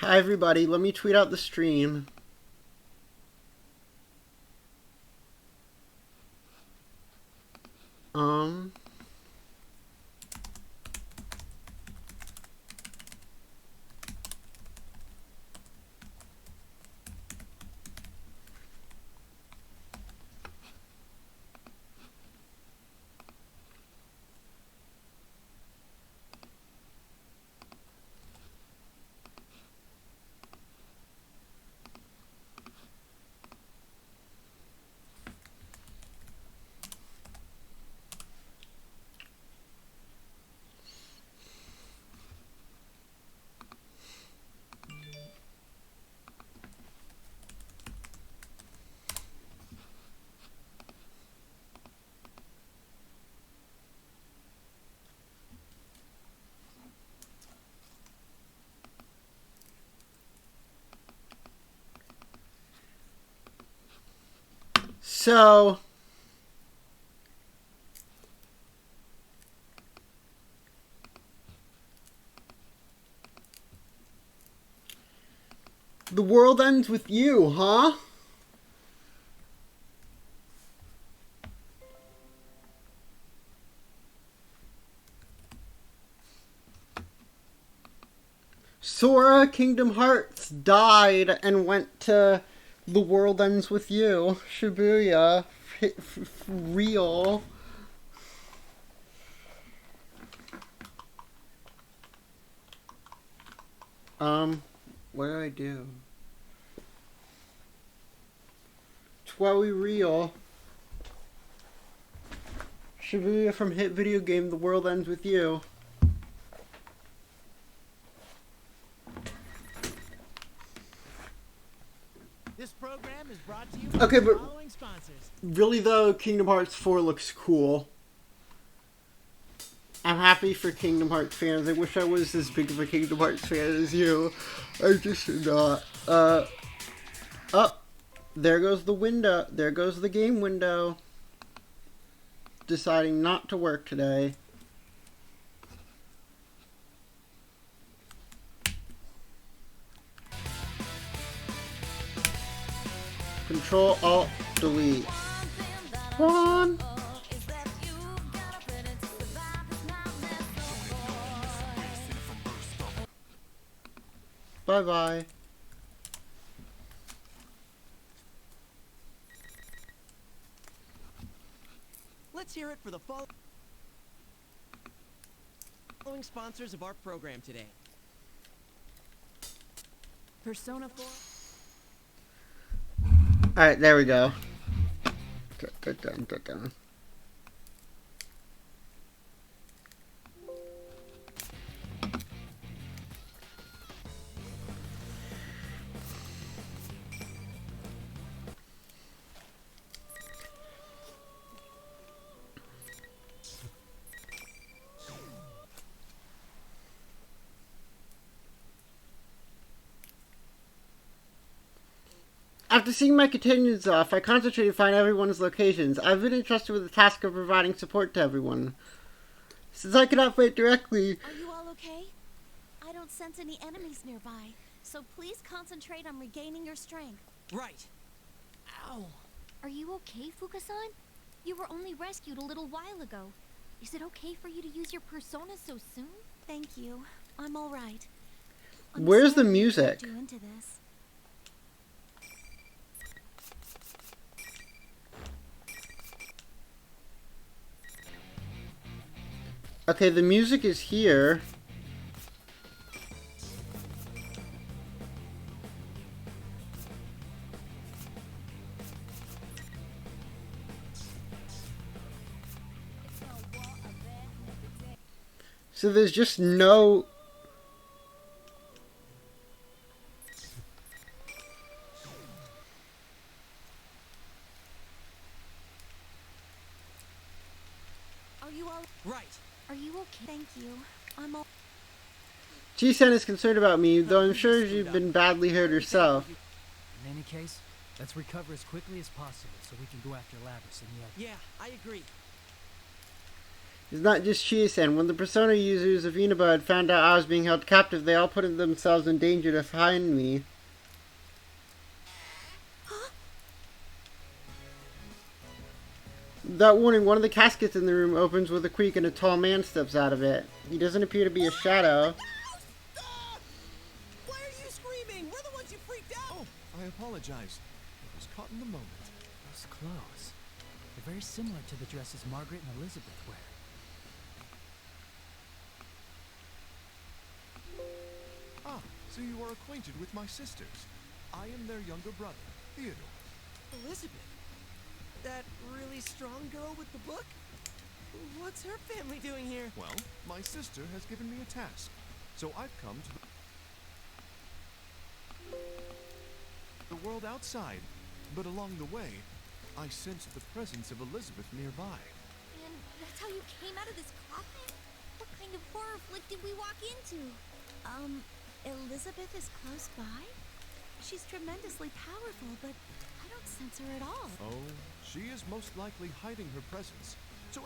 Hi everybody, let me tweet out the stream. Um... So... The world ends with you, huh? Sora Kingdom Hearts died and went to The World Ends With You. Shibuya. Real. What do I do? Twowie real. Shibuya from hit video game The World Ends With You. This program is brought to you by the following sponsors. Really though, Kingdom Hearts 4 looks cool. I'm happy for Kingdom Hearts fans. I wish I was as big of a Kingdom Hearts fan as you. I just not. There goes the window. There goes the game window. Deciding not to work today. Control Alt Delete. One. Bye bye. Let's hear it for the following sponsors of our program today. Persona 4. Alright, there we go. Dun. After seeing my contingents off, I concentrated to find everyone's locations. I've been entrusted with the task of providing support to everyone. Since I cannot fight directly... Are you all okay? I don't sense any enemies nearby, so please concentrate on regaining your strength. Right. Ow. Are you okay, Fuka-san? You were only rescued a little while ago. Is it okay for you to use your persona so soon? Thank you. I'm all right. Where's the music? You into this. Okay, the music is here. So there's just no... Are you all Right. Are you okay? Thank you. I'm all G-Sen is concerned about me, though I'm sure you've been badly hurt yourself. In any case, let's recover as quickly as possible so we can go after Lavis and the others. Yeah, I agree. It's not just Chia-san. When the persona users of Inaba had found out I was being held captive, they all put themselves in danger to find me. Without warning, one of the caskets in the room opens with a creak and a tall man steps out of it. He doesn't appear to be a shadow. Why are you screaming? We're the ones you freaked out. Oh, I apologize. I was caught in the moment. Those clothes. They're very similar to the dresses Margaret and Elizabeth wear. Ah, so you are acquainted with my sisters. I am their younger brother, Theodore. Elizabeth? That really strong girl with the book? What's her family doing here? Well, my sister has given me a task, so I've come to the world outside. But along the way, I sensed the presence of Elizabeth nearby. And that's how you came out of this coffin? What kind of horror flick did we walk into? Elizabeth is close by? She's tremendously powerful, but I don't sense her at all. Oh, she is most likely hiding her presence. So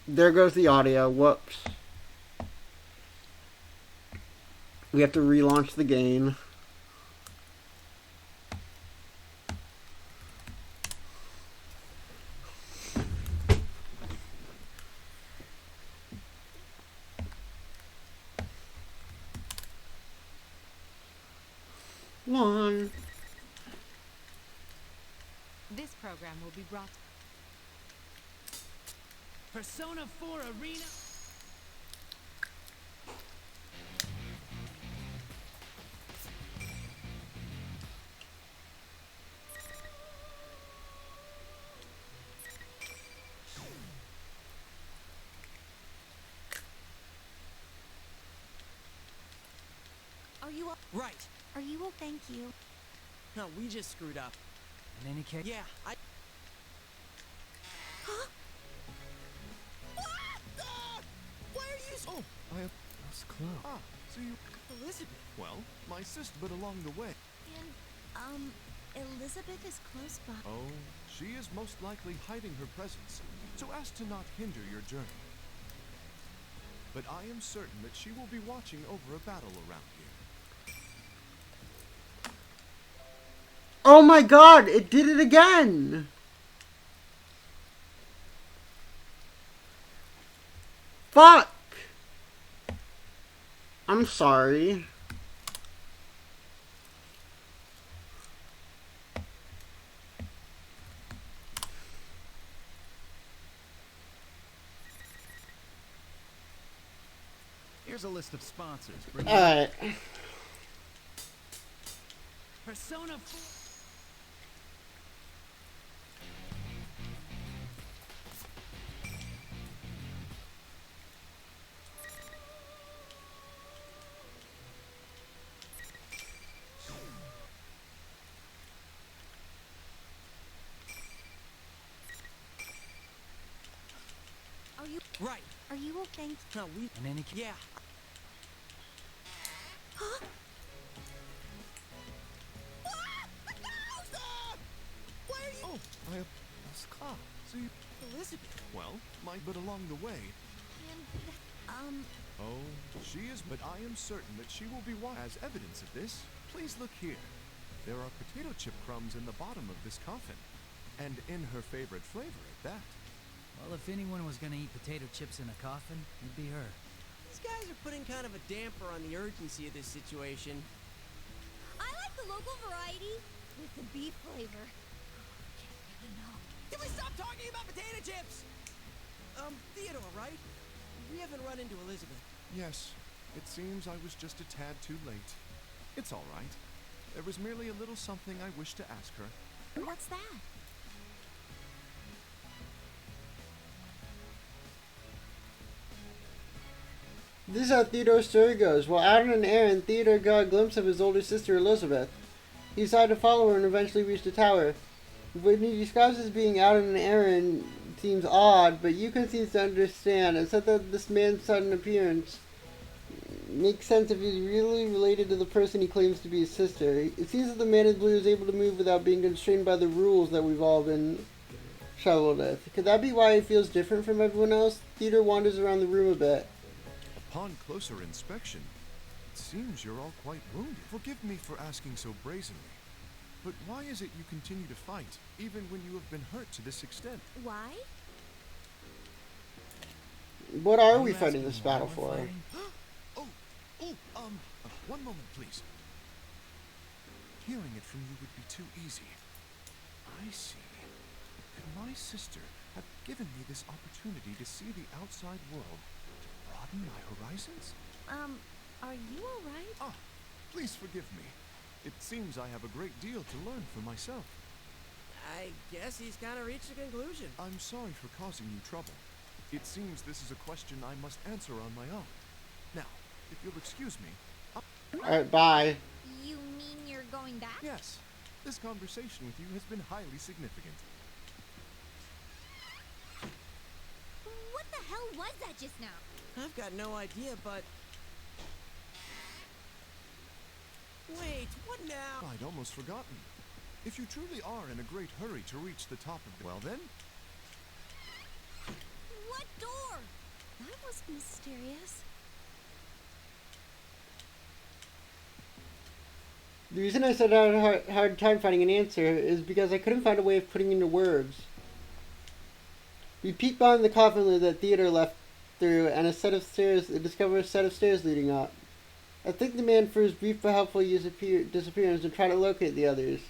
There goes the audio. Whoops. We have to relaunch the game. One. This program will be brought Persona 4 Arena. Are you all... Right. Are you all... Thank you. No, we just screwed up. In any case, Yeah, I... Huh? Why are you... oh, I have those clothes. ah, so you Elizabeth? well, my sister, but along the way. And, Elizabeth is close by. Oh, she is most likely hiding her presence, so as to not hinder your journey. But I am certain that she will be watching over a battle around here. Oh my god, it did it again! Fuck! I'm sorry. Here's a list of sponsors. Alright. Persona 4. Are you... Right. Are you all... Thank... No, we... In any case, Yeah. Huh? Why are you... Oh, I have ah, so you Elizabeth? well, but along the way. And, Oh, she is, but I am certain that she will be as evidence of this. Please look here. There are potato chip crumbs in the bottom of this coffin, and in her favorite flavor at that. well, if anyone was gonna eat potato chips in a coffin, it'd be her. These guys are putting kind of a damper on the urgency of this situation. I like the local variety with the beef flavor. Can we stop talking about potato chips? Theodore, right? We haven't run into Elizabeth. Yes, it seems I was just a tad too late. It's all right. There was merely a little something I wished to ask her. What's that? This is how Theodore's story goes. While out on an errand, Theodore got a glimpse of his older sister Elizabeth. He decided to follow her and eventually reached the tower. When he describes as being out on an errand seems odd, but Yukon seems to understand and said that this man's sudden appearance makes sense if he's really related to the person he claims to be his sister. It seems that the man in blue is able to move without being constrained by the rules that we've all been Shoveled it. Could that be why it feels different from everyone else? Theodore wanders around the room a bit. Upon closer inspection, it seems you're all quite wounded. Forgive me for asking so brazenly, but why is it you continue to fight, even when you have been hurt to this extent? Why? What are we you fighting asking this why battle we're for? fighting? One moment, please. Hearing it from you would be too easy. I see. My sister had given me this opportunity to see the outside world, to broaden my horizons. Are you alright? Ah, please forgive me. It seems I have a great deal to learn for myself. I guess he's kind of reached a conclusion. I'm sorry for causing you trouble. It seems this is a question I must answer on my own. Now, if you'll excuse me. Alright, bye. You mean you're going back? Yes, this conversation with you has been highly significant. What the hell was that just now? I've got no idea, but... Wait, what now? I'd almost forgotten. If you truly are in a great hurry to reach the top of the... Well then, What door? That was mysterious. The reason I said I had a hard time finding an answer is because I couldn't find a way of putting into words. We peeked behind the coffin lid that Theodore left through, and discovered a set of stairs leading up. I thanked the man for his brief but helpful disappearance and tried to locate the others.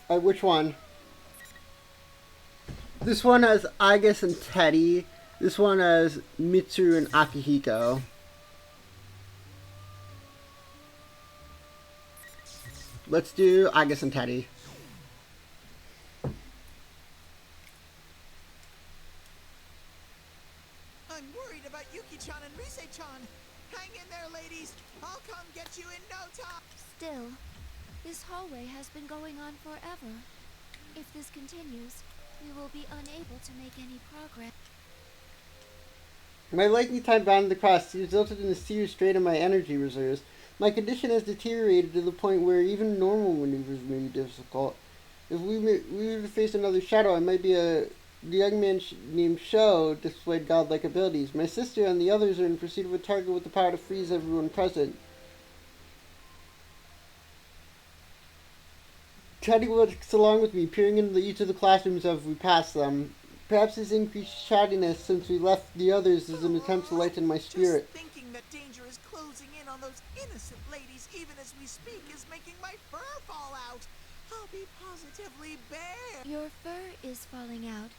Which one? This one has Agus and Teddy. This one has Mitsuru and Akihiko. Let's do Agus and Teddy. I'm worried about Yuki-chan and Rise-chan. Hang in there, ladies. I'll come get you in no time. Still, this hallway has been going on forever. If this continues, we will be unable to make any progress. My lightning time bound the cross resulted in a serious strain on my energy reserves. My condition has deteriorated to the point where even normal maneuvers may be difficult. If we were to face another shadow, I might be the young man named Sho displayed godlike abilities. My sister and the others are in pursuit of a target with the power to freeze everyone present. Teddy works along with me, peering into each of the classrooms as we pass them. Perhaps his increased chattiness since we left the others is an attempt to lighten my spirit. Just thinking that danger is closing in on those innocent ladies even as we speak is making my fur fall out. I'll be positively bare. Your fur is falling out.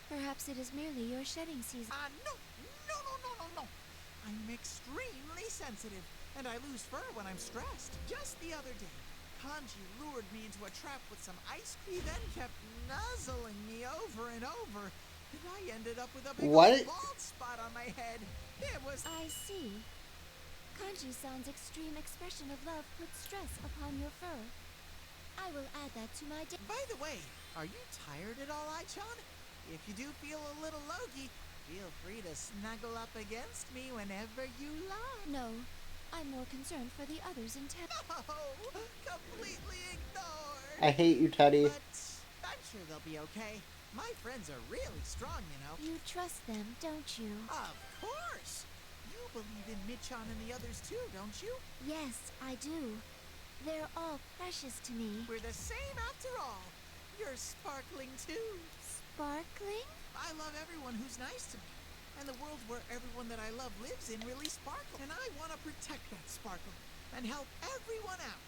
Perhaps it is merely your shedding season. No. I'm extremely sensitive, and I lose fur when I'm stressed. Just the other day, Kanji lured me into a trap with some ice cream, then kept nuzzling me over and over, and I ended up with a big old bald spot on my head. It was... I see. Kanji-san's extreme expression of love puts stress upon your fur. I will add that to my day. By the way, are you tired at all, Ai-chan? If you do feel a little logy, feel free to snuggle up against me whenever you like. No, I'm more concerned for the others in town. No, completely ignored. I hate you, Teddy. But I'm sure they'll be okay. My friends are really strong, you know. You trust them, don't you? Of course. You believe in Michan and the others too, don't you? Yes, I do. They're all precious to me. We're the same after all. You're sparkling too. Sparkling? I love everyone who's nice to me. And the world where everyone that I love lives in really sparkles. And I want to protect that sparkle and help everyone out.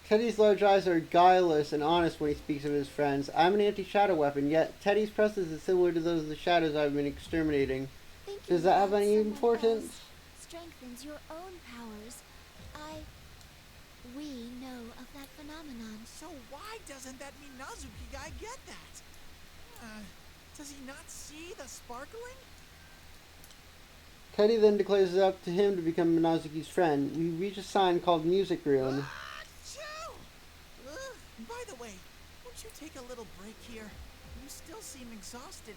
Teddy's large eyes are guileless and honest when he speaks of his friends. I'm an anti-shadow weapon, yet Teddy's presence is similar to those of the shadows I've been exterminating. Thinking Does that have about any someone importance? else strengthens your own powers. We know of that phenomenon. So why doesn't that Minazuki guy get that? Does he not see the sparkling? Teddy then declares it up to him to become Minazuki's friend. We reach a sign called Music Room. Achoo! By the way, won't you take a little break here? You still seem exhausted.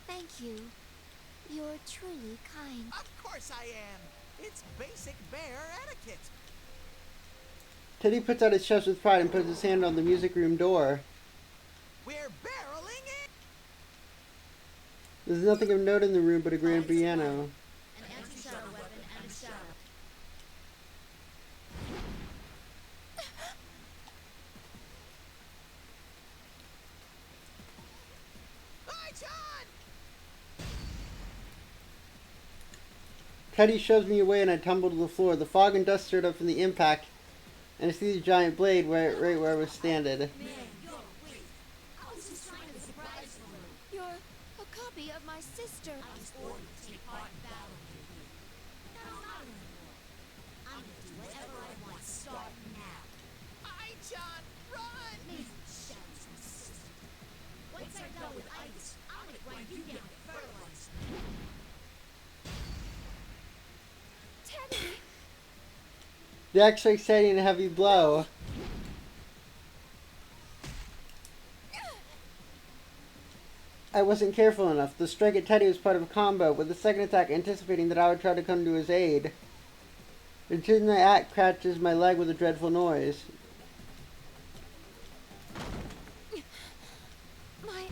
Thank you. You're truly kind. Of course I am. It's basic bear etiquette. Teddy puts out his chest with pride and puts his hand on the music room door. We're barreling in. There's nothing of note in the room but a grand piano. An anti-shadow weapon and a shadow. Hi, John! Teddy shoves me away and I tumble to the floor. The fog and dust stirred up from the impact, and I see the giant blade right where I was standing. You're a copy of my sister. I was ordered to take part in battle. I'm gonna do whatever I want, starting now. Hi, John! Run! Once I'm done with ice, I'm gonna grind you down to fertilizer. Teddy! The axe strikes Teddy in a heavy blow. I wasn't careful enough. The strike at Teddy was part of a combo, with the second attack anticipating that I would try to come to his aid. Until the axe catches my leg with a dreadful noise. My...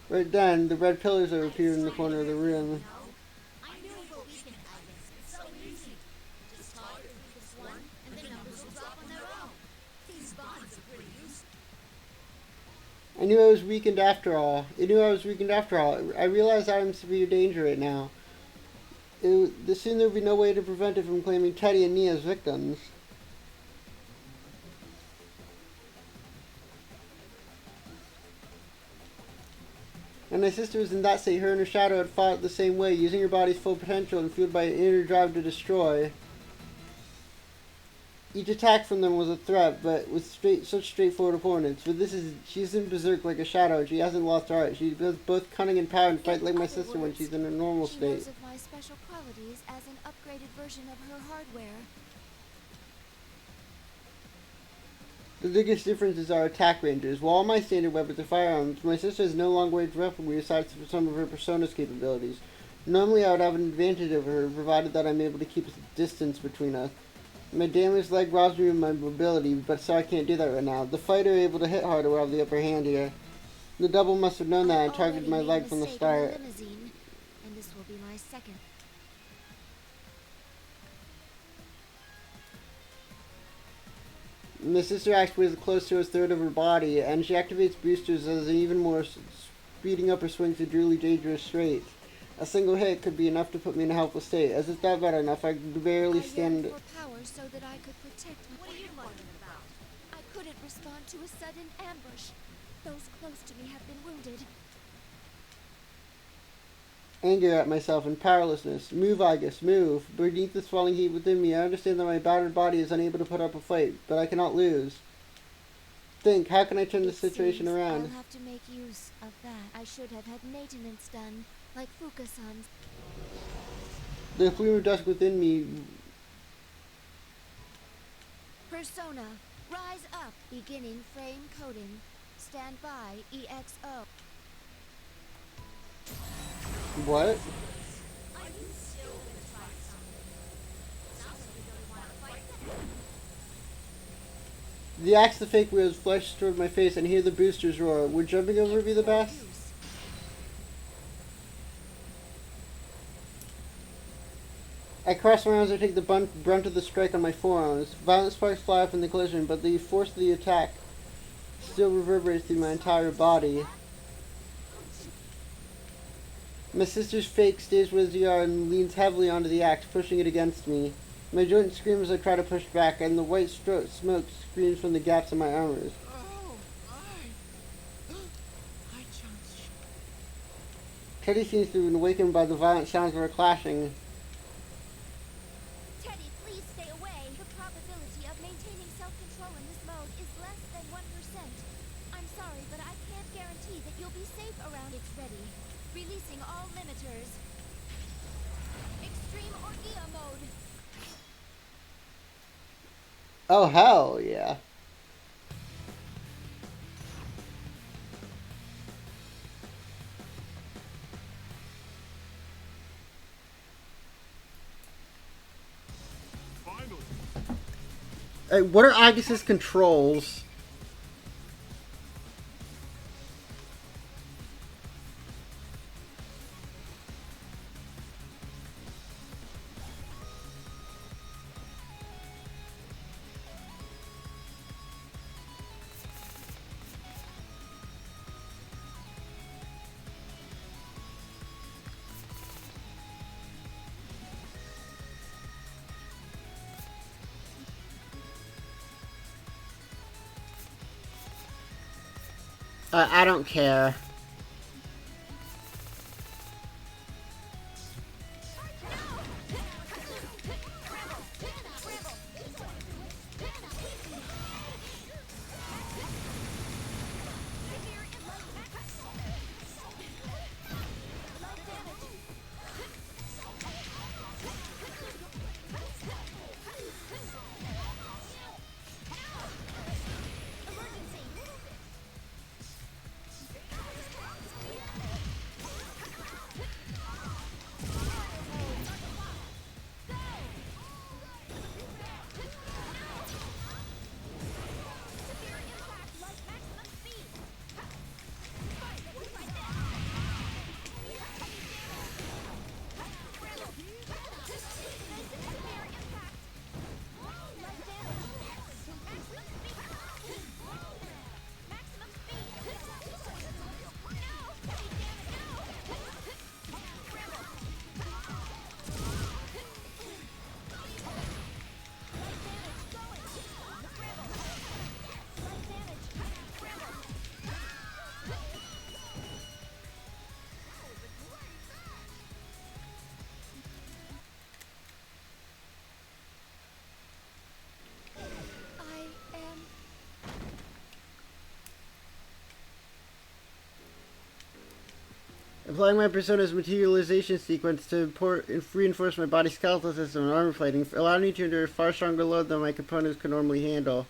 Right then, the red pillars have appeared in the corner of the room. I knew what we can have this. It's so easy. Just target this one, and the numbers will drop on their own. These bonds are pretty useful. I knew I was weakened after all. I realized I'm in severe danger right now. Soon there would be no way to prevent it from claiming Teddy and me as victims. And my sister was in that state. Her and her shadow had fought the same way, using her body's full potential and fueled by an inner drive to destroy. Each attack from them was a threat, but with such straightforward opponents. But she isn't berserk like a shadow. She hasn't lost her art. She has both cunning and power and fight like my sister when she's in her normal She state. knows of my special qualities as an upgraded version of her hardware. The biggest difference is our attack ranges. While all my standard weapons are firearms, my sister has no long range weaponry aside from some of her persona's capabilities. Normally I would have an advantage over her, provided that I'm able to keep a distance between us. My damaged leg robs me of my mobility, but so I can't do that right now. The fighter able to hit harder will have the upper hand here. The double must have known that and targeted my leg from the start. And this will be my second. My sister activates close to a third of her body, and she activates boosters as even more speeding up her swing through truly dangerous straights. A single hit could be enough to put me in a helpless state. As if that bad enough, I could barely stand. I yearned for power so that I could protect my... What are you wondering about? I couldn't respond to a sudden ambush. Those close to me have been wounded. Anger at myself and powerlessness. Move, August, move. Beneath the swelling heat within me, I understand that my battered body is unable to put up a fight, but I cannot lose. Think, how can I turn this situation around? I'll have to make use of that. I should have had maintenance done, like Fuka-san's. The flame of dusk within me. Persona, rise up. Beginning frame coding. Stand by, EXO. What? Are you still gonna try something? Sounds like you don't want to fight that. The axe the fake wheels flash toward my face and hear the boosters roar. Would jumping over be the best? I cross my arms and take the brunt of the strike on my forearms. Violent sparks fly up in the collision, but the force of the attack still reverberates through my entire body. My sister's fake stays where they are and leans heavily onto the axe, pushing it against me. My joint screams as I try to push back, and the white smoke screams from the gaps in my armors. Oh, I jumped. Teddy seems to have been awakened by the violent sounds of our clashing. Teddy, please stay away. The probability of maintaining self-control in this mode is Be safe around it's ready. Releasing all limiters. Extreme Orgia mode. Oh, hell yeah. Finally. Hey, what are Agus's controls? I don't care. Applying my persona's materialization sequence to reinforce my body's skeletal system and armor plating, allowing me to endure a far stronger load than my components could normally handle.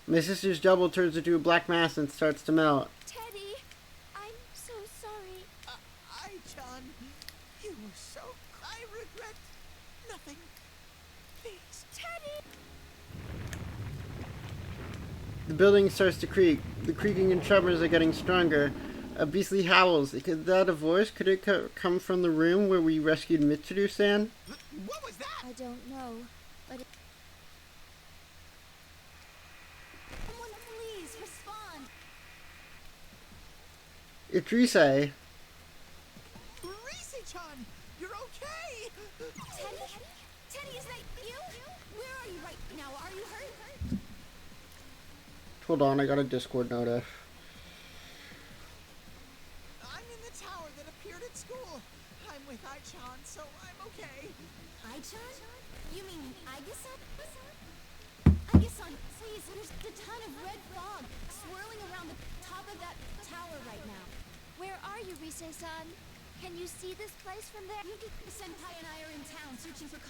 My sister's double turns into a black mass and starts to melt. Teddy, I'm so sorry. Ai-chan, you were so... I regret nothing. Please. Teddy! The building starts to creak. The creaking and tremors are getting stronger. A beastly howls. Is that a voice? Could it come from the room where we rescued Mitsuru-san? What was that? I don't know, but it... Someone please respond! It's Risei. Risei-chan, you're okay? Teddy? Teddy, is that you? Where are you right now? Are you hurt? Hold on, I got a Discord notice. I'm in the tower that appeared at school. I'm with Ai-chan, so I'm okay. Ai-chan? You mean Aigusan? Aigusan, please, there's a ton of red fog swirling around the top of that tower right now. Where are you, Risei-san? Can you see this place from there? Senpai and I are in town searching for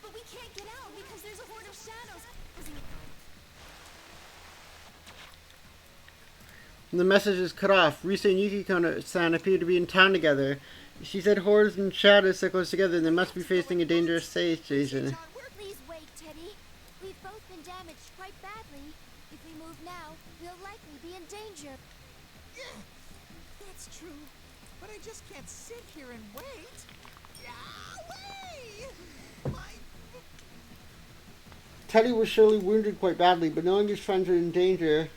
but we can't get out because there's a horde of shadows. The message is cut off. Risei and Yukiko-san appear to be in town together. She said hordes and shadows so close together they must be facing a dangerous situation. Please wait, Teddy. We've both been damaged quite badly. If we move now, we'll likely be in danger. Yeah, that's true. But I just can't sit here and wait. Away! Teddy was surely wounded quite badly, but knowing his friends are in danger...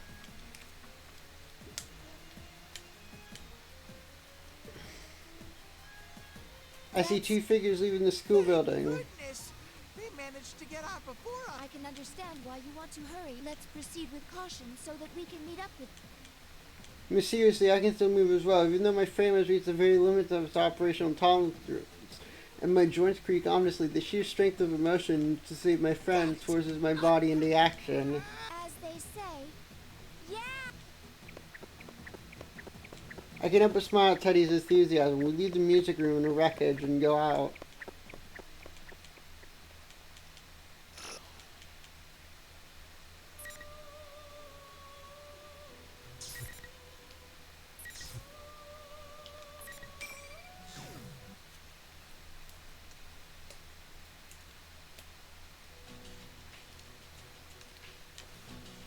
I see two figures leaving the school building. Goodness! They managed to get out before us. I can understand why you want to hurry. Let's proceed with caution so that we can meet up with... But seriously, I can still move as well. Even though my frame has reached the very limits of its operational tolerance, and my joints creak ominously. The sheer strength of emotion to save my friends forces my body into action. As they say, yeah! I can't help but smile at Teddy's enthusiasm. We leave the music room in a wreckage and go out.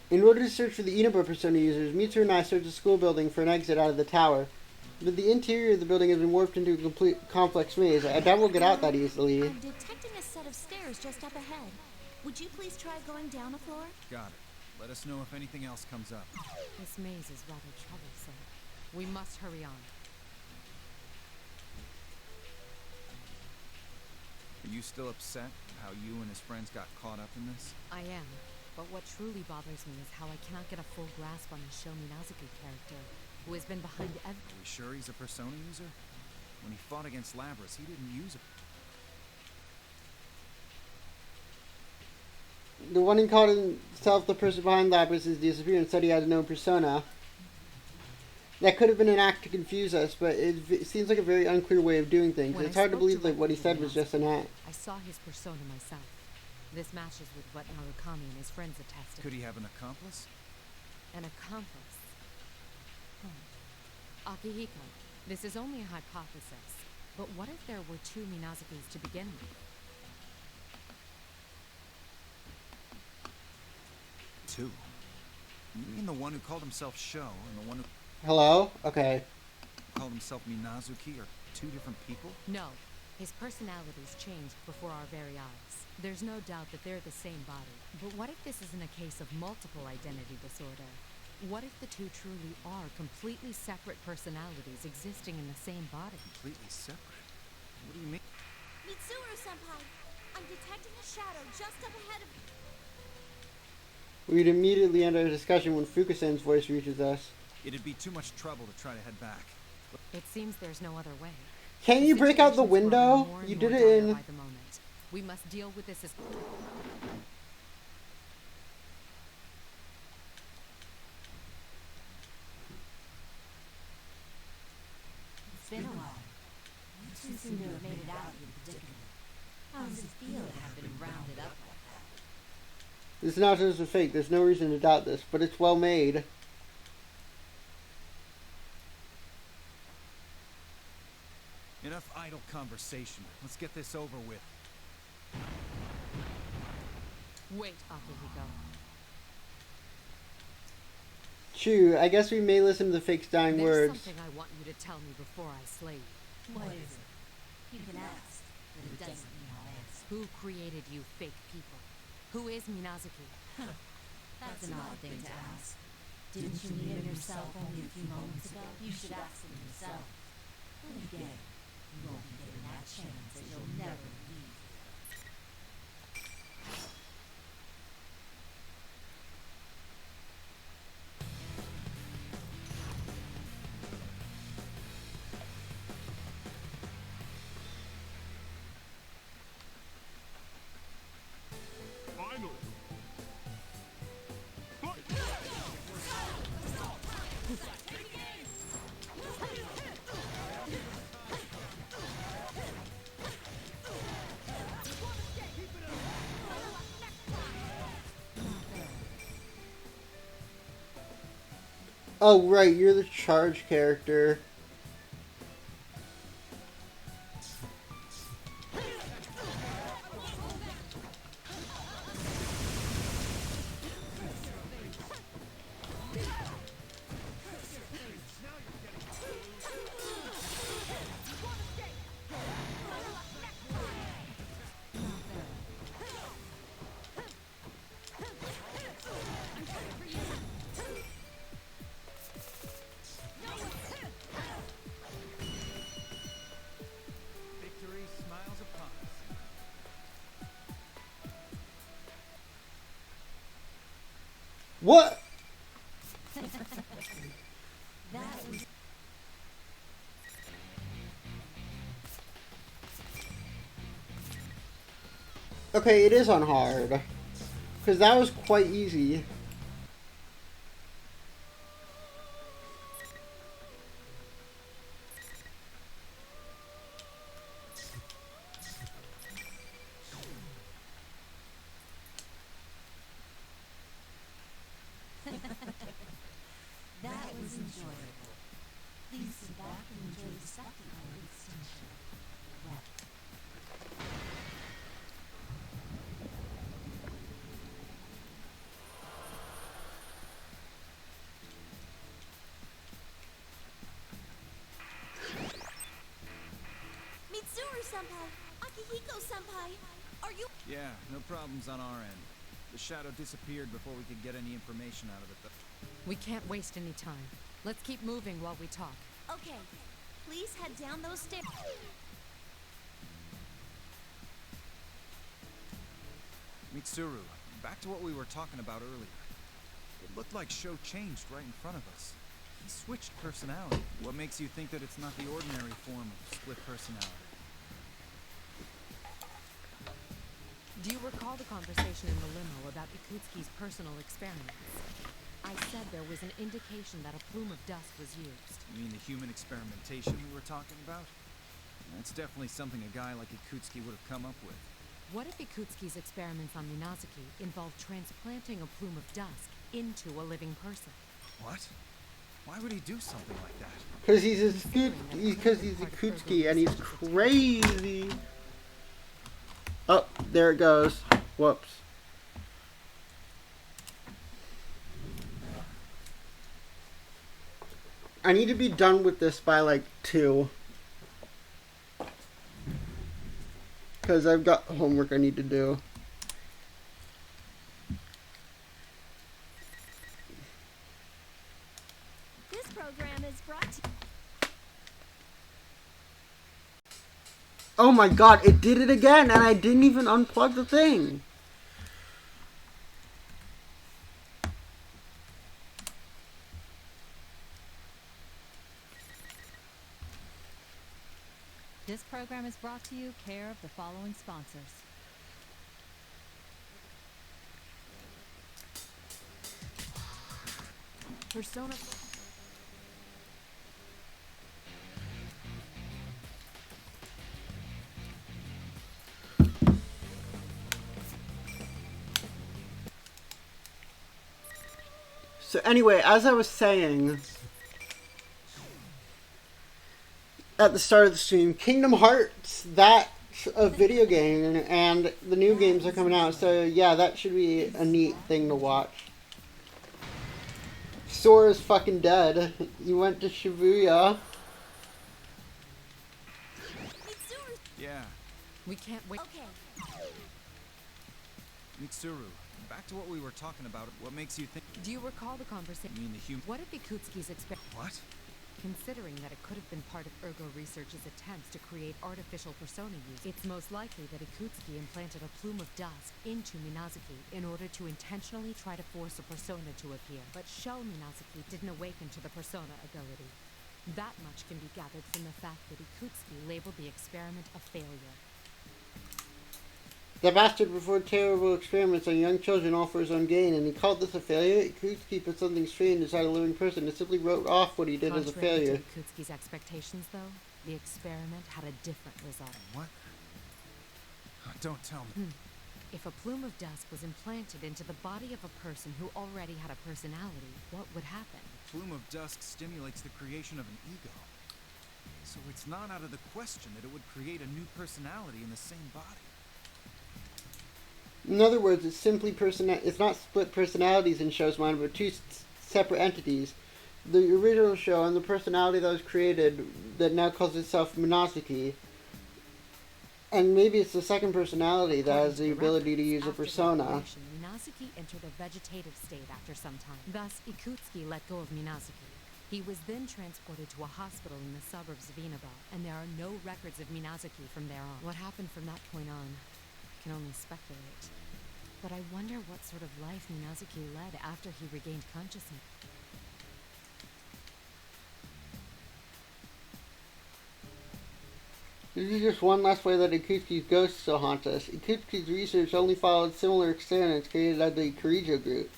In order to search for the Inaba persona users, Mitsuru and I search the school building for an exit out of the tower. But the interior of the building has been warped into a complete complex maze. I doubt we'll get out that easily. I'm detecting a set of stairs just up ahead. Would you please try going down a floor? Got it. Let us know if anything else comes up. This maze is rather troublesome. We must hurry on. Are you still upset at how you and his friends got caught up in this? I am. But what truly bothers me is how I cannot get a full grasp on the Sho Minazuki character, who has been behind Are we sure he's a persona user? When he fought against Labras, he didn't use it. The one who called himself the person behind Lapis' disappearance said he had no persona. That could have been an act to confuse us, but it seems like a very unclear way of doing things. When It's I hard to spoke believe that directly what he with said was just an act. I saw his persona myself. This matches with what Narukami and his friends attested. Could he have an accomplice? An accomplice? Akihiko, this is only a hypothesis, but what if there were two Minazukis to begin with? Two. You mean the one who called himself Sho and the one who Hello? Okay. called himself Minazuki are two different people? No, his personalities changed before our very eyes. There's no doubt that they're the same body. But what if this isn't a case of multiple identity disorder? What if the two truly are completely separate personalities existing in the same body? Completely separate? What do you mean? Mitsuru-senpai, I'm detecting a shadow just up ahead of... We'd immediately end our discussion when Fukusen's voice reaches us. It'd be too much trouble to try to head back. It seems there's no other way. Can't you break out the situation's growing window? more and You more did it dire in... by the moment. We must deal with this as... It's been a while. You two seem to have made it out of your predicament. How does it feel to have been rounded up like that? This announcement is fake. There's no reason to doubt this, but it's well made. Enough idle conversation. Let's get this over with. Wait, Akihiko. Chew, I guess we may listen to the fake's dying There's words. something I want you to tell me before I slay you. What is it? You can ask, but it doesn't mean I'll answer. Who created you fake people? Who is Minazuki? That's an odd thing to ask. Didn't you meet him yourself only a few moments ago? You should ask him yourself. Then again, you won't be getting that chance as you'll never leave. Oh, right, you're the charge character. Victory smiles upon us. What? That was... Okay, it is on hard. Because that was quite easy. That was enjoyable. Please sit back and enjoy the spectacle of extinction. Well, Mitsuru-senpai! Akihiko-senpai! Are you— Yeah, no problems on our end. The shadow disappeared before we could get any information out of it, though. We can't waste any time. Let's keep moving while we talk. Okay. Please head down those stairs. Mitsuru, back to what we were talking about earlier. It looked like Sho changed right in front of us. He switched personality. What makes you think that it's not the ordinary form of split personality? Do you recall the conversation in the limo about Ikutsuki's personal experiments? I said there was an indication that a plume of dust was used. You mean the human experimentation we were talking about? That's definitely something a guy like Ikutsuki would have come up with. What if Ikutsuki's experiments on Minazuki involved transplanting a plume of dust into a living person? What? Why would he do something like that? Because he's a Kutsuki and he's crazy. Oh, there it goes. Whoops. I need to be done with this by like 2. Because I've got homework I need to do. This program is brought to— Oh my god, it did it again and I didn't even unplug the thing. This program is brought to you care of the following sponsors. Persona... So anyway, as I was saying at the start of the stream, Kingdom Hearts, that's a video game, and the new games are coming out, so yeah, that should be a neat thing to watch. Sora's fucking dead. You went to Shibuya. Mitsuru! Yeah, We can't wait... Okay. Mitsuru, back to what we were talking about. What makes you think... Do you recall the conversation? You mean the human... What if Ikutsuki's experiment... What? Considering that it could have been part of Ergo Research's attempts to create artificial persona use, it's most likely that Ikutsuki implanted a plume of dust into Minazuki in order to intentionally try to force a persona to appear. But Sho Minazuki didn't awaken to the persona ability. That much can be gathered from the fact that Ikutsuki labeled the experiment a failure. The bastard performed terrible experiments on young children all for his own gain, and he called this a failure. Ikutsuki put something strange inside a living person and simply wrote off what he did as a failure. Contrary to Ikutsuki's expectations, though, the experiment had a different result. What? Oh, don't tell me. If a plume of dust was implanted into the body of a person who already had a personality, what would happen? Plume of dust stimulates the creation of an ego. So it's not out of the question that it would create a new personality in the same body. In other words, it's simply it's not split personalities in Sho's mind, but two separate entities. The original Sho and the personality that was created that now calls itself Minazuki. And maybe it's the second personality that has the ability to use a persona. Minazuki entered a vegetative state after some time. Thus, Ikutsuki let go of Minazuki. He was then transported to a hospital in the suburbs of Inaba, and there are no records of Minazuki from there on. What happened from that point on, I can only speculate. But I wonder what sort of life Minazuki led after he regained consciousness. This is just one last way that Ikutsuki's ghost still haunts us. Ikutsuki's research only followed similar experiments created by the Kirijo group.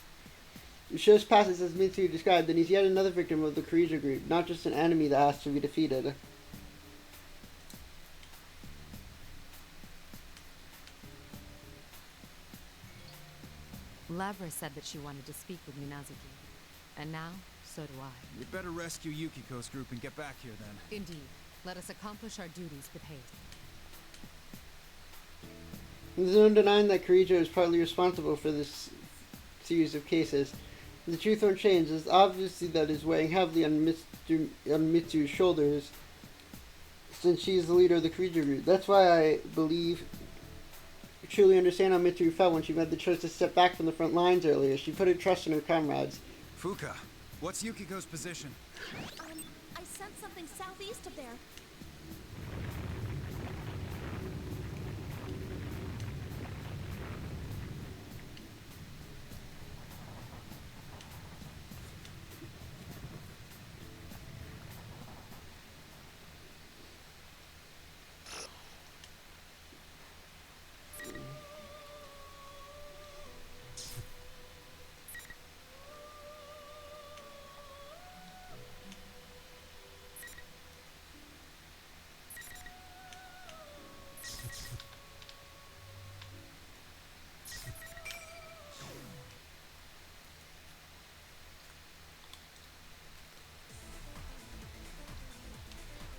It shows passes as Mitsuru described, and he's yet another victim of the Kirijo group, not just an enemy that has to be defeated. Lavra said that she wanted to speak with Minazuki. And now, so do I. We'd better rescue Yukiko's group and get back here then. Indeed. Let us accomplish our duties with haste. There's no denying that Kirijo is partly responsible for this series of cases. The truth won't change. It's obviously that is weighing heavily on Mitsu's shoulders, since she is the leader of the Kirijo group. That's why I believe, truly understand how Mitsuru felt when she made the choice to step back from the front lines earlier. She put her trust in her comrades. Fuka, what's Yukiko's position? I sent something southeast of there.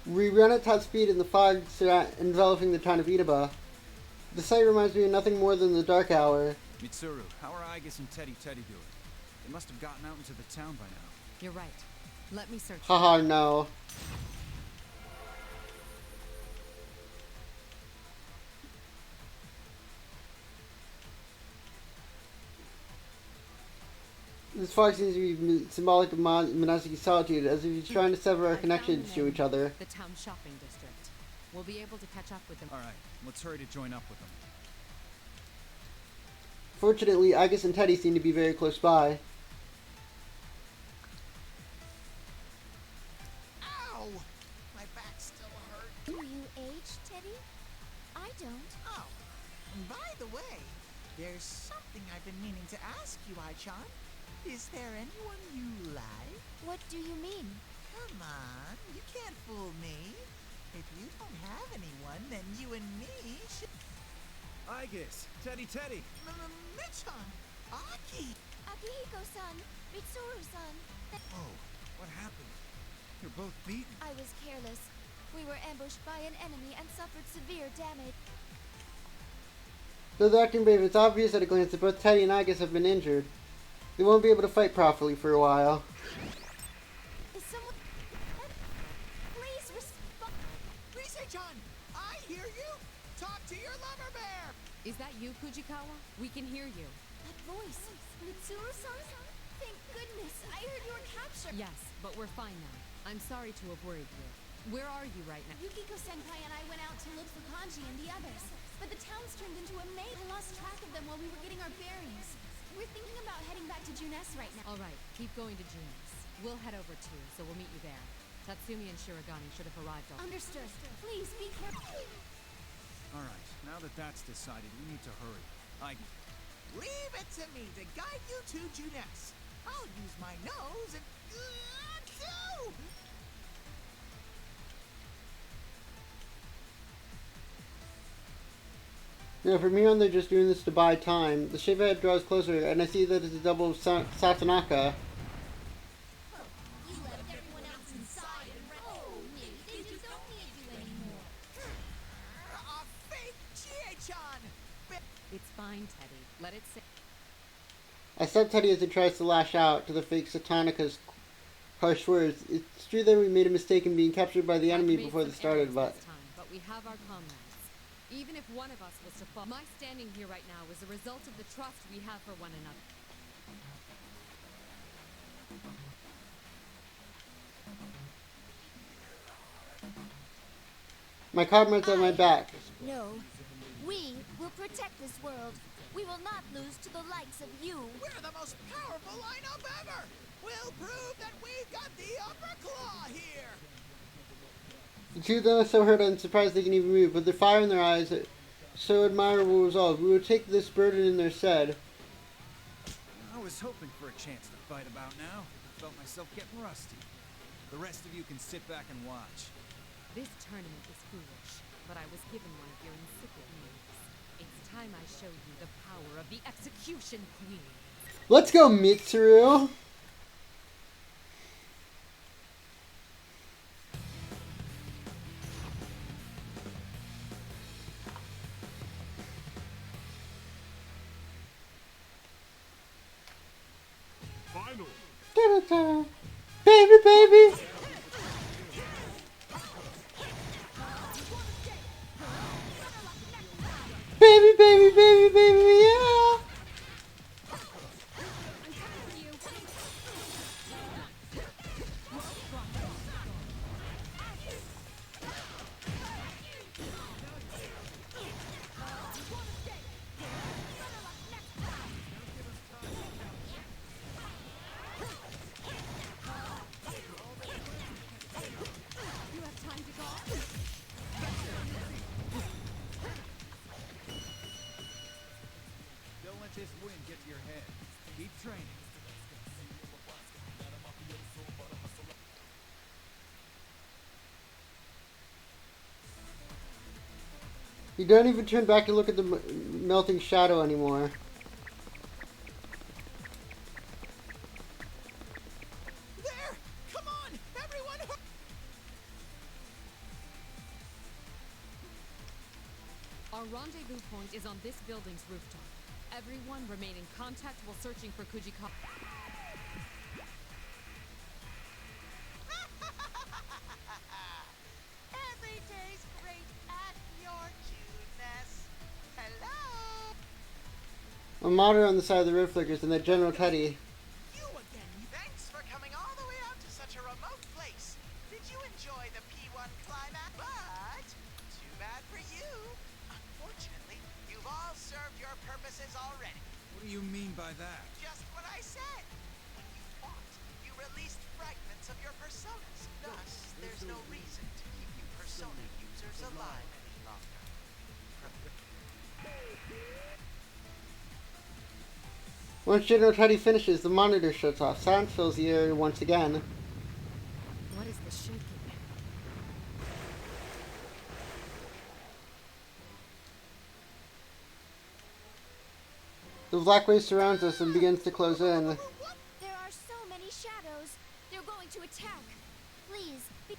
We run at top speed in the fog enveloping the town of Idaba. The sight reminds me of nothing more than the dark hour. Mitsuru, how are Aigis and Teddy doing? They must have gotten out into the town by now. You're right. Let me search. Haha, no. This fog seems to be symbolic of Minazuki's solitude, as if he's trying to sever our connections to each other. The town shopping district. We'll be able to catch up with them. Alright, let's hurry to join up with them. Fortunately, Agus and Teddy seem to be very close by. Ow! My back still hurt. Do you age, Teddy? I don't. Oh, and by the way, there's something I've been meaning to ask you, Ai-chan. Is there anyone you like? What do you mean? Come on, you can't fool me. If you don't have anyone, then you and me should... Aigis, Teddy. Michan! Aki! Akihiko-san! Mitsuru-san! Oh, what happened? You're both beaten. I was careless. We were ambushed by an enemy and suffered severe damage. Though they're acting brave, it's obvious at a glance that both Teddy and Agus have been injured. They won't be able to fight properly for a while. Is someone... Please respond! Rise-chan! I hear you! Talk to your lover bear! Is that you, Fujikawa? We can hear you. That voice! Mitsuru-san? Thank goodness! I heard you were captured! Yes, but we're fine now. I'm sorry to have worried you. Where are you right now? Yukiko-senpai and I went out to look for Kanji and the others, but the town's turned into a maze. I lost track of them while we were getting our bearings. We're thinking about heading back to Junes right now. All right, keep going to Junes. We'll head over too, so we'll meet you there. Tatsumi and Shirogane should have arrived already. Understood. Please be careful. Alright, now that that's decided, we need to hurry. Aigis. Leave it to me to guide you to Junes. I'll use my nose and... Achoo! Yeah, from here on they're just doing this to buy time. The shape head draws closer, and I see that it's a double Satanaka. You left everyone else inside and ran. Oh, maybe they just don't need you anymore. A fake Chie-chan! It's fine, Teddy. Let it sit. I stop Teddy as he tries to lash out to the fake Satanaka's harsh words. It's true that we made a mistake in being captured by the enemy before this started, but... But we have our comrades. Even if one of us was to fall, my standing here right now is a result of the trust we have for one another. My comrades at my back. No. We will protect this world. We will not lose to the likes of you. We're the most powerful lineup ever! We'll prove that we've got the upper claw here! The two of them are so hurt and surprised they can even move, but the fire in their eyes, so admirable resolve. We will take this burden in their stead. I was hoping for a chance to fight about now. Felt myself getting rusty. The rest of you can sit back and watch. This tournament is foolish, but I was given one of your insipid names. It's time I showed you the power of the Execution Queen. Let's go, Mitsuru! Final. Da-da-da. Baby, baby! Baby, baby, baby, baby, yeah! Don't let this win get to your head. Keep training. You don't even turn back to look at the melting shadow anymore. There! Come on! Everyone! Our rendezvous point is on this building's rooftop. Everyone remain in contact while searching for Kujikawa. Every day's great at your cuteness. Hello! A monitor on the side of the road flickers and that General Teddy. You again. Thanks for coming all the way out to such a remote place. Did you enjoy the P1 climax? But too bad for you. Unfortunately, you've all served your purposes already. What do you mean by that? Just what I said. When you fought, you released fragments of your personas. Thus, there's no reason to keep you persona users alive any longer. Once General Teddy finishes, the monitor shuts off. Silence fills the area once again. What is the shaking? The black wave surrounds us and begins to close in. There are so many shadows. They're going to attack. Please, be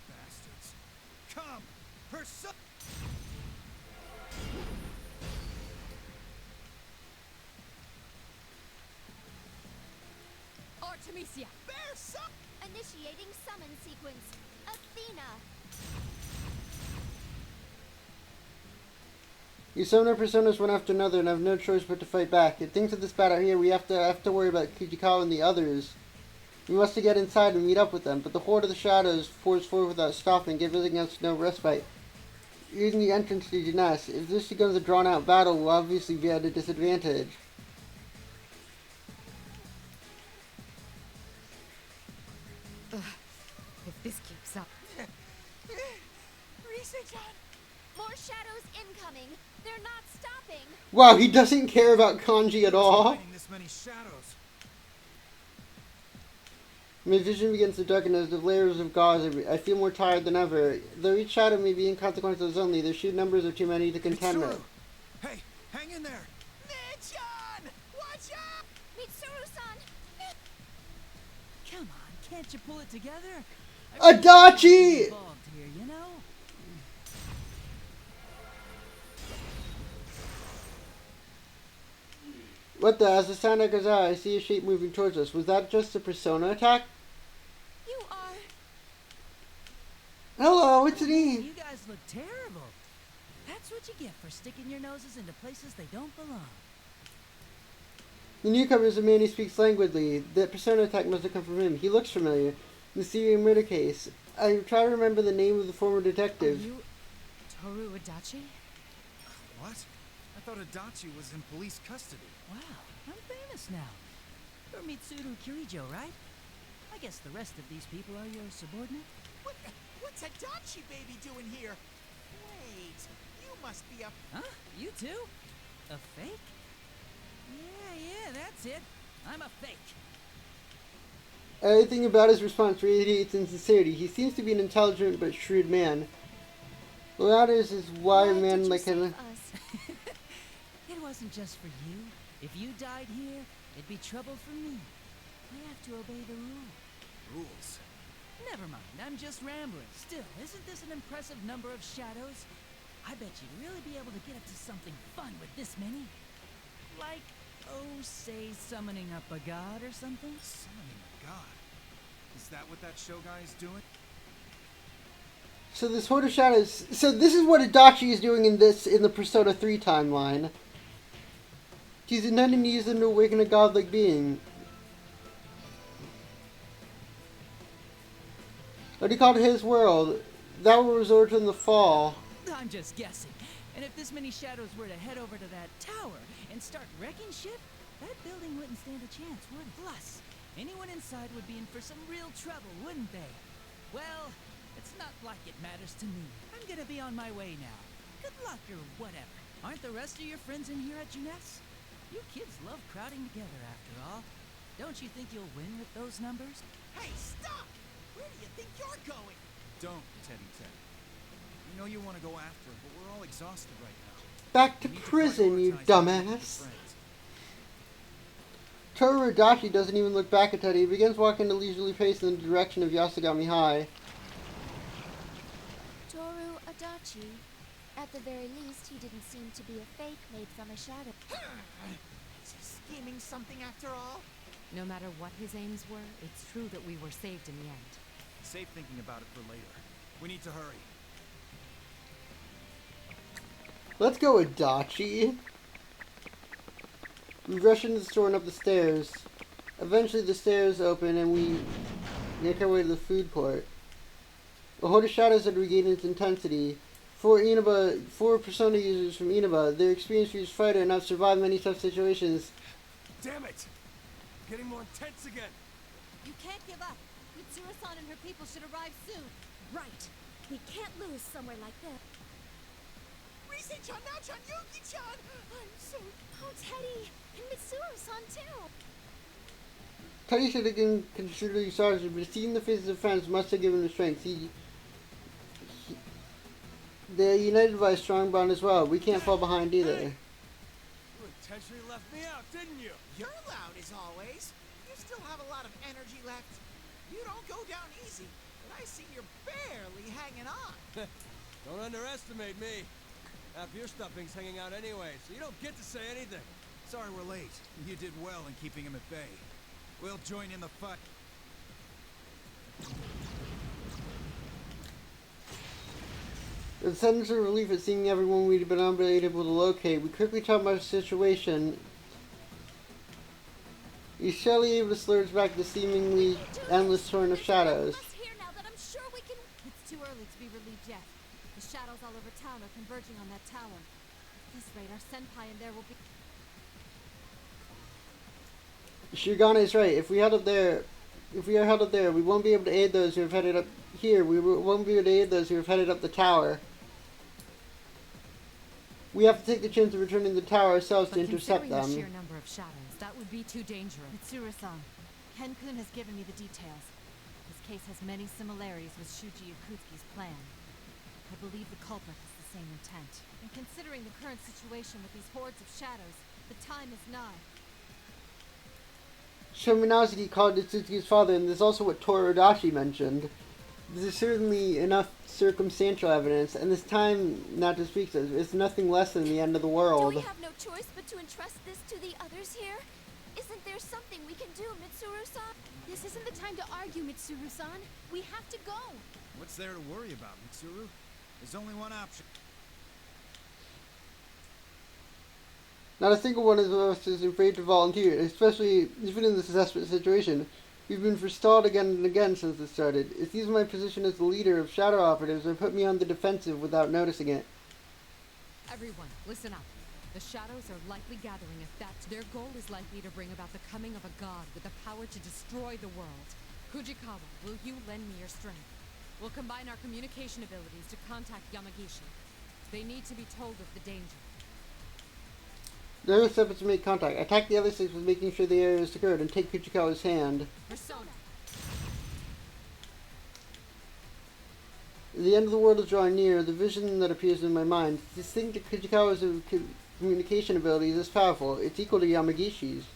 Bastards. Come! Persona! Artemisia! There's some. initiating summon sequence. Athena. You summon our personas one after another and have no choice but to fight back. It thinks of this battle here, we have to worry about Kujikawa and the others. We must get inside and meet up with them, but the Horde of the Shadows pours forward without stopping, giving us no respite. Using the entrance to Jeunesse, if this becomes a drawn-out battle, we'll obviously be at a disadvantage. If this keeps up. Reset on. More shadows incoming. They're not stopping. Wow, he doesn't care about Kanji at all. Fighting this many shadows. My vision begins to darken as the layers of gauze. I feel more tired than ever. Though each shadow may be inconsequential as only, their sheer numbers are too many to contend Mitsuru! with. Hey, hang in there! Nichan! Watch out! Mitsuru-san! Come on, can't you pull it together? Adachi! Involved here, you know? What the? As the sound echoes out, I see a shape moving towards us. Was that just a persona attack? You are... Hello, it's me. You guys look terrible. That's what you get for sticking your noses into places they don't belong. The newcomer is a man who speaks languidly. That persona attack must have come from him. He looks familiar. The serial murder case. I try to remember the name of the former Are detective. you Toru Adachi? What? I thought Adachi was in police custody. Wow, I'm famous now. You're Mitsuru Kirijo, right? I guess the rest of these people are your subordinate? What's Adachi baby doing here? Wait, you must be a... Huh? You too? A fake? Yeah, that's it. I'm a fake. Everything about his response radiates insincerity. He seems to be an intelligent but shrewd man. The latter is why a man like him. It wasn't just for you. If you died here, it'd be trouble for me. I have to obey the rules. Rules? Never mind, I'm just rambling. Still, isn't this an impressive number of shadows? I bet you'd really be able to get up to something fun with this many. Like, say, summoning up a god or something? Summoning a god? Is that what that show guy is doing? So this Horde of Shadows. So this is what Adachi is doing in the Persona 3 timeline. He's intending to use them to awaken a godlike being. What he called his world. That will resort in the fall. I'm just guessing. And if this many shadows were to head over to that tower and start wrecking shit, that building wouldn't stand a chance, would it? Plus, anyone inside would be in for some real trouble, wouldn't they? Well, it's not like it matters to me. I'm gonna be on my way now. Good luck or whatever. Aren't the rest of your friends in here at Juness? You kids love crowding together after all. Don't you think you'll win with those numbers? Hey, stop! Where do you think you're going? Don't, Teddy. I know you want to go after her, but we're all exhausted right now. Back to prison, you dumbass. Toru Adachi doesn't even look back at Teddy. He begins walking at a leisurely pace in the direction of Yasugami High. Toru Adachi. At the very least, he didn't seem to be a fake made from a shadow. Is he scheming something after all? No matter what his aims were, it's true that we were saved in the end. Save thinking about it for later. We need to hurry. Let's go, Adachi. We rush into the store and up the stairs. Eventually the stairs open and we make our way to the food court. The Horde of Shadows had regained its intensity. Four Persona users from Inaba, their experienced fierce fighter and have survived many tough situations. Damn it! Getting more intense again! You can't give up. Mitsuru-san and her people should arrive soon. Right. We can't lose somewhere like this. Rise-chan, Now-chan, Yuki-chan! I'm so... Oh, Teddy! And Mitsuru-san, too! Teddy should have been considerably sergeant, but seeing the faces of friends must have given him strength. They're united by a strong bond as well. We can't fall behind either. Hey. You intentionally left me out, didn't you? You're loud as always. You still have a lot of energy left. You don't go down easy, but I see you're barely hanging on. Don't underestimate me. Half your stuffing's hanging out anyway, so you don't get to say anything. Sorry we're late. You did well in keeping him at bay. We'll join in the fight. With a sense of relief at seeing everyone we'd been unable to locate, we quickly talked about the situation. He's surely able to slur us back the seemingly endless torrent of shadows. It's too early to be relieved yet. The shadows all over town are converging on that tower. At this rate, our senpai in there will be... Shigana is right. If we are held up there, we won't be able to aid those who have headed up here. We won't be able to aid those who have headed up the tower. We have to take the chance of returning to the tower ourselves to intercept them. The sheer number of shadows, that would be too dangerous. Mitsuru-san, Ken-kun has given me the details. This case has many similarities with Shuji Yakutsuki's plan. I believe the culprit has the same intent. And considering the current situation with these hordes of shadows, the time is nigh. Shominazuki called Itsutsuki's father, and there's also what Toru Adachi mentioned. There's certainly enough circumstantial evidence, and this time not to speak of, it's nothing less than the end of the world. Do we have no choice but to entrust this to the others here? Isn't there something we can do, Mitsuru-san? This isn't the time to argue, Mitsuru-san. We have to go. What's there to worry about, Mitsuru? There's only one option. Not a single one of us is afraid to volunteer, especially even in this desperate situation. We've been forestalled again and again since it started. It's used my position as the leader of shadow operatives and put me on the defensive without noticing it. Everyone, listen up. The shadows are likely gathering if their goal is likely to bring about the coming of a god with the power to destroy the world. Fujikawa, will you lend me your strength? We'll combine our communication abilities to contact Yamagishi. They need to be told of the danger. The other step is to make contact. Attack the other six with making sure the area is secured and take Kuchikawa's hand. Persona. The end of the world is drawing near. The vision that appears in my mind. To think that Kuchikawa's communication ability is this powerful. It's equal to Yamagishi's.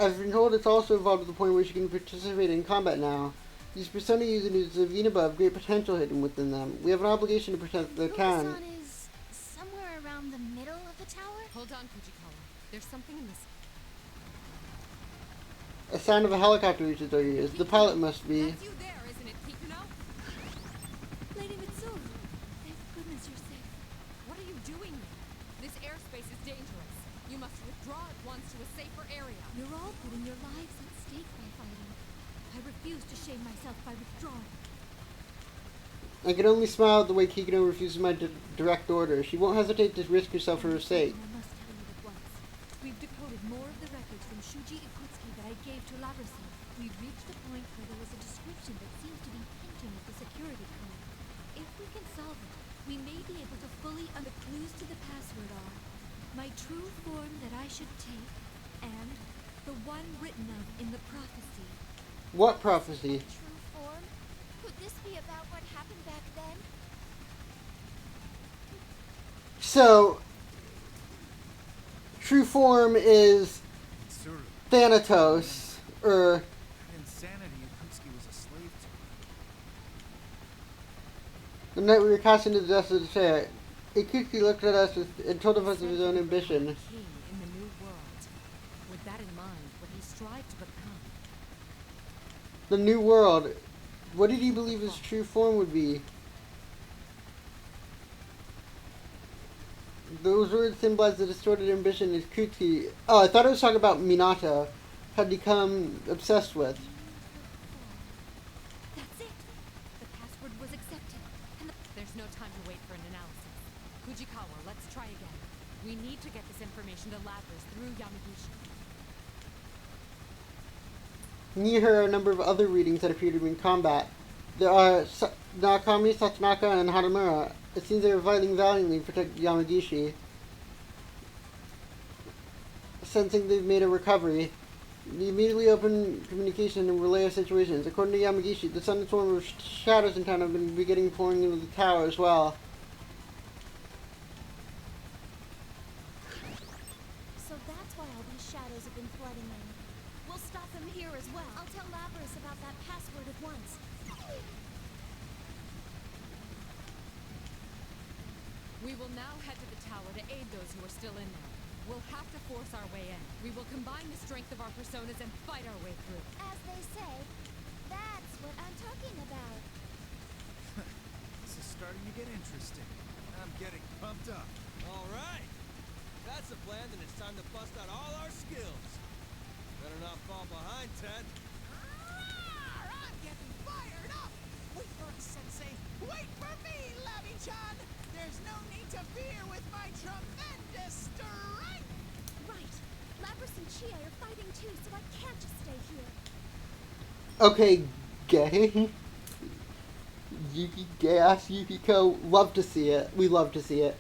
I've been told it's also evolved to the point where she can participate in combat now. These Persona users of Inaba have great potential hidden within them. We have an obligation to protect their town. Yokosan is somewhere around the middle of the tower? Hold on, Fujikawa. There's something in this. A sound of a helicopter reaches our ears. The pilot must be. That's you there, isn't it, Kikuno? Lady Mitsuru, thank goodness you're safe. What are you doing here? This airspace is dangerous. You must withdraw at once to a safer area. You're all putting your lives at stake by fighting. I refuse to shame myself by withdrawing. I can only smile at the way Kikuno refuses my direct order. She won't hesitate to risk herself for her sake. I must tell you at once. We've decoded more of the records from Shuji Ikutsuki that I gave to Laverson. We've reached the point where there was a description that seems to be hinting at the security code. If we can solve it, we may be able to fully the clues to the password are my true form that I should take, and the one written of in the prophecy. What prophecy? True form? Could this be about what happened back then? So, true form is Mitsuru, Thanatos, or that insanity Ikutsuki was a slave to. the night we were cast into the depths of despair. Ikutsuki looked at us and told of us of his own ambition. King in the new world. With that in mind, what he strived to become. The new world. What did he believe his true form would be? Those words symbolize the distorted ambition Ikutsuki. Oh, I thought it was talking about Minato. Had become obsessed with. That's it. The password was accepted. And There's no time to wait for an analysis. Fujikawa, let's try again. We need to get this information to Lapras through Yamagishi. Near her are a number of other readings that appear to be in combat. There are Nakami, Satsunaka, and Haramura. It seems they are fighting valiantly to protect Yamagishi. Sensing they've made a recovery, they immediately open communication and relay our situations. According to Yamagishi, the sun and swarm of shadows in town have been beginning pouring into the tower as well. So that's why all these shadows have been flooding in. We'll stop them here as well. I'll tell Lapras about that password at once. We will now head to the tower to aid those who are still in there. We'll have to force our way in. We will combine the strength of our personas and fight our way through. As they say, that's what I'm talking about. This is starting to get interesting. I'm getting pumped up. All right. That's the plan, then it's time to bust out all our skills. Better not fall behind, Ted. I'm getting fired up! Wait for us, Sensei! Wait for me, Labby-chan! There's no need to fear with my tremendous strength! Right. Lapras and Chia are fighting too, so I can't just stay here. Okay, gay. Yuki, gay-ass Yukiko. Love to see it. We love to see it.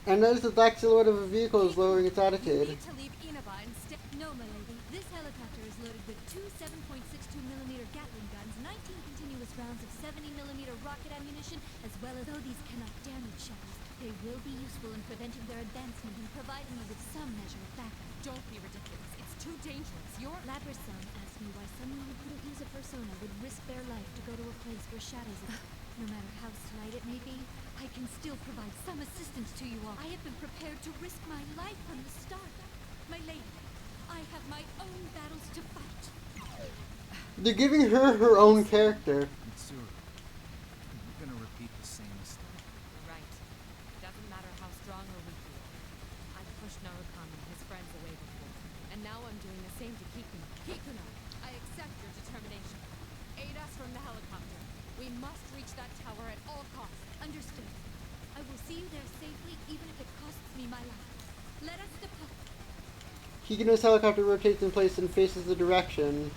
And notice the black silhouette of a vehicle is lowering its You attitude. need to leave Inaba and stay. No, my lady. This helicopter is loaded with two 7.62mm Gatling guns, 19 continuous rounds of 70mm rocket ammunition, as well as though these cannot damage shuttles, they will be useful in preventing their advancement and providing you with some measure of backup. Don't be ridiculous. It's too dangerous. You're... Lapras-san asked me why someone who couldn't use a persona would risk their life to go to a place where shadows are. No matter how slight it may be, I can still provide some assistance to you all. I have been prepared to risk my life from the start. My lady, I have my own battles to fight. They're giving her her own character. Mitsuru, you're gonna repeat the same mistake. Right. It doesn't matter how strong or weak you are. I've pushed Narukami and his friends away before, and now I'm doing the same to Kikuno. Kikuno, I accept your determination. Aid us from the helicopter. We must reach that tower at all costs. Understood. I will see you there safely, even if it costs me my life. Let us depart. Kikuno's helicopter rotates in place and faces the direction.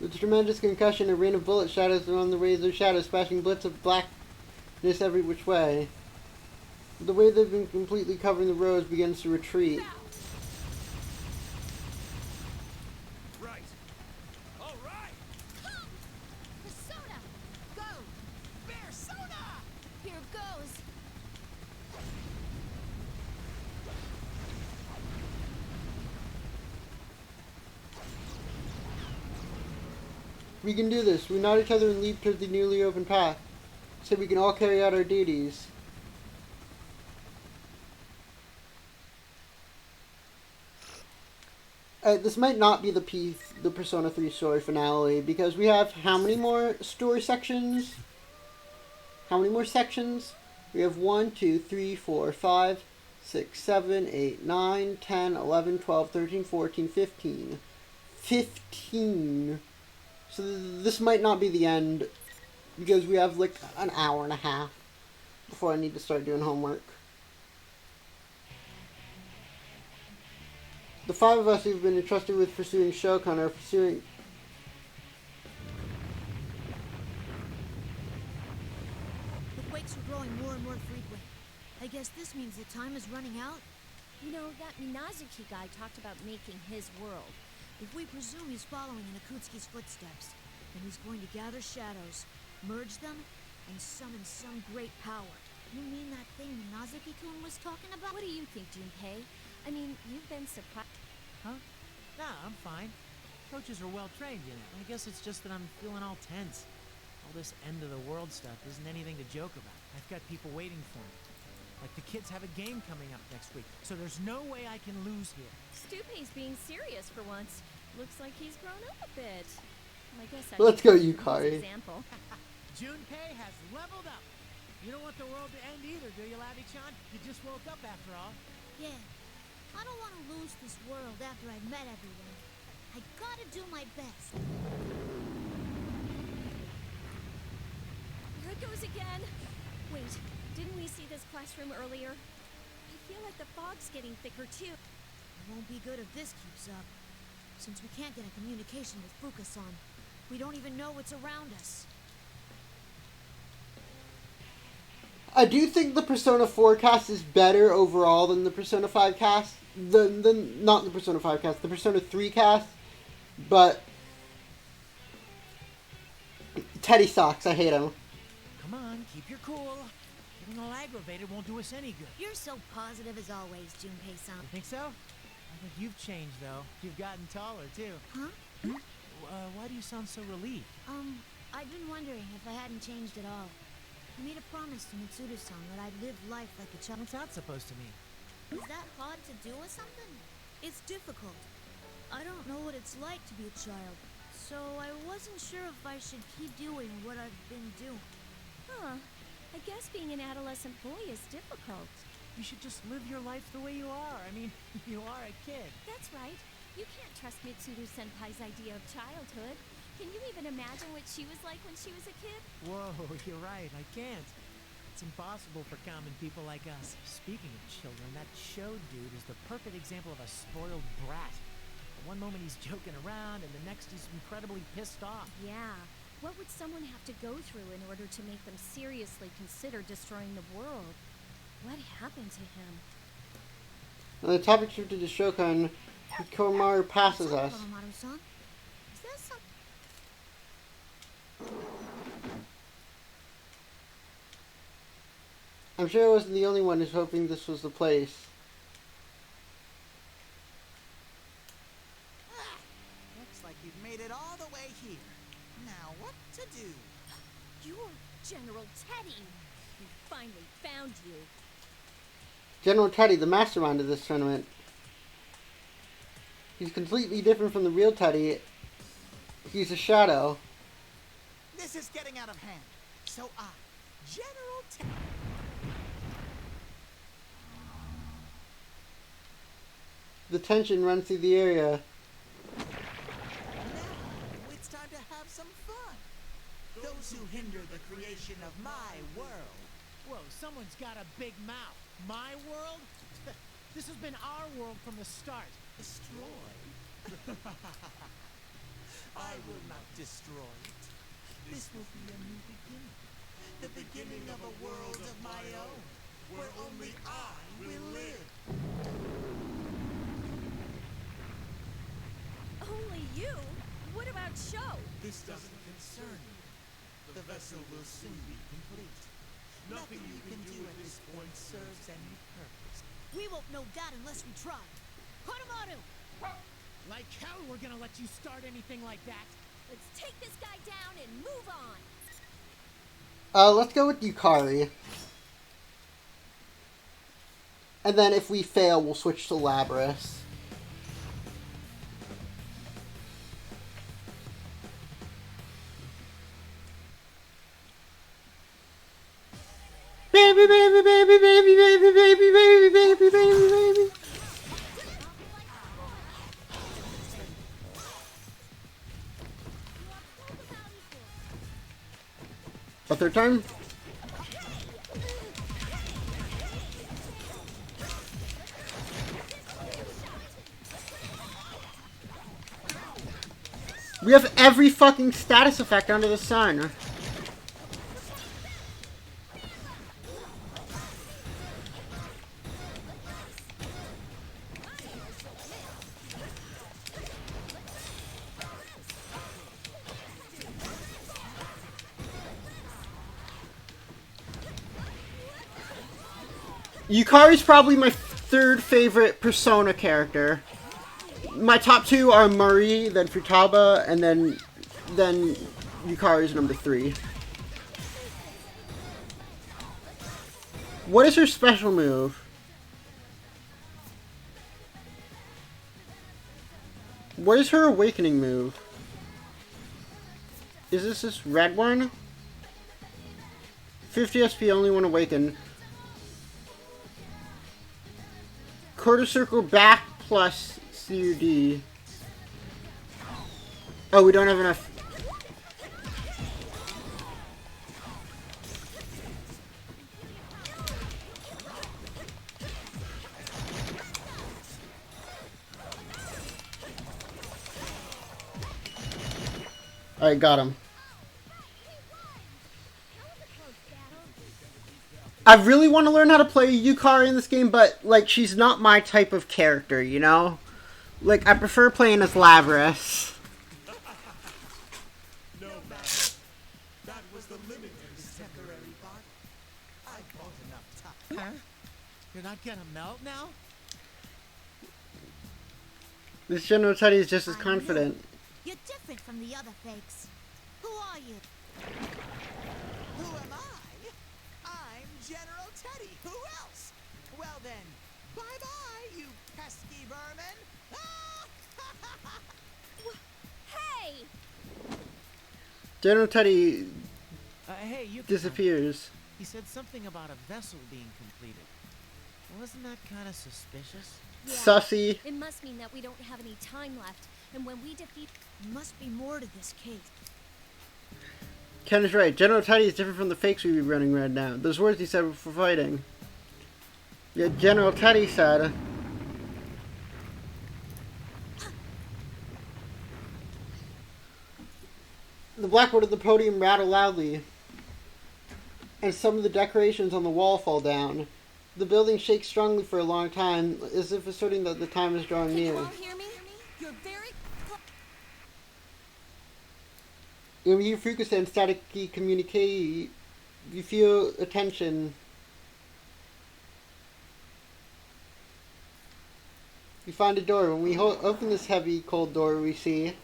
With a tremendous concussion, a rain of bullet shadows around the razor shadows, splashing blitz of blackness every which way. The way they've been completely covering the roads begins to retreat. Right. All right. Persona! Go! Persona! Here goes! We can do this. We nod each other and leap toward the newly opened path, so we can all carry out our duties. This might not be the Persona 3 story finale, because we have how many more story sections? How many more sections? We have 1, 2, 3, 4, 5, 6, 7, 8, 9, 10, 11, 12, 13, 14, 15. 15. So this might not be the end, because we have like an hour and a half before I need to start doing homework. The 5 of us who've been entrusted with pursuing Shokan are pursuing... The quakes are growing more and more frequent. I guess this means that time is running out? You know, that Minazuki guy talked about making his world. If we presume he's following in Akutsuki's footsteps, then he's going to gather shadows, merge them, and summon some great power. You mean that thing Minazuki-kun was talking about? What do you think, Junpei? I mean, you've been surprised. Huh? Nah, I'm fine. Coaches are well trained, you know. I guess it's just that I'm feeling all tense. All this end of the world stuff isn't anything to joke about. I've got people waiting for me. Like the kids have a game coming up next week, so there's no way I can lose here. Stupei's being serious for once. Looks like he's grown up a bit. Well, I guess I Let's go, Yukari. Example. Junpei has leveled up. You don't want the world to end either, do you, Laddie-chan? You just woke up after all. Yeah. I don't want to lose this world after I've met everyone. I gotta do my best. Here it goes again. Wait, didn't we see this classroom earlier? I feel like the fog's getting thicker too. It won't be good if this keeps up. Since we can't get a communication with Fuka-san, we don't even know what's around us. I do think the Persona 4 cast is better overall than the Persona 5 cast. Not the Persona 5 cast, the Persona 3 cast. But Teddy sucks, I hate him. Come on, keep your cool. Getting all aggravated won't do us any good. You're so positive as always, Junpei-san. You think so? I think you've changed, though. You've gotten taller, too. Huh? Why do you sound so relieved? I've been wondering if I hadn't changed at all. I made a promise to Mitsuru-san that I'd live life like a child. What's that supposed to mean? Is that hard to do or something? It's difficult. I don't know what it's like to be a child, so I wasn't sure if I should keep doing what I've been doing. Huh. I guess being an adolescent boy is difficult. You should just live your life the way you are. I mean, you are a kid. That's right. You can't trust Mitsuru-senpai's idea of childhood. Can you even imagine what she was like when she was a kid? Whoa, you're right. I can't. It's impossible for common people like us. Speaking of children, that show dude is the perfect example of a spoiled brat. One moment he's joking around, and the next he's incredibly pissed off. Yeah. What would someone have to go through in order to make them seriously consider destroying the world? What happened to him? On the topic shifted to Shokan, Komaru passes us. Komaru-san? Is there some... I'm sure I wasn't the only one who's hoping this was the place. Looks like you've made it all the way here. Now, what to do? You're General Teddy. We finally found you. General Teddy, the mastermind of this tournament. He's completely different from the real Teddy. He's a shadow. This is getting out of hand. So General Teddy. The tension runs through the area. Now, it's time to have some fun. Those who hinder the creation of my world. Whoa, someone's got a big mouth. My world? This has been our world from the start. Destroy. I will not destroy it. This will be a new beginning. The beginning of a world of my own, where only I will live. Only you? What about Sho? This doesn't concern you. The vessel will soon be complete. Nothing you can do at this point serves any purpose. We won't know that unless we try. Horomaru! Like hell we're gonna let you start anything like that. Let's take this guy down and move on. Let's go with Yukari. And then if we fail, we'll switch to Labras. Baby, baby, baby, baby, baby, baby, baby, baby, baby, baby. A third time? We have every fucking status effect under the sun. Yukari's probably my third favorite Persona character. My top two are Marie, then Futaba, and then Yukari's number 3. What is her special move? What is her awakening move? Is this red one? 50 SP, only one awakened. Quarter circle back plus CUD. Oh, we don't have enough. Alright, got him. I really want to learn how to play Yukari in this game, but, like, she's not my type of character, you know? Like, I prefer playing as Labras. No matter. That was the limit of this temporary body. I bought enough time. Huh? You're not gonna melt now? This General Teddy is just as confident. You're different from the other fakes. Who are you? Who am I? I'm General Teddy. Who else? Well then, bye-bye, you pesky vermin. Hey! General Teddy Hey, you disappears. He said something about a vessel being completed. Wasn't that kind of suspicious? Yeah. Sussy. It must mean that we don't have any time left, and when we defeat... Must be more to this case. Ken is right. General Teddy is different from the fakes we be running right now. Those words he said before fighting. Yeah, General Teddy said. The blackboard of the podium rattle loudly, and some of the decorations on the wall fall down. The building shakes strongly for a long time, as if asserting that the time is drawing Can near. you all hear me? You're very... When you hear Fukusan statically communicate, you feel attention. You find a door. When we open this heavy, cold door, we see.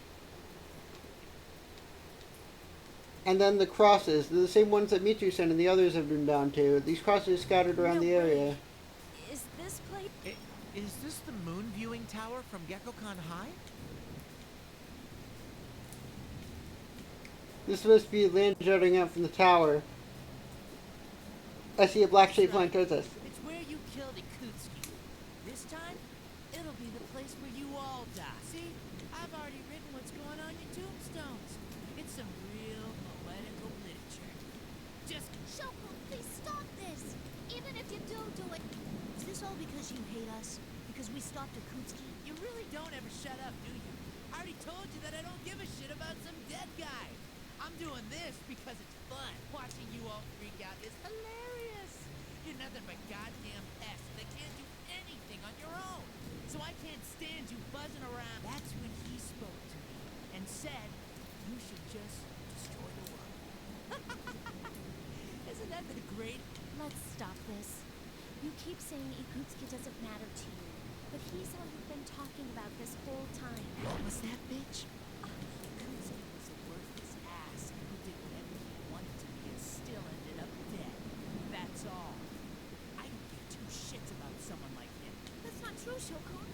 And then the crosses. They're the same ones that Mitsuru-san and the others have been bound to. These crosses are scattered around the area. Is this place... Is this the moon viewing tower from Gekkokan High? This must be land jutting out from the tower. I see a black shape flying towards us. It's where you killed Ikutsuki. This time, it'll be the place where you all die. See, I've already written what's going on your tombstones. It's some real poetical literature. Just Shoko, please stop this! Even if you do it... Is this all because you hate us? Because we stopped Ikutsuki? you really don't ever shut up, do you? I already told you that I don't give a shit about some dead guy. I'm doing this because it's fun. Watching you all freak out is hilarious. You're nothing but goddamn pests that can't do anything on your own. So I can't stand you buzzing around. That's when he spoke to me and said, you should just destroy the world. Isn't that the great? Let's stop this. You keep saying Ikutsuki doesn't matter to you, but he's all you've been talking about this whole time. What was that, bitch? Ikutsuki was a worthless ass who did whatever he wanted to be and still ended up dead. That's all. I don't give two shits about someone like him. That's not true, Shokun.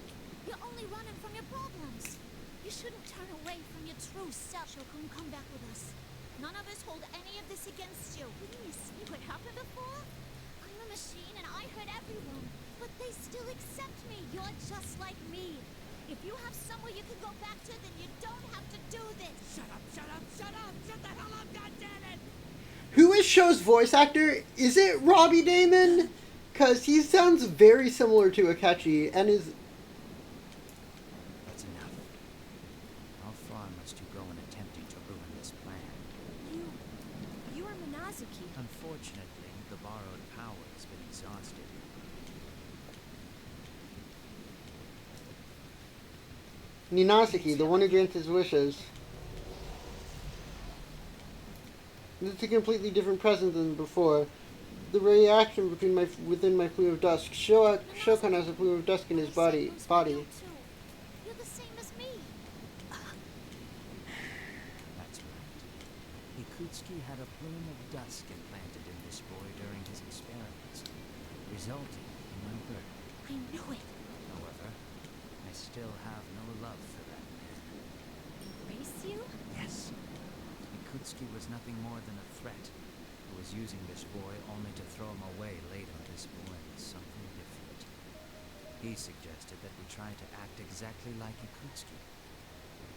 You're only running from your problems. You shouldn't turn away from your true self. Shokun, come back with us. None of us hold any of this against you. Please, see what happened before? I'm a machine and I hurt everyone, but they still accept me. You're just like me. If you have somewhere you can go back to, then you don't have to do this. Shut up, shut up, shut up! Shut the hell up, goddammit! Who is Sho's voice actor? Is it Robbie Damon? Because he sounds very similar to Akechi and is... That's enough. How far must you go in attempting to ruin this plan? You are Minazuki. Unfortunately, the borrowed power has been exhausted. Ninasuke, the one who grants his wishes. It's a completely different present than before. The reaction within my plume of dusk. Shokan has a plume of dusk in his body. You're the same as me. That's right. Ikutsuki had a plume of dusk implanted in this boy during his experiments, resulting in my birth. I knew it. However, I still have no love for that man. Embrace you? Yes. Ikutsuki was nothing more than a threat, who was using this boy only to throw him away later. This boy was something different. He suggested that we try to act exactly like Ikutsuki.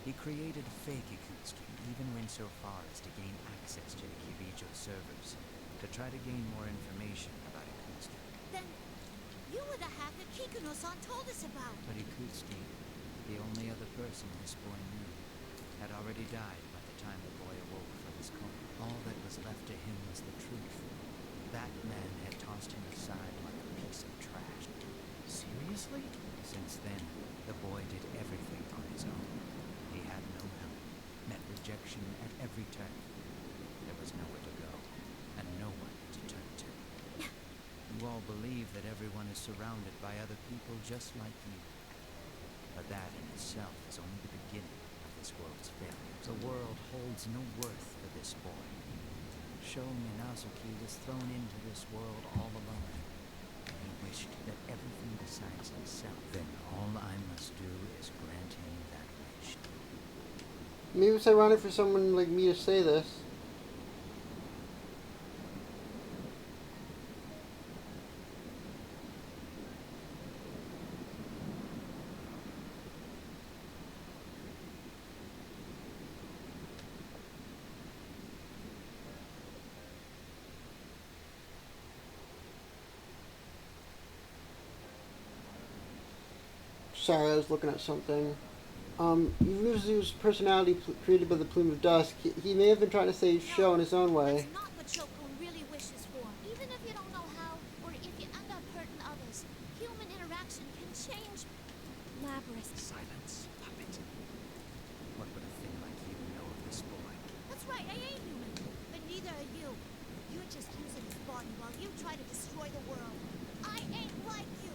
He created fake Ikutsuki, even went so far as to gain access to the Kirijo servers, to try to gain more information about Ikutsuki. Then you were the hacker Kikuno-san told us about. But Ikutsuki, the only other person this boy knew, had already died by the time the boy awoke from his coma. All that was left to him was the truth. That man had tossed him aside like a piece of trash. Seriously? Since then, the boy did everything on his own. He had no help, met rejection at every turn. There was nowhere to go, and no one to turn to. You all believe that everyone is surrounded by other people just like you. But that in itself is only the beginning of this world's failures. The world holds no worth for this boy. Sho Minazuki was thrown into this world all alone. He wished that everything besides himself. Then all I must do is grant him that wish. Maybe it's ironic for someone like me to say this. Sorry, I was looking at something. Even if his personality created by the plume of dusk, he may have been trying to save Sho in his own way. That's not what Shokun really wishes for. Even if you don't know how, or if you end up hurting others, human interaction can change. Labyrinth. Silence, puppet. What would a thing like you know of this boy? That's right, I ain't human. But neither are you. You're just using his body while you try to destroy the world. I ain't like you.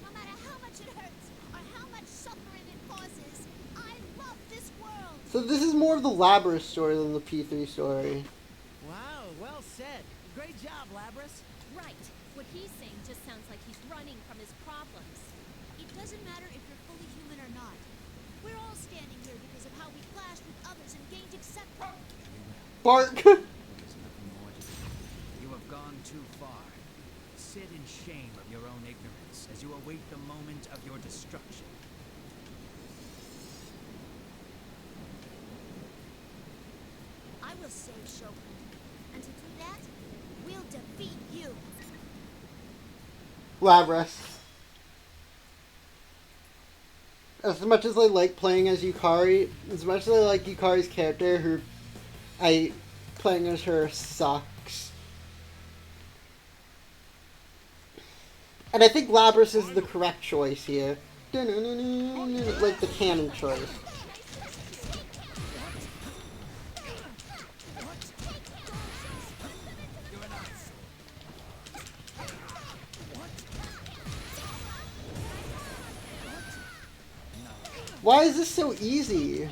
No matter how much it hurts, or how much suffering it causes, I love this world. So this is more of the Labyrinth story than the P3 story. Wow, well said. Great job, Labrys. Right. What he's saying just sounds like he's running from his problems. It doesn't matter if you're fully human or not. We're all standing here because of how we clashed with others and gained acceptance. Bark! There is nothing more to do. You have gone too far. Sit in shame of your own ignorance as you await the moment of your destruction. I will save Shogun. And to do that, we'll defeat you. Labyrinth. as much as I like playing as Yukari, as much as I like Yukari's character, playing as her sucks. And I think Labras is the correct choice here. Like the canon choice. Why is this so easy?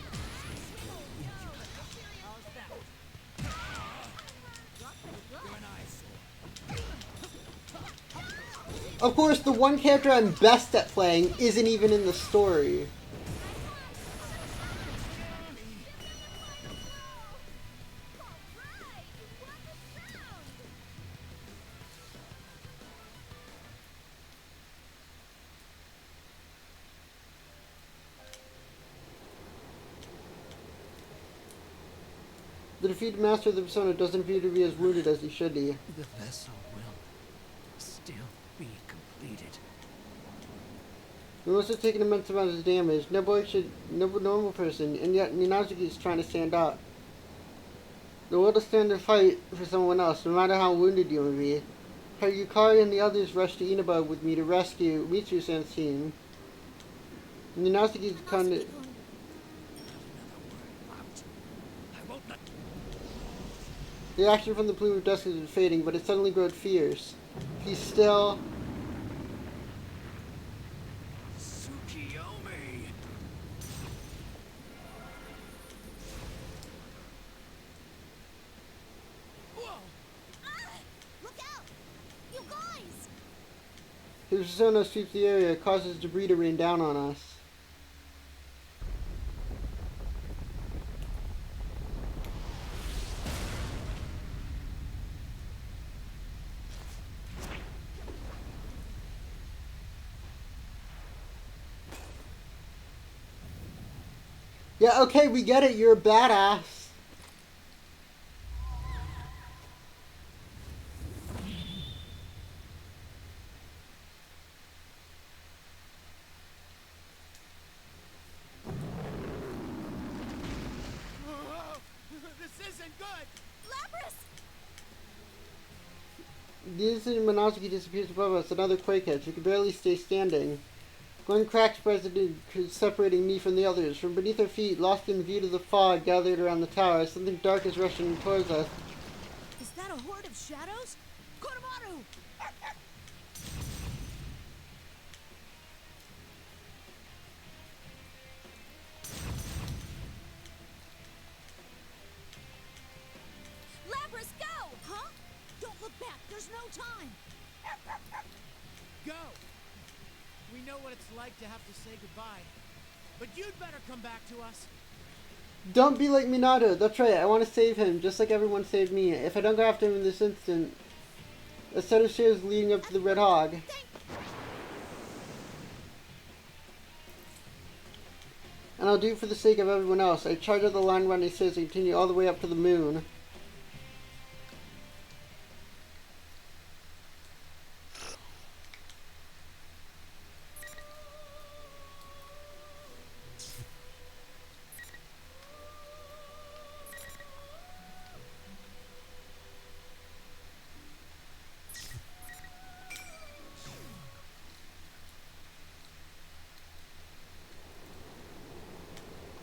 Of course, the one character I'm best at playing isn't even in the story. The defeated master of the persona doesn't appear to be as wounded as he should be. The vessel will still be completed. He must have taken immense amounts of damage. No normal person, and yet Minazuki is trying to stand up. The world is stand to fight for someone else, no matter how wounded you may be. Her Yukari and the others rushed to Inaba with me to rescue Mitsuru-san's team. Minazuki is kind of... The action from the plume of dust has been fading, but it suddenly grows fierce. He's still... Tsukiyomi! Whoa! Look out! You guys! His persona sweeps the area, causes debris to rain down on us. Yeah, okay, we get it. You're a badass. This isn't good! Lapras! The instant Minazuki disappears above us, another quake hits. We can barely stay standing. One crack spread separating me from the others. From beneath our feet, lost in view to the fog gathered around the tower, something dark is rushing towards us. Is that a horde of shadows? Konomaru! Lapras, go! Huh? Don't look back. There's no time. Go! We know what it's like to have to say goodbye. But you'd better come back to us. Don't be like Minato. That's right. I want to save him, just like everyone saved me. If I don't go after him in this instant, a set of stairs leading up to the Red Hog. And I'll do it for the sake of everyone else. I charge out the line running stairs and continue all the way up to the moon.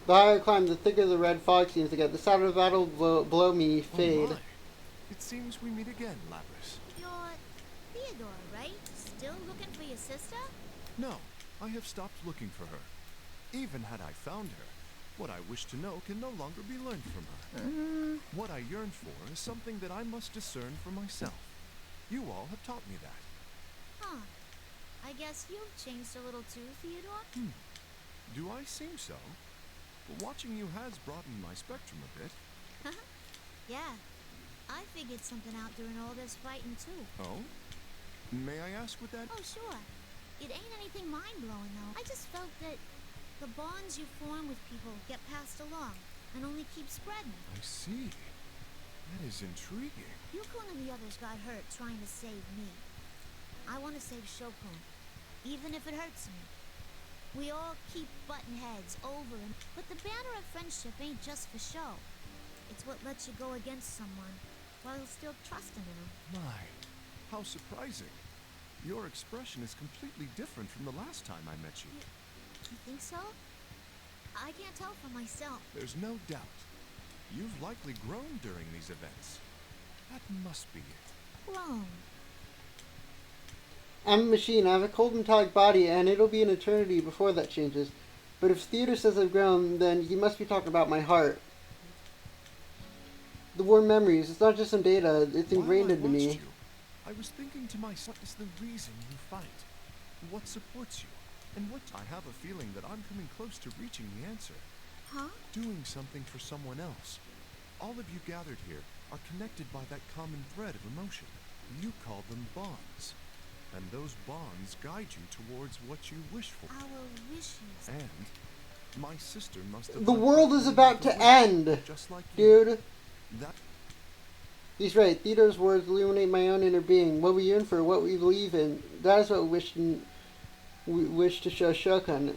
The higher I climb, the thicker the red fog seems to get. The sound of battle below me fade. Oh my. It seems we meet again, Lapras. You're Theodore, right? Still looking for your sister? No, I have stopped looking for her. Even had I found her, what I wish to know can no longer be learned from her. What I yearn for is something that I must discern for myself. You all have taught me that. Huh. I guess you've changed a little too, Theodore? Do I seem so? But watching you has broadened my spectrum a bit. Yeah. I figured something out during all this fighting, too. Oh? May I ask what that... Oh, sure. It ain't anything mind-blowing, though. I just felt that the bonds you form with people get passed along and only keep spreading. I see. That is intriguing. Yukon and the others got hurt trying to save me. I want to save Shokun, even if it hurts me. We all keep butting heads over and... But the banner of friendship ain't just for show. It's what lets you go against someone while still trusting in them. My, how surprising. Your expression is completely different from the last time I met you. You think so? I can't tell for myself. There's no doubt. You've likely grown during these events. That must be it. Grown? I'm a machine. I have a cold metallic body, and it'll be an eternity before that changes. But if Theodore says I've grown, then he must be talking about my heart. The warm memories, it's not just some data, it's ingrained into me. I was thinking to myself, what is the reason you fight? What supports you? And what I have a feeling that I'm coming close to reaching the answer. Huh? Doing something for someone else. All of you gathered here are connected by that common thread of emotion. You call them bonds. And those bonds guide you towards what you wish for. Our wishes. And my sister must have... The world is about to end, just like you. dude. That... He's right. Theodore's words illuminate my own inner being. What we yearn for, what we believe in, that is what we wish to show Shokan.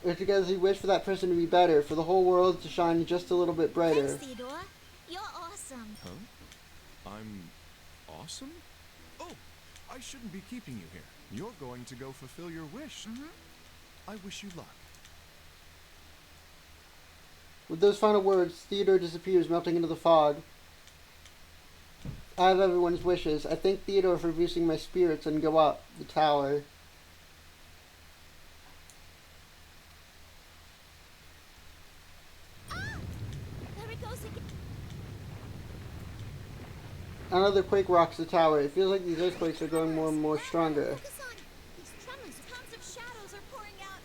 It's because we wish for that person to be better, for the whole world to shine just a little bit brighter. Thanks, Theodore. You're awesome. Huh? I'm awesome? Oh, I shouldn't be keeping you here. You're going to go fulfill your wish. Mm-hmm. I wish you luck. With those final words, Theodore disappears, melting into the fog. I have everyone's wishes. I thank Theodore for boosting my spirits and go up the tower. Ah! There it goes again. Another quake rocks the tower. It feels like these earthquakes are growing more and more stronger. Focus on these tremors. Tons of shadows are pouring out.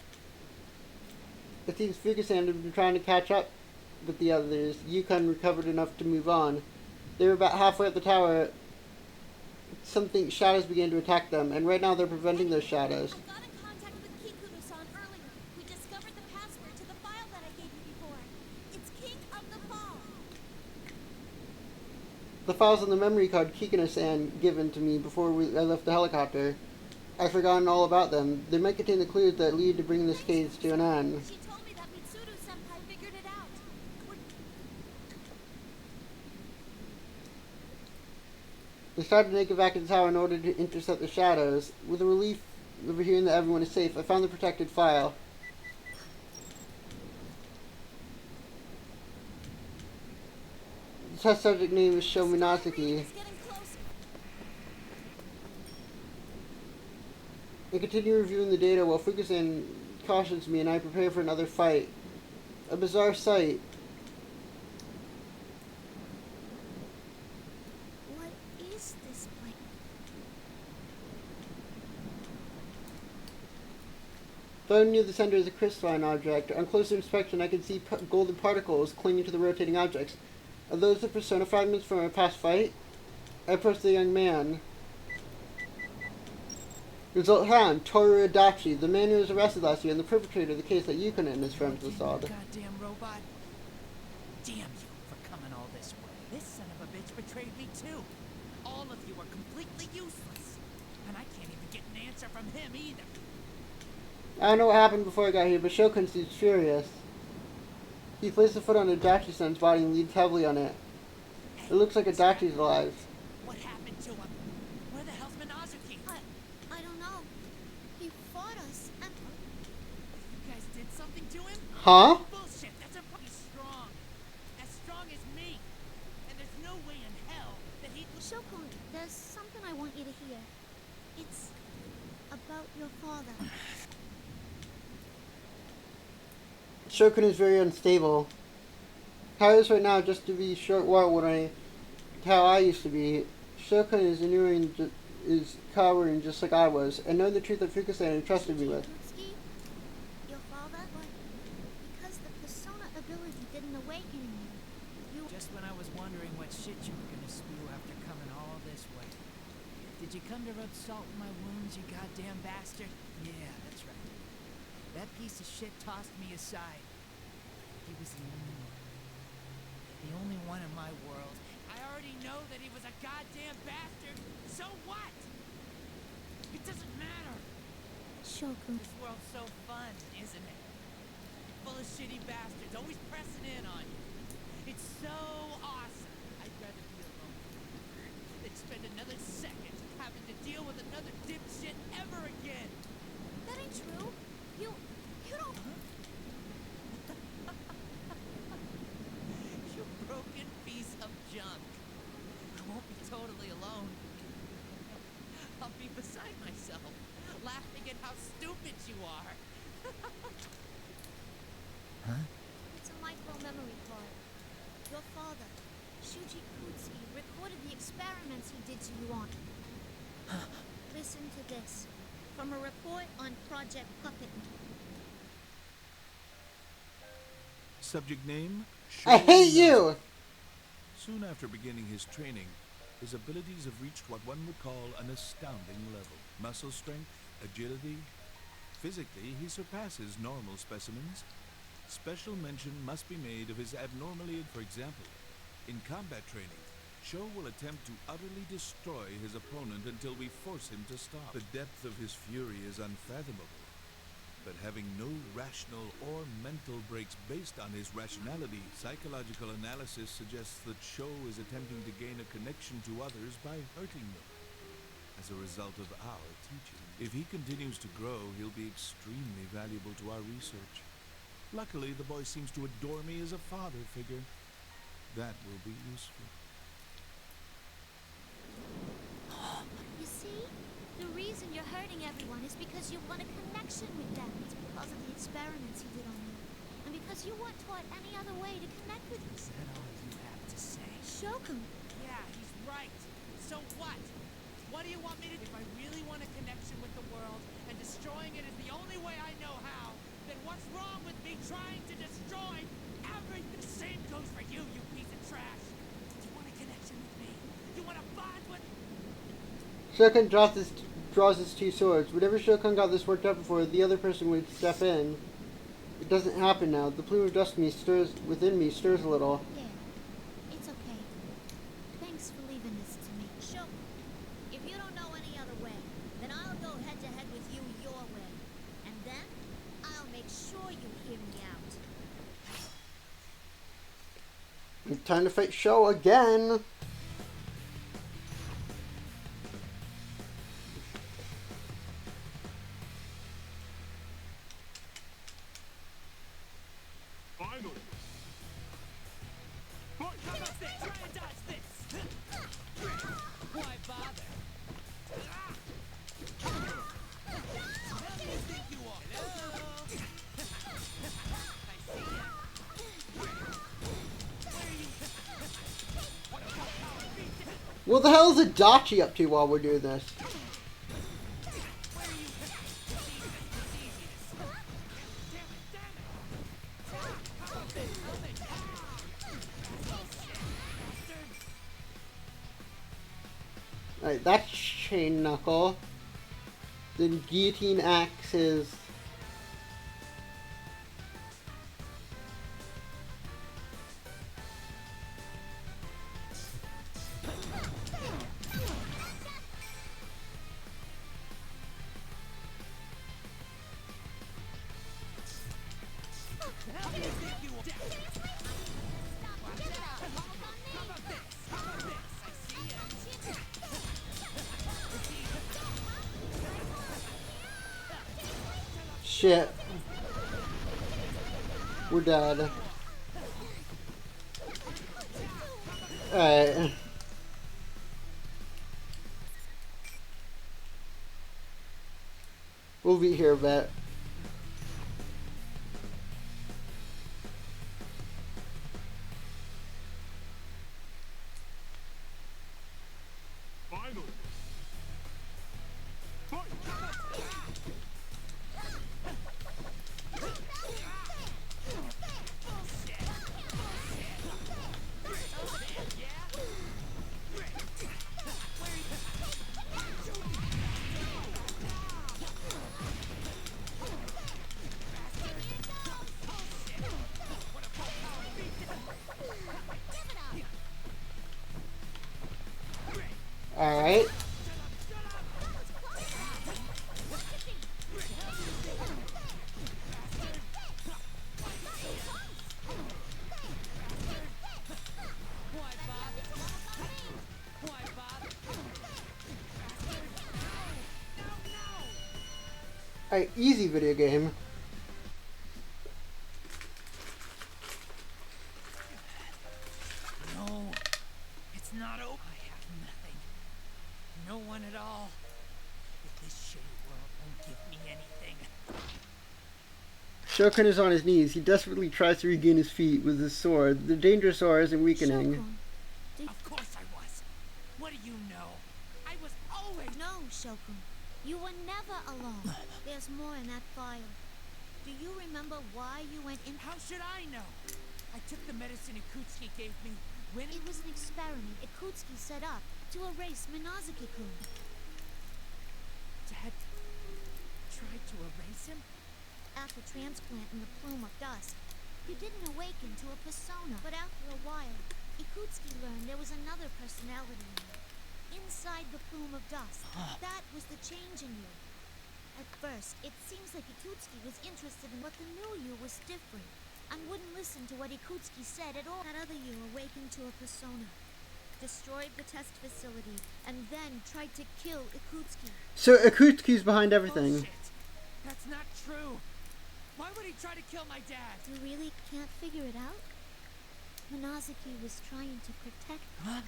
It seems Fukusan had been trying to catch up with the others. Yukon recovered enough to move on. They were about halfway up the tower. Shadows began to attack them, and right now they're preventing those shadows. I got in contact with Kikuno-san earlier. We discovered the password to the file that I gave you before. It's King of the Fall. The files on the memory card Kikuno-san given to me before I left the helicopter. I've forgotten all about them. They might contain the clues that lead to bringing this case to an end. She told me that Mitsuru-senpai figured it out. They started to make it back to the tower in order to intercept the shadows. With the relief of hearing that everyone is safe, I found the protected file. The test subject name is Shominazuki. I continue reviewing the data while Fukusan cautions me and I prepare for another fight. A bizarre sight. What is this place? Though near the center is a crystalline object, on closer inspection I can see golden particles clinging to the rotating objects. Are those the persona fragments from our past fight? I approach the young man. Result found, Toru Adachi, the man who was arrested last year and the perpetrator of the case that Yukon and his friends was solved. Goddamn robot. Damn you for coming all this way. This son of a bitch betrayed me too. All of you are completely useless. And I can't even get an answer from him either. I don't know what happened before I got here, but Shokan seems furious. He placed a foot on Adachi-san's body and leans heavily on it. It looks like Adachi's alive. What happened to him? Where the hell's Minazuki? I don't know. He fought us and... You guys did something to him? Huh? Bullshit, that's a he's strong. As strong as me. And there's no way in hell that he... Shokun, there's something I want you to hear. It's about your father. Shokan is very unstable. How he is right now just to be short while how I used to be. Shokan is cowering just like I was, and knowing the truth that Fukusan entrusted me with. Your father, but because the persona ability didn't awaken you. Just when I was wondering what shit you were gonna spew after coming all this way. Did you come to rub salt in my wounds, you goddamn bastard? Yeah, that's right. That piece of shit tossed me aside. He was the only one. The only one in my world. I already know that he was a goddamn bastard. So what? It doesn't matter. Shoku. This world's so fun, isn't it? Full of shitty bastards, always pressing in on you. It's so awesome. I'd rather be alone than spend another second having to deal with another dipshit ever again. That ain't true. You don't... You broken piece of junk. I won't be totally alone. I'll be beside myself, laughing at how stupid you are. Huh? It's a micro-memory card. Your father, Shuji Kutsuki, recorded the experiments he did to you on. Listen to this. From a report on Project Puppet. Subject name? I hate Shogun. you! Soon after beginning his training, his abilities have reached what one would call an astounding level. Muscle strength, agility. Physically, he surpasses normal specimens. Special mention must be made of his abnormality. For example, in combat training, Sho will attempt to utterly destroy his opponent until we force him to stop. The depth of his fury is unfathomable. But having no rational or mental breaks based on his rationality, psychological analysis suggests that Sho is attempting to gain a connection to others by hurting them as a result of our teaching. If he continues to grow, he'll be extremely valuable to our research. Luckily, the boy seems to adore me as a father figure. That will be useful. You see? The reason you're hurting everyone is because you want a connection with them. It's because of the experiments he did on you. And because you weren't taught any other way to connect with him. Is that all you have to say? Shoku. Yeah, he's right. So what? What do you want me to do? If I really want a connection with the world, and destroying it is the only way I know how, then what's wrong with me trying to destroy everything? The same goes for you, you piece of trash. You want a connection with me? You want a bond with... Shogun draws his two swords. Whenever Shogun got this worked up before, the other person would step in. It doesn't happen now. The plume of dust within me stirs a little. Yeah, it's okay. Thanks for leaving this to me. Shoku, if you don't know any other way, then I'll go head to head with you your way. And then, I'll make sure you hear me out. Time to fight Sho again. Finally! How about this? Try and dodge this! Why bother? Who do you think you are? Hello? I see ya. Where are you? What about power beat down? What the hell is Adachi up to while we're doing this? Where are you? It's easy to see. Damn it! How about this? I'll make Alright, that's Chain Knuckle. Then Guillotine Axes. How do you think you are? Watch out! How about this? How about this? I see ya. Shit. We're dead. Alright. We'll be here a bit. Finally! Fight! Alright. Alright, easy video game. No, it's not over. I have nothing. No one at all. If this shitty world won't give me anything. Shokan is on his knees. He desperately tries to regain his feet with his sword. The dangerous aura isn't weakening. Of course I was. What do you know? I was always... No, Shokun. You were never alone. There's more in that file. Do you remember why you went in? How should I know? I took the medicine Ikutsuki gave me when It was an experiment Ikutsuki set up to erase Minazuki-kun. Dad tried to erase him? After transplanting the plume of dust, you didn't awaken to a persona. But after a while, Ikutsuki learned there was another personality in you. Inside the plume of dust. That was the change in you. At first, it seems like Ikutsuki was interested in what the new you was different, and wouldn't listen to what Ikutsuki said at all. That other you awakened to a persona, destroyed the test facility, and then tried to kill Ikutsuki. So Ikutsuki's behind everything. Bullshit. That's not true. Why would he try to kill my dad? You really can't figure it out? Minazuki was trying to protect Huh?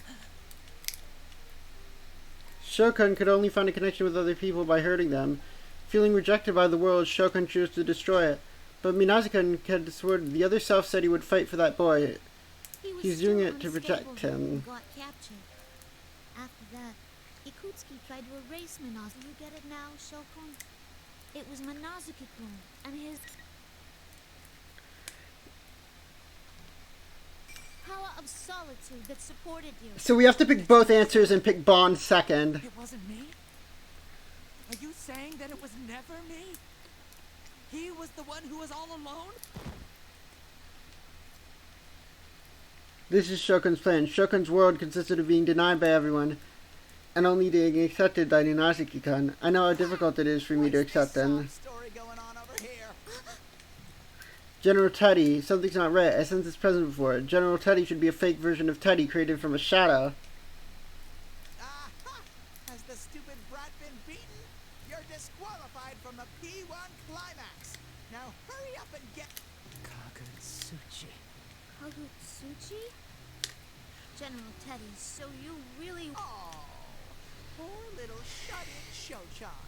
Shokan could only find a connection with other people by hurting them. Feeling rejected by the world, Shokan chose to destroy it. But Minazuki had sworn the other self said he would fight for that boy. He's doing it to protect him. Got captured. After that, Ikutsuki tried to erase Minazuki. You get it now, Shokun? It was Minazuki-kun and his power of solitude that supported you. So we have to pick both answers and pick Bond second. It wasn't me? Are you saying that it was never me? He was the one who was all alone? This is Shokun's plan. Shokun's world consisted of being denied by everyone, and only being accepted by Minazuki-kun. I know how difficult it is for me to accept them. Story going on over here. General Teddy, something's not right. I sensed this present before. General Teddy should be a fake version of Teddy created from a shadow. Aha! Has the stupid brat been beaten? You're disqualified from the P1 climax. Now hurry up and get... Kagutsuchi. Kagutsuchi? General Teddy, so you really... Oh, poor little shut-in Sho-chan.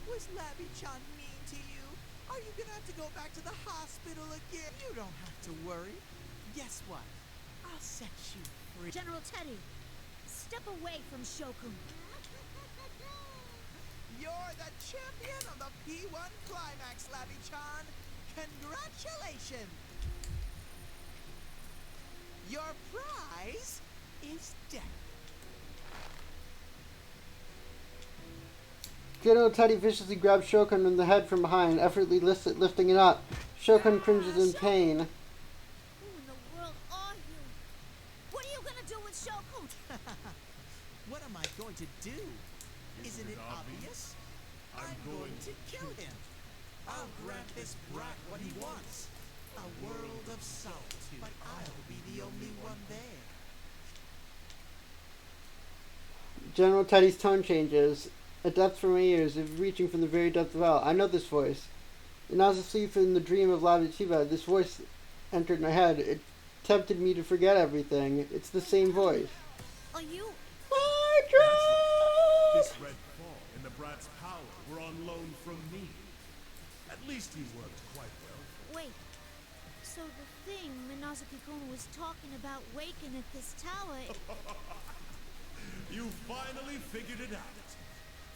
Was Labby-chan mean to you? Are you gonna have to go back to the hospital again? You don't have to worry. Guess what? I'll set you free. General Teddy, step away from Shokun. You're the champion of the P1 climax, Labby-chan. Congratulations! Your prize is death. General Teddy viciously grabs Shokan in the head from behind, effortlessly lifting it up. Shokan cringes in pain. Who in the world are you? What are you gonna do with Shokun? What am I going to do? Isn't it obvious? I'm going to kill him. I'll grant this brat what he wants. A world of solitude. But I'll be the only one there. General Teddy's tone changes. A depth from my ears, reaching from the very depth of hell. I know this voice. And I was asleep in the dream of Labby-chiba. This voice entered my head. It tempted me to forget everything. It's the same voice. Are you... This red fall and the brat's power were on loan from me. At least he worked quite well. Wait. So the thing Minazuki-kun was talking about waking at this tower... You finally figured it out.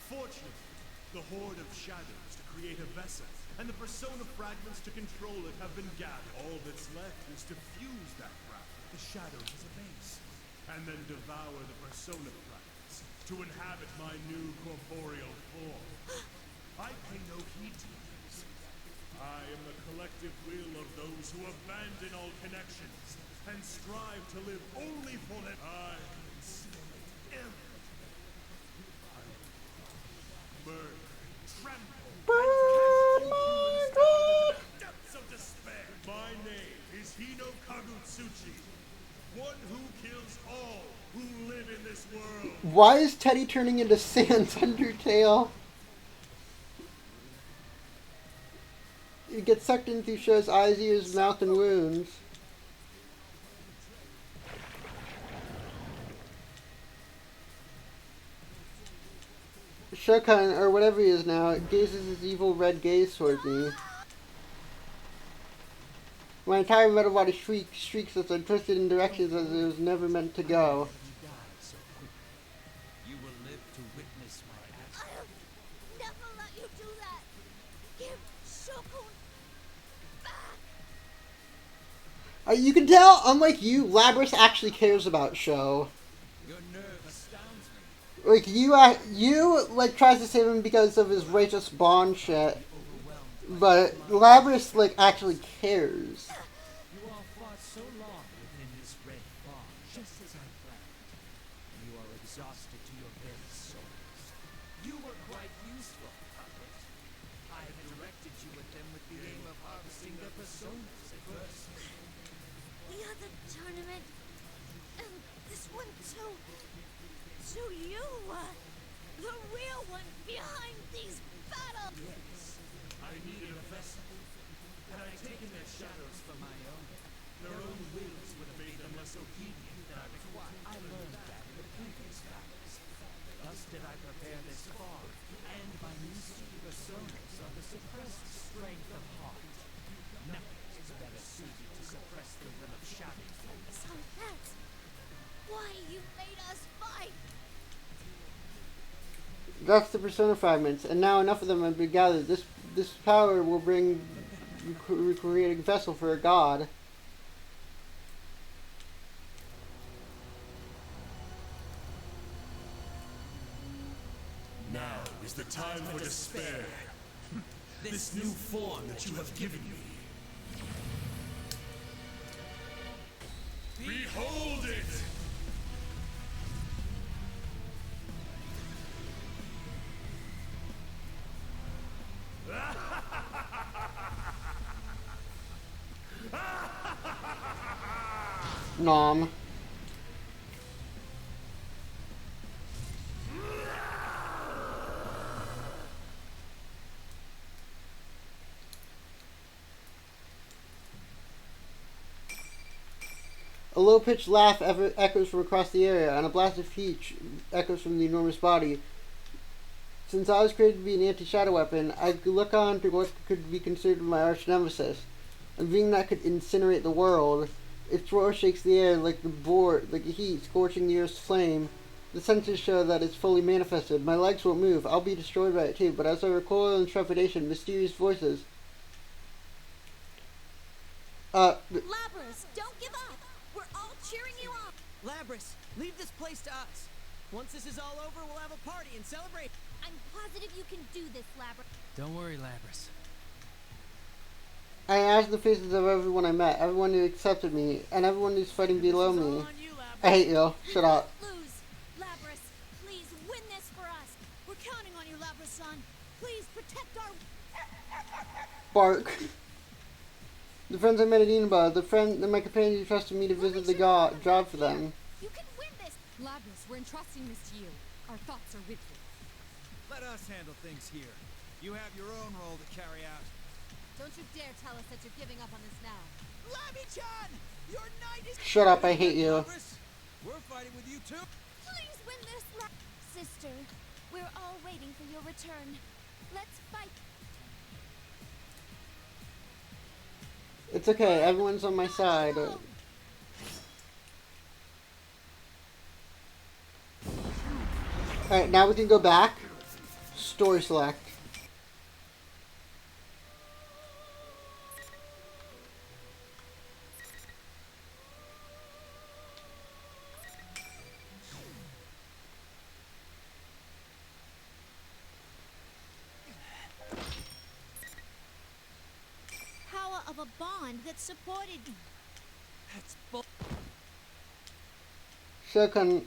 Fortunately, the horde of shadows to create a vessel and the persona fragments to control it have been gathered. All that's left is to fuse that fragment with the shadows as a base, and then devour the persona fragments to inhabit my new corporeal form. I pay no heed to these. I am the collective will of those who abandon all connections and strive to live only for them. I am murder, trample, and cast you down into the depths of despair. My name is Hino Kagutsuchi, one who kills all who live in this world. Why is Teddy turning into Sans Undertale? it gets sucked in through Sho's eyes, ears, mouth, and wounds. Shokan, or whatever he is now, gazes his evil red gaze towards me. My entire metal body shrieks as I twisted in directions as it was never meant to go. You will live to witness my act. I'll never let you do that. Give Shokun back. You can tell, unlike you, Labras actually cares about Sho. Your nerve astounds me. Like, you like, tries to save him because of his righteous bond shit. But Labras, like, actually cares. You all fought so long within this red fog, just as I planned. You are exhausted to your very souls. You were quite useful, puppet. I directed you at them with the aim of harvesting their personas at first. The other tournament, and this one too. So you were the real one behind these battles. Yes, I needed a vessel. Had I taken their shadows for my own, their own wills would have made them less obedient than I required. I learned that in the previous battles. Thus did I prepare this far, and my mystery personas are the suppressed strength of heart. Nothing is better suited to suppress the will of shadow. So that's why you made us fight. That's the persona fragments, and now enough of them have been gathered. This power will bring recreating vessel for a god. Now is the time for despair. This new form that you have given me. Behold it! Nom. A low-pitched laugh echoes from across the area, and a blast of heat echoes from the enormous body. Since I was created to be an anti-shadow weapon, I could look on to what could be considered my arch-nemesis, a being that could incinerate the world. Its roar shakes the air like a heat scorching the earth's flame. The senses show that it's fully manifested. My legs won't move. I'll be destroyed by it too, but as I recoil in trepidation, mysterious voices. Labras, don't give up! We're all cheering you on! Labras, leave this place to us. Once this is all over, we'll have a party and celebrate. I'm positive you can do this, Labras. Don't worry, Labras. I asked the faces of everyone I met, everyone who accepted me, and everyone who's fighting below me. I hate you. Shut up. Lose. Labras, please win this for us. We're counting on you, Labras-san. Please protect our... Bark. The friends I met at Inaba, my companions who trusted me to visit the job for them. You can win this. Labras, we're entrusting this to you. Our thoughts are with you. Let us handle things here. You have your own role to carry out. Don't you dare tell us that you're giving up on this now. Labby-chan! Your night is... Shut up, I hate you. We're fighting with you too. Please win this, Sister, we're all waiting for your return. Let's fight. It's okay, everyone's on my side. Alright, now we can go back. Story select. Power of a bond that supported you. That's bull. Shokan.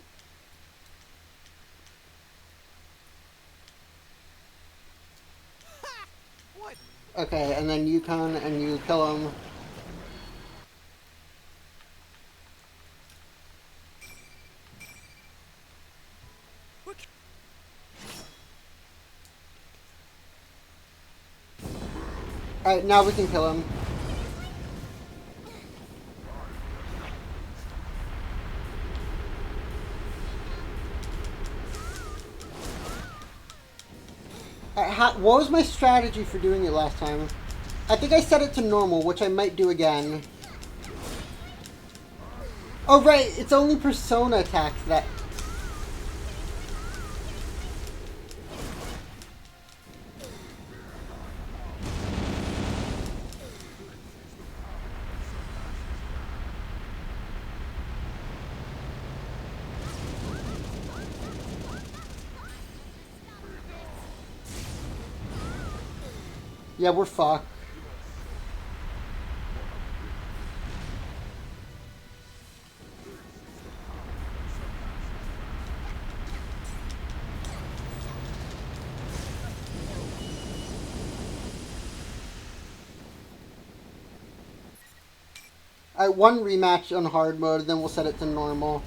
What? Okay, and then you come and you kill him. Alright, now we can kill him. Alright, what was my strategy for doing it last time? I think I set it to normal, which I might do again. Oh right, it's only persona attacks that... Yeah, we're fucked. Alright, one rematch on hard mode, then we'll set it to normal.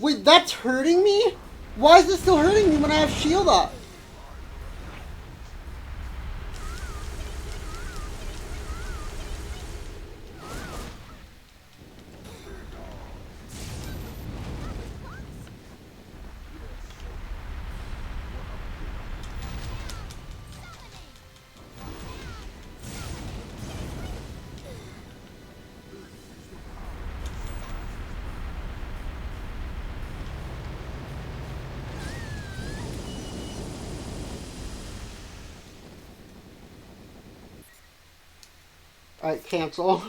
Wait, that's hurting me? Why is it still hurting me when I have shield up? Alright, cancel.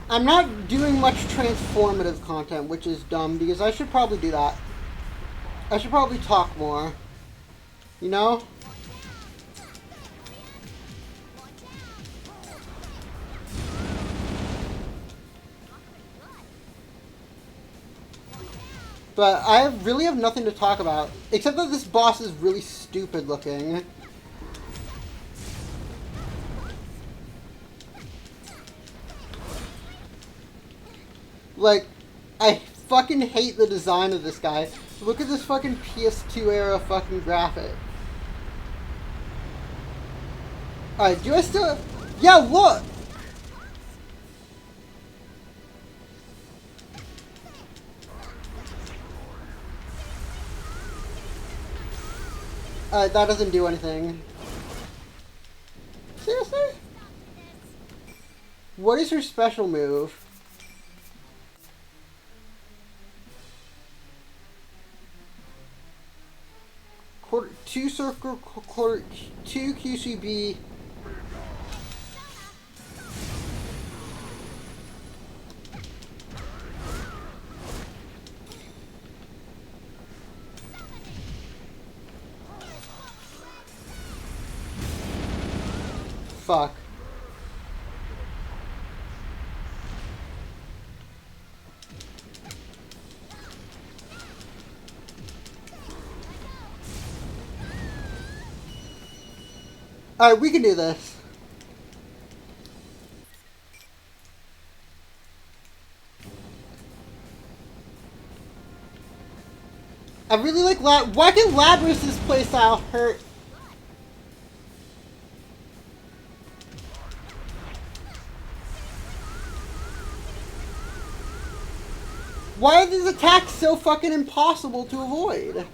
I'm not doing much transformative content, which is dumb, because I should probably do that. I should probably talk more. You know? But I really have nothing to talk about, except that this boss is really stupid looking. Like, I fucking hate the design of this guy. Look at this fucking PS2 era fucking graphic. Alright, do I still... Yeah, look! Alright, that doesn't do anything. Seriously? What is her special move? Quarter, 2 circle, quarter, 2 QCB. Fuck. Alright, we can do this. I really like why can Labrys's playstyle hurt? Why are these attacks so fucking impossible to avoid?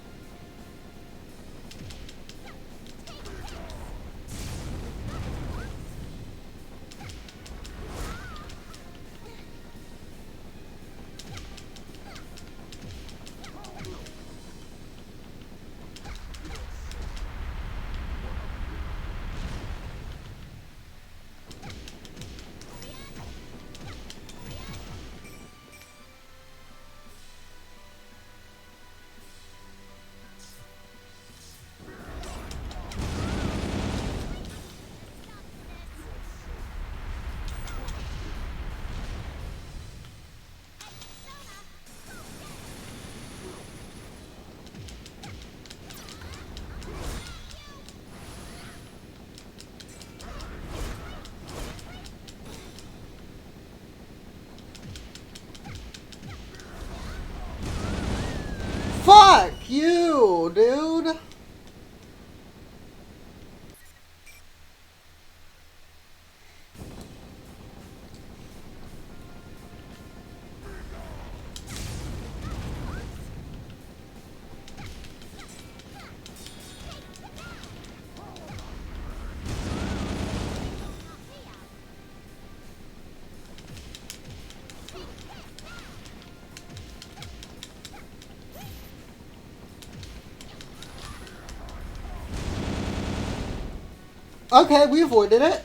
Okay, we avoided it.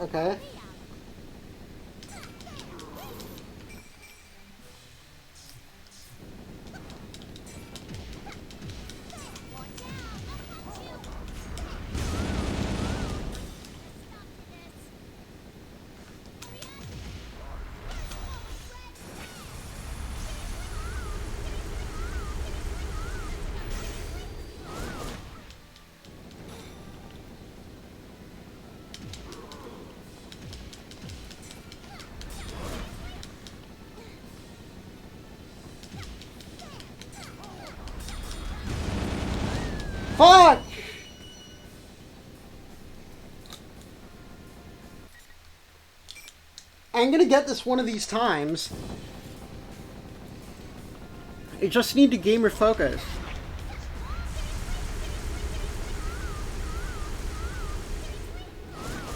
Okay. Fuck! I'm gonna get this one of these times. I just need to gamer focus.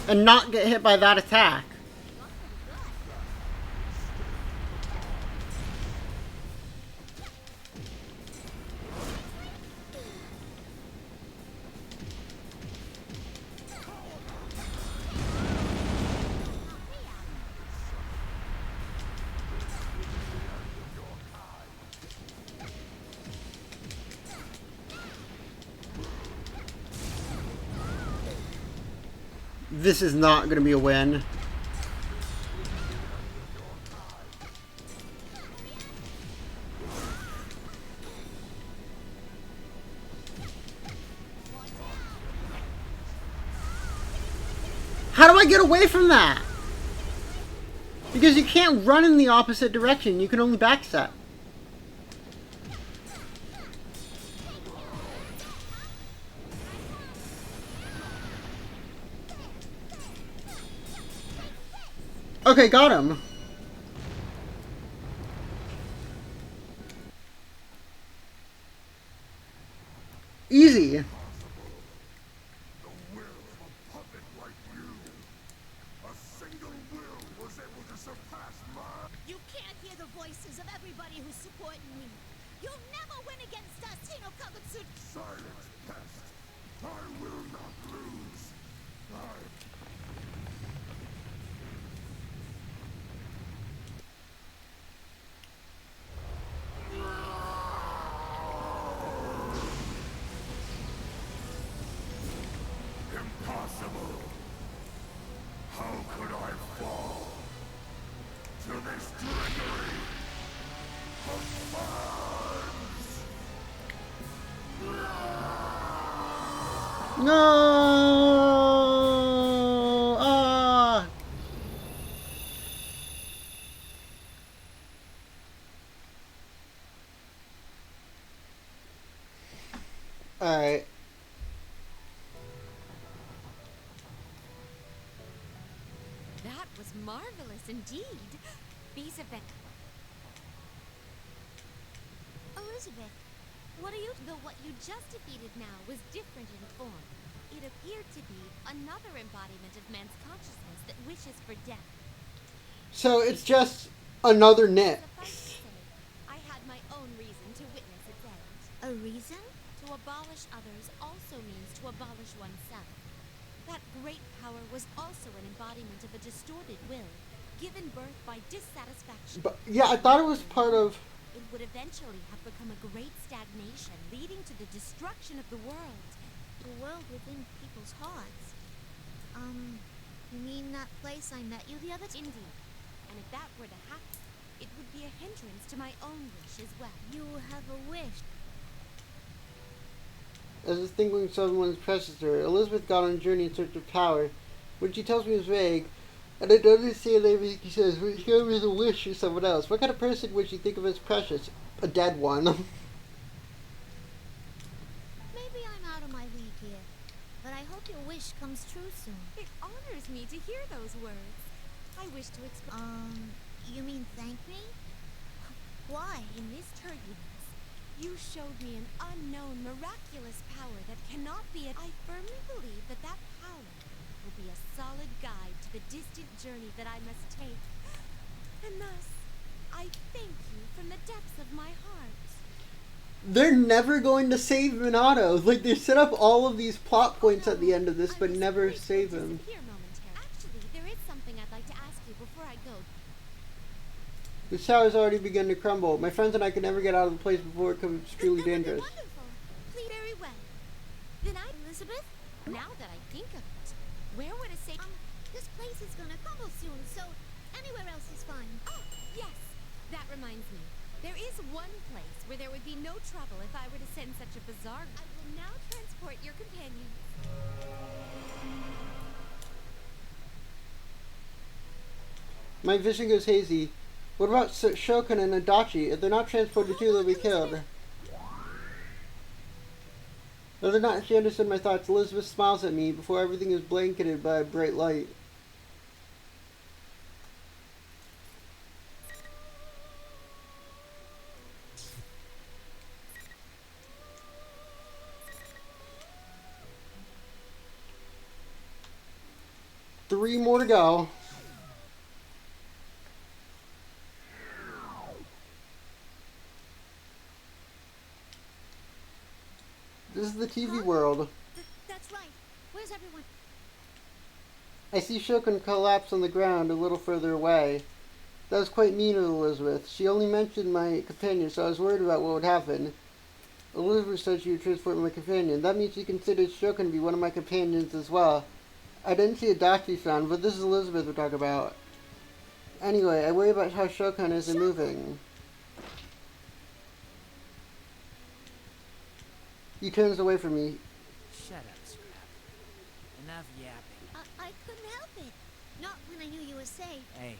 And not get hit by that attack. This is not going to be a win. How do I get away from that? Because you can't run in the opposite direction. You can only backstep. Okay, got him. Easy. You can't hear the voices of everybody who's supporting me. You'll never win against us, Hinokabutsu. Silence, pest. I will not lose. Impossible. How could I fall to this trickery of fans? No! Ah! Alright. That was marvelous indeed. Elizabeth. Elizabeth, what are you? Though what you just defeated now was different in form. It appeared to be another embodiment of man's consciousness that wishes for death. So it's just another Nyx. Suffice to say, I had my own reason to witness its end. A reason? To abolish others also means to abolish oneself. That great power was also an embodiment of a distorted will, given birth by dissatisfaction. But yeah, I thought it was part of... It would eventually have become a great stagnation, leading to the destruction of the world. The world within people's hearts. You mean that place I met you the other time? Indeed. And if that were to happen, it would be a hindrance to my own wish as well. You have a wish. As distinguishing someone's predecessor, Elizabeth got on a journey in search of power, which she tells me is vague. And I don't understand everything he says, but it's going with a wish for someone else. What kind of person would you think of as precious? A dead one. Maybe I'm out of my league here, but I hope your wish comes true soon. It honors me to hear those words. I wish to You mean thank me? Why? in this turbulence, you showed me an unknown, miraculous power that cannot be. I firmly believe that that power will be a solid guide to the distant journey that I must take. And thus, I thank you from the depths of my heart. They're never going to save Minato. Like, they set up all of these plot points at the end of this, but never save him. Actually, there is something I'd like to ask you before I go. The tower's already begun to crumble. My friends and I could never get out of the place before it becomes truly dangerous. Wonderful. Please, very well. Then Elizabeth, now that I think of it, where would a safe... This place is gonna crumble soon, so anywhere else is fine. Oh, yes. That reminds me. There is one place where there would be no trouble if I were to send such a bizarre... I will now transport your companions. My vision goes hazy. What about Shokan and Adachi? If they're not transported too, they'll be killed. Whether or not she understood my thoughts, Elizabeth smiles at me before everything is blanketed by a bright light. Three more to go. This is the TV world. That's right. Where's everyone? I see Shokan collapse on the ground a little further away. That was quite mean of Elizabeth. She only mentioned my companion, so I was worried about what would happen. Elizabeth said she would transport my companion. That means she considers Shokan to be one of my companions as well. I didn't see Adachi-san, but this is Elizabeth we're talking about. Anyway, I worry about how Shokan isn't moving. He turns away from me. Shut up, Scrap. Enough yapping. I couldn't help it. Not when I knew you were safe. Hey,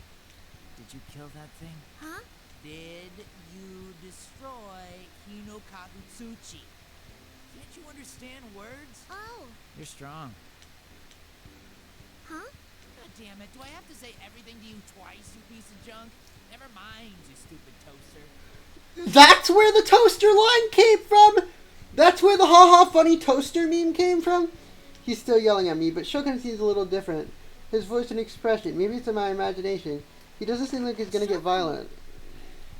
did you kill that thing? Huh? Did you destroy Hinokagutsuchi? Can't you understand words? Oh. You're strong. Huh? God damn it, do I have to say everything to you twice, you piece of junk? Never mind, you stupid toaster. That's where the toaster line came from! That's where the ha-ha funny toaster meme came from? He's still yelling at me, but Shokan seems a little different. His voice and expression, maybe it's in my imagination. He doesn't seem like he's gonna get violent.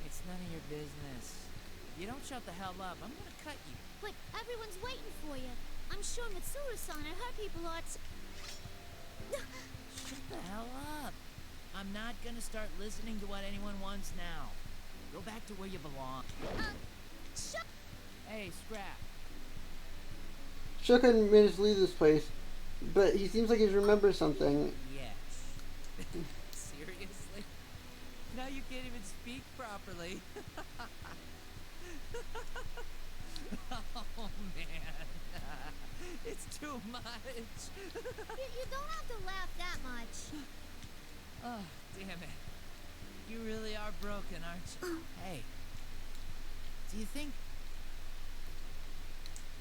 It's none of your business. If you don't shut the hell up, I'm gonna cut you. But everyone's waiting for you. I'm sure Mitsuru-san and her people are... Shut the hell up. I'm not gonna start listening to what anyone wants now. Go back to where you belong. Shut... Hey, Scrap. Shokan managed to leave this place, but he seems like he remembers something. Yes. Seriously? Now you can't even speak properly. Oh, man. It's too much. You don't have to laugh that much. Oh, damn it. You really are broken, aren't you? Hey, do you think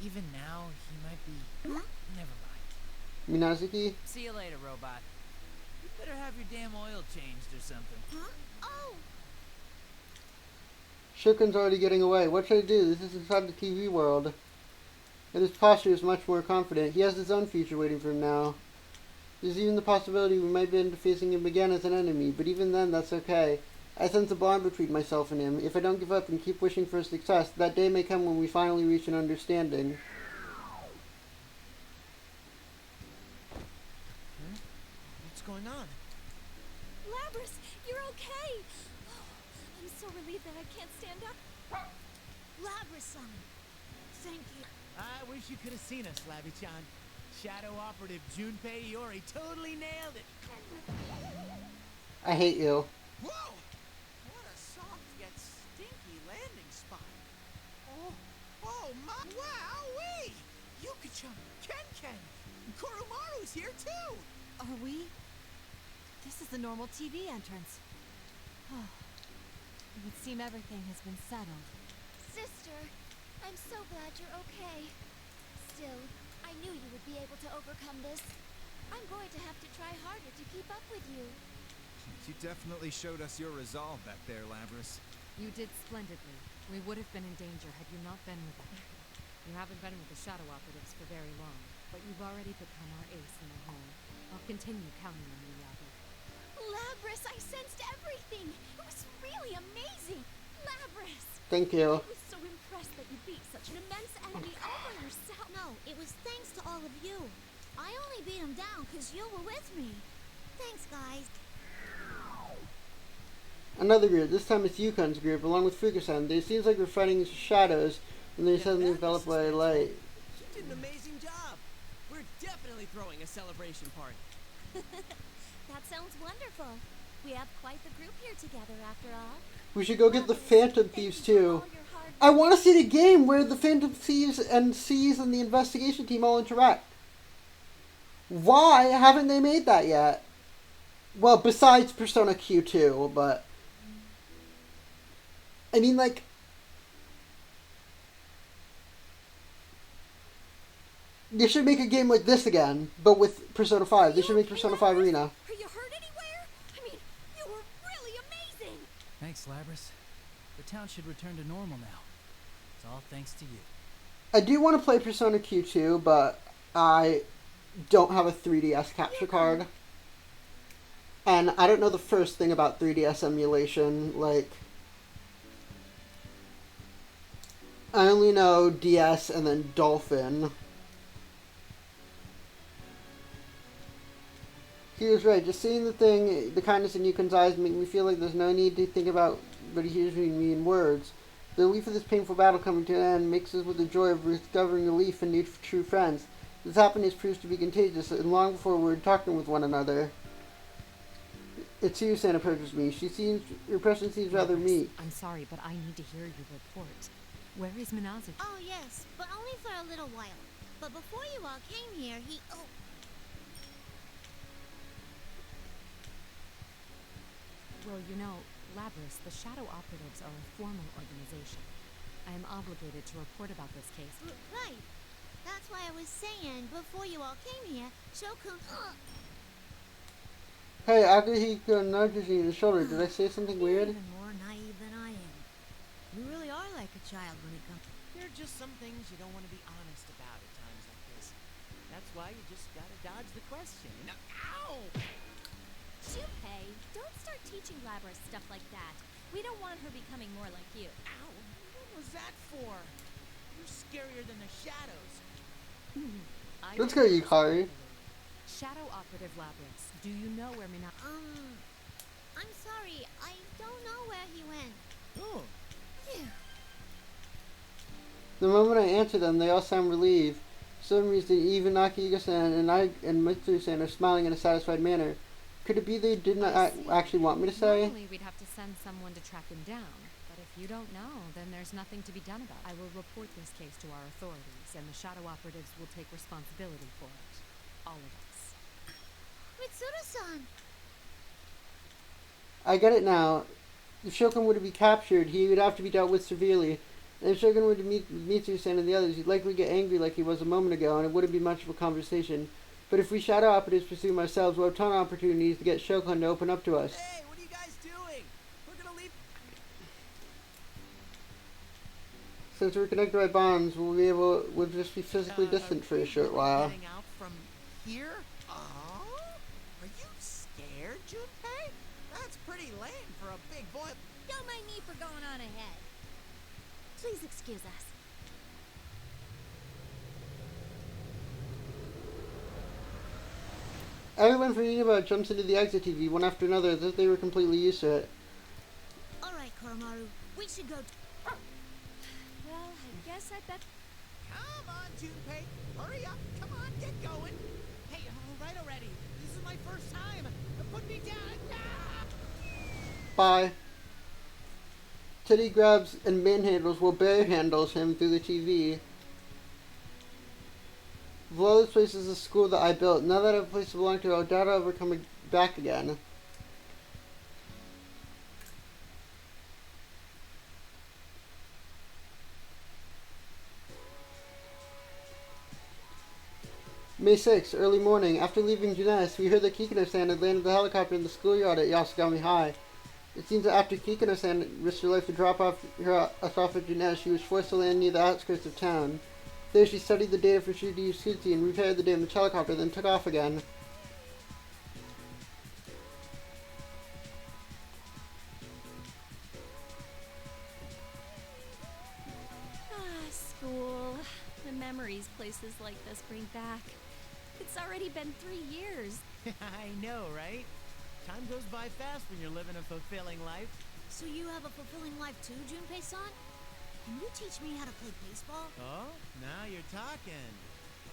even now he might be... Huh? Never mind. Minazuki? See you later, robot. You better have your damn oil changed or something. Huh? Oh! Shokun's already getting away. What should I do? This is inside the TV world. And his posture is much more confident. He has his own future waiting for him now. There's even the possibility we might be facing him again as an enemy, but even then, that's okay. I sense a bond between myself and him. If I don't give up and keep wishing for success, that day may come when we finally reach an understanding. Huh? What's going on? Labrys, you're okay. I'm so relieved that I can't stand up. Labrys-san. Thank you. I wish you could have seen us, Labby-chan. Shadow Operative Junpei Iori totally nailed it. I hate you. Whoa! What a soft yet stinky landing spot. Oh my! Wowee! Yuki-chan, Ken-Ken, Koromaru's here too. Are we? This is the normal TV entrance. Oh, it would seem everything has been settled. Sister, I'm so glad you're okay. Still, I knew you would be able to overcome this. I'm going to have to try harder to keep up with you. You definitely showed us your resolve back there, Labrys. You did splendidly. We would have been in danger had you not been with us. You haven't been with the Shadow Operatives for very long, but you've already become our ace in the hole. I'll continue counting on you, Labrys. Labrys, I sensed everything. It was really amazing. Labrys. Thank you. I was so impressed that you beat such an immense enemy over yourself. No, it was thanks to all of you. I only beat him down because you were with me. Thanks, guys. Another group, this time it's Yukon's group, along with Fukusan. It seems like we're fighting shadows, and they suddenly enveloped by light. She did an amazing job. We're definitely throwing a celebration party. That sounds wonderful. We have quite the group here together after all. We should go get the Phantom Thieves Thank you for too. all your hard I want to see the game where the Phantom Thieves and C's and the investigation team all interact. Why haven't they made that yet? Well, besides Persona Q2, but... I mean, like... They should make a game like this again, but with Persona 5. They should make Persona 5 Arena. Are you hurt anywhere? I mean, you were really amazing. Thanks, Labrys. The town should return to normal now. It's all thanks to you. I do want to play Persona Q2, but I don't have a 3DS capture card. And I don't know the first thing about 3DS emulation. Like, I only know DS and then Dolphin. He was right. Just seeing the kindness in Yukon's eyes make me feel like there's no need to think about what he hears me in words. The relief of this painful battle coming to an end mixes with the joy of discovering relief and new true friends. This happiness proves to be contagious, and long before we were talking with one another. It's Susan approaches me. Her impression seems rather meek. I'm sorry, but I need to hear your report. Where is Minazuki? Oh, yes, but only for a little while. But before you all came here, he... Oh. Well, you know, Labrys, the Shadow Operatives are a formal organization. I am obligated to report about this case. Right. That's why I was saying, before you all came here, Shokun... Hey, Akihiko nudges me in the shoulder. Did I say something weird? Even more naive than I am. You really are like a child when it comes... There are just some things you don't want to be honest about at times like this. That's why you just gotta dodge the question. You know? Ow! Junpei, don't start teaching Labrys stuff like that. We don't want her becoming more like you. Ow! What was that for? You're scarier than the shadows. Let's go, Yukari. Shadow Operative Labrys, do you know where Minazuki... I'm sorry, I don't know where he went. Oh. Phew. The moment I answer them, they all sound relieved. For some reason, even Akihiko-san and Mitsuru-san are smiling in a satisfied manner. Could it be they did not actually want me to say? Normally we'd have to send someone to track him down, but if you don't know, then there's nothing to be done about it. I will report this case to our authorities, and the Shadow Operatives will take responsibility for it. All of us. Mitsuru-san! I get it now. If Shogun were to be captured, he would have to be dealt with severely. And if Shogun were to meet Mitsuru-san and the others, he'd likely get angry like he was a moment ago, and it wouldn't be much of a conversation. But if we Shadow Operatives pursue him ourselves, we'll have ton of opportunities to get Shogun to open up to us. Hey, what are you guys doing? We're gonna leave. Since we're connected by bonds, we'll just be physically distant for a short while. Getting out from here? Oh? Are you scared, Junpei? That's pretty lame for a big boy. Don't mind me for going on ahead. Please excuse us. Everyone from Uniba jumps into the exit TV one after another as if they were completely used to it. Alright, Koromaru, we should go... Well, I guess I bet... Come on, Junpei. Hurry up. Come on, get going. Hey, all right already. This is my first time. Put me down. Ah! Bye. Teddy grabs and manhandles while Bear handles him through the TV. Well, this place is a school that I built. Now that I have a place to belong to, I doubt I'll ever come back again. May 6th, early morning. After leaving Jeunesse, we heard that Kikino-san had landed the helicopter in the schoolyard at Yasugami High. It seems that after Kikino-san risked her life to drop us off at Jeunesse, she was forced to land near the outskirts of town. There she studied the data for Shuji Yukutsu and repaired the damaged helicopter, then took off again. School. The memories places like this bring back. It's already been 3 years. I know, right? Time goes by fast when you're living a fulfilling life. So you have a fulfilling life too, Junpei-san? Can you teach me how to play baseball? Oh, now you're talking.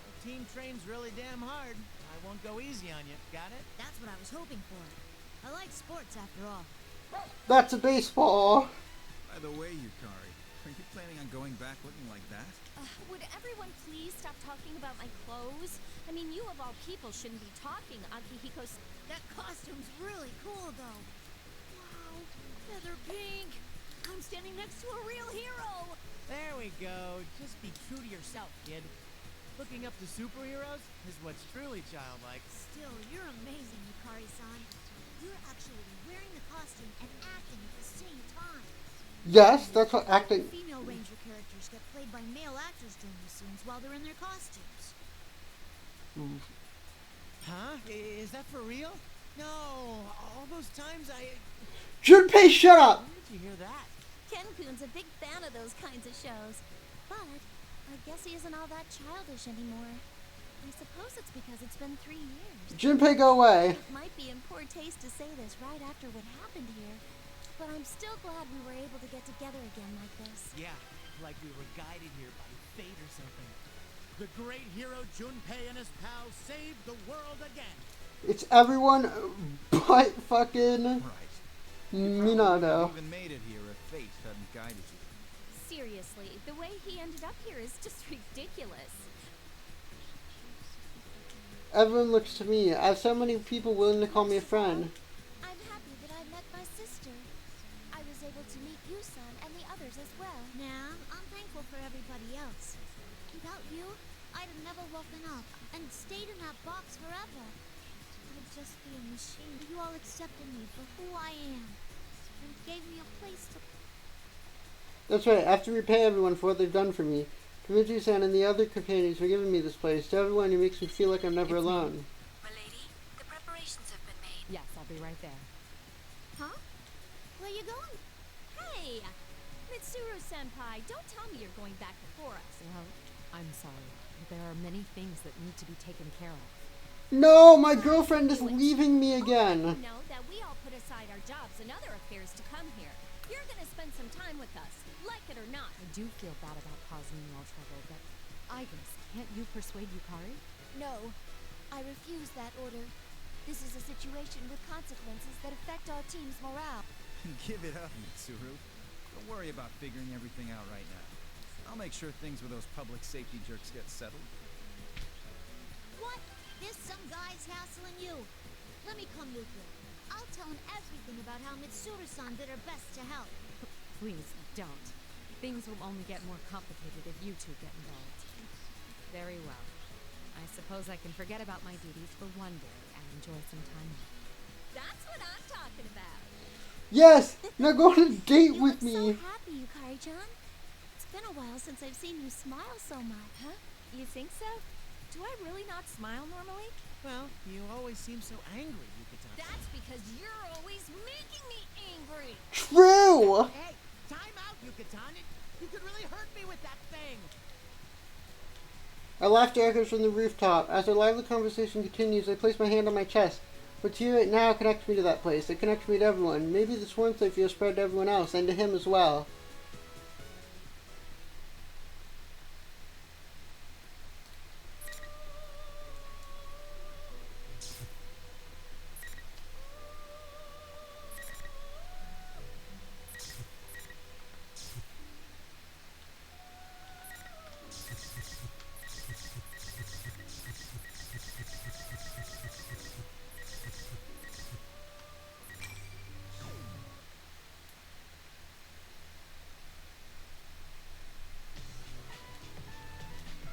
Our team trains really damn hard. I won't go easy on you. Got it? That's what I was hoping for. I like sports after all. That's a baseball! By the way, Yukari, are you planning on going back looking like that? Would everyone please stop talking about my clothes? I mean, you of all people shouldn't be talking, Akihiko. That costume's really cool, though. Wow, feather pink. I'm standing next to a real hero. There we go. Just be true to yourself, kid. Looking up to superheroes is what's truly childlike. Still, you're amazing, Yukari-san. You're actually wearing the costume and acting at the same time. Yes, that's what acting... Female Ranger characters get played by male actors during the scenes while they're in their costumes. Huh? Is that for real? No, all those times I... Junpei, shut up! Where did you hear that? Ken-kun's a big fan of those kinds of shows. But I guess he isn't all that childish anymore. I suppose it's because it's been 3 years. Junpei, go away. It might be in poor taste to say this right after what happened here, but I'm still glad we were able to get together again like this. Yeah, like we were guided here by fate or something. The great hero Junpei and his pals saved the world again. It's everyone but fucking Right. Minato. You even made it here if fate hadn't guided you. Seriously, the way he ended up here is just ridiculous. Everyone looks to me. I have so many people willing to call me a friend. I'm happy that I met my sister. I was able to meet Yusan and the others as well. Now, I'm thankful for everybody else. Without you, I'd have never woken up and stayed in that box forever. I'd just be a machine. You all accepted me for who I am and gave me a place to... That's right. I have to repay everyone for what they've done for me. Kamichi-san and the other companions for giving me this place. To everyone who makes me feel like I'm never alone. Milady, the preparations have been made. Yes, I'll be right there. Huh? Where you going? Hey! Mitsuru-senpai, don't tell me you're going back before us. Well, I'm sorry. There are many things that need to be taken care of. No, my girlfriend is leaving me again. You know that we all put aside our jobs and other affairs to come here. You're gonna spend some time with us, like it or not. I do feel bad about causing you all trouble, but I guess, can't you persuade Yukari? No, I refuse that order. This is a situation with consequences that affect our team's morale. Give it up, Mitsuru. Don't worry about figuring everything out right now. I'll make sure things with those public safety jerks get settled. What? There's some guys hassling you. Let me come with you. I'll tell him everything about how Mitsuru-san did her best to help. Please, don't. Things will only get more complicated if you two get involved. Very well. I suppose I can forget about my duties for one day and enjoy some time off. That's what I'm talking about. Yes! Now go on a date You with look me. so happy, Yukari-chan. It's been a while since I've seen you smile so much. Huh? You think so? Do I really not smile normally? Well, you always seem so angry, Yucatan. That's because you're always making me angry. True! Hey, time out, Yucatan. You could really hurt me with that thing. Our laughter echoes from the rooftop. As our lively conversation continues, I place my hand on my chest. What's here right now connects me to that place. It connects me to everyone. Maybe this warmth I feel spread to everyone else, and to him as well.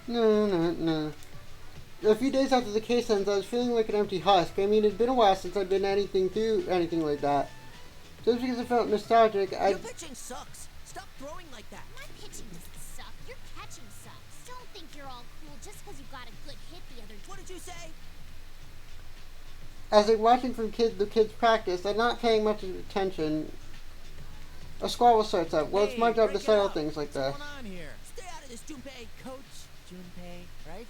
No. A few days after the case ends, I was feeling like an empty husk. I mean, it'd been a while since I'd been through anything like that. Just because I felt nostalgic, Your pitching sucks. Stop throwing like that. My pitching doesn't suck. Your catching sucks. Don't think you're all cool just because you got a good hit the other day. What did you say? As I'm watching the kids practice, I'm not paying much attention. A squabble starts up. Well, it's my job to settle things like this. What's going on here? Stay out of this, Junpei. Coach Junpei, right?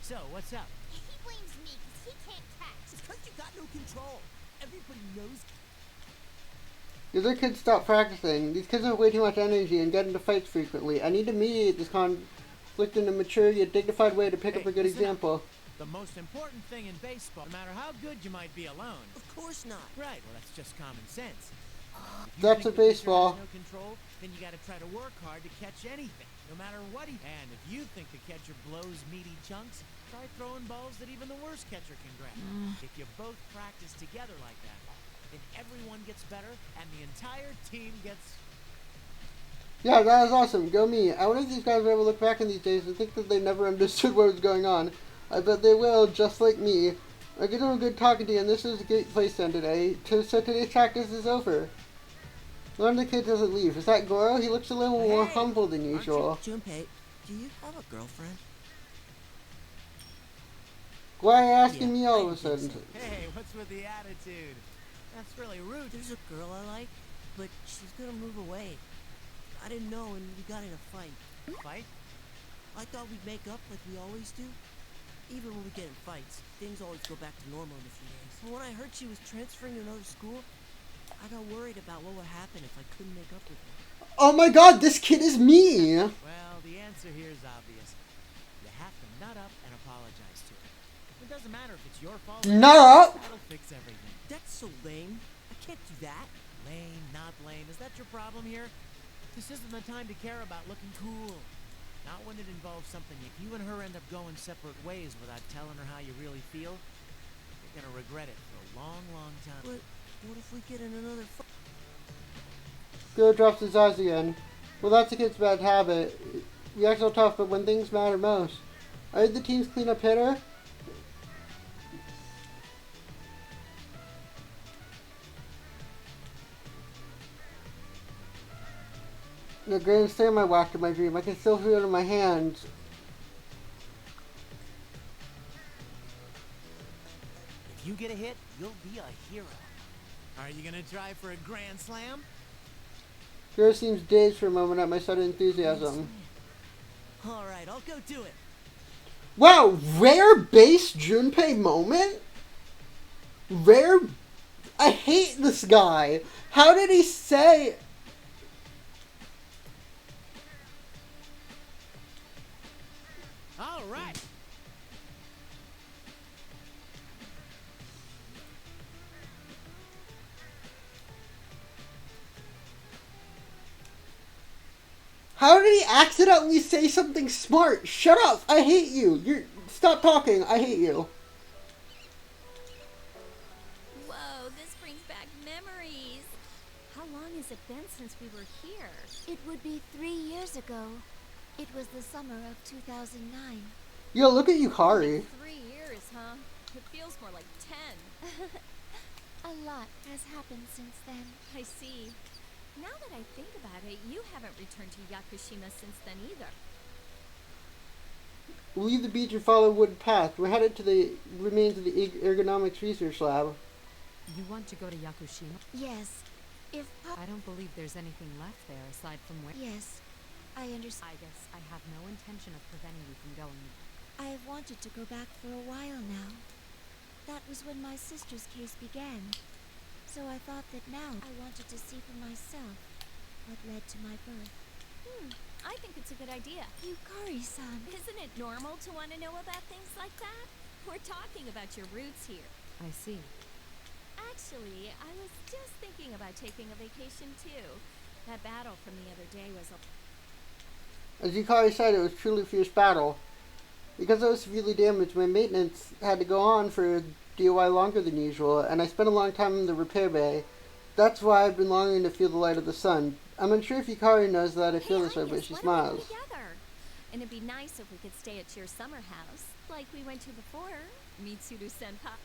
So, what's up? He blames me because he can't catch. It's because you got no control. Everybody knows. The other kids stop practicing. These kids have way too much energy and get into fights frequently. I need to mediate this conflict in a mature yet dignified way to pick up a good example. The most important thing in baseball, no matter how good you might be alone. Of course not. Right, well that's just common sense. That's a baseball. No control, then you gotta try to work hard to catch anything, no matter what And if you think the catcher blows meaty chunks, try throwing balls that even the worst catcher can grab. If you both practice together like that, then everyone gets better and the entire team gets... Yeah, that was awesome. Go me. I wonder if these guys will ever look back in these days and think that they never understood what was going on. I bet they will, just like me. I get a good talking to you, and this is a great place to end today. So today's practice is over. One of the kids doesn't leave. Is that Goro? He looks a little more humble than usual. Junpei, do you have a girlfriend? Why are you asking me all of a sudden? Hey, what's with the attitude? That's really rude. There's a girl I like, but she's gonna move away. I didn't know, and we got in a fight. Fight? I thought we'd make up like we always do. Even when we get in fights, things always go back to normal in a few days. But when I heard she was transferring to another school, I got worried about what would happen if I couldn't make up with her. Oh my god, this kid is me! Well, the answer here is obvious. You have to nut up and apologize to her. It doesn't matter if it's your fault. Nut up? That'll fix everything. That's so lame. I can't do that. Lame, not lame. Is that your problem here? This isn't the time to care about looking cool. Not when it involves something. If you and her end up going separate ways without telling her how you really feel, you're gonna regret it for a long, long time. But what if we get in another fight? Goro drops his eyes again. Well, that's a kid's bad habit. You act so tough, but when things matter most. Are you the team's cleanup hitter? The grand slam I whacked in my dream. I can still feel it in my hands. If you get a hit, you'll be a hero. Are you gonna try for a grand slam? Goro seems dazed for a moment at my sudden enthusiasm. Alright, I'll go do it. Wow, rare base Junpei moment? Rare... I hate this guy. How did he say... All right. How did he accidentally say something smart? Shut up! I hate you! Stop talking! I hate you! Whoa, this brings back memories. How long has it been since we were here? It would be 3 years ago. It was the summer of 2009. Yo, look at Yukari. 3 years, huh? It feels more like 10. A lot has happened since then. I see. Now that I think about it, you haven't returned to Yakushima since then either. We'll leave the beach and follow a wood path. We're headed to the remains of the ergonomics research lab. You want to go to Yakushima? Yes. If I don't believe there's anything left there aside from where... Yes. I understand. I guess I have no intention of preventing you from going. I have wanted to go back for a while now. That was when my sister's case began. So I thought that now I wanted to see for myself what led to my birth. I think it's a good idea. Yukari-san. Isn't it normal to want to know about things like that? We're talking about your roots here. I see. Actually, I was just thinking about taking a vacation too. That battle from the other day was a... As Yukari said, it was truly a fierce battle. Because I was severely damaged, my maintenance had to go on for a DOI longer than usual, and I spent a long time in the repair bay. That's why I've been longing to feel the light of the sun. I'm unsure if Yukari knows that I feel this way, but she smiles. And it'd be nice if we could stay at your summer house, like we went to before, Mitsuru-senpai.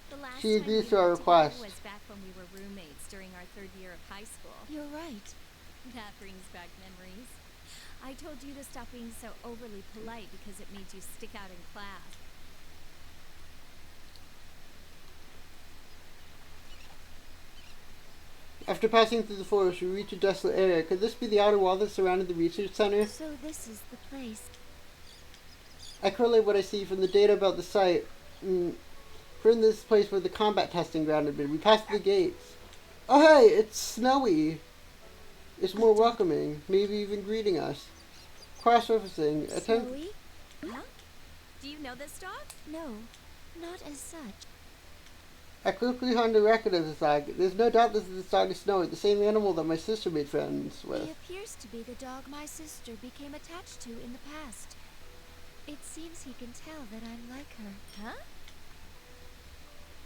The last She time we agrees to our lived together request. was back when we were roommates during our 3rd year of high school. You're right. That brings back memories. I told you to stop being so overly polite because it made you stick out in class. After passing through the forest, we reach a desolate area. Could this be the outer wall that surrounded the research center? So this is the place. I correlate what I see from the data about the site. From this place where the combat testing ground had been. We passed the gates. Oh hey, it's snowy. It's more welcoming, maybe even greeting us. Cross-referencing. Snowy? Huh? Do you know this dog? No, not as such. I quickly found a record of this dog. There's no doubt that this dog is Snowy, the same animal that my sister made friends with. He appears to be the dog my sister became attached to in the past. It seems he can tell that I'm like her. Huh?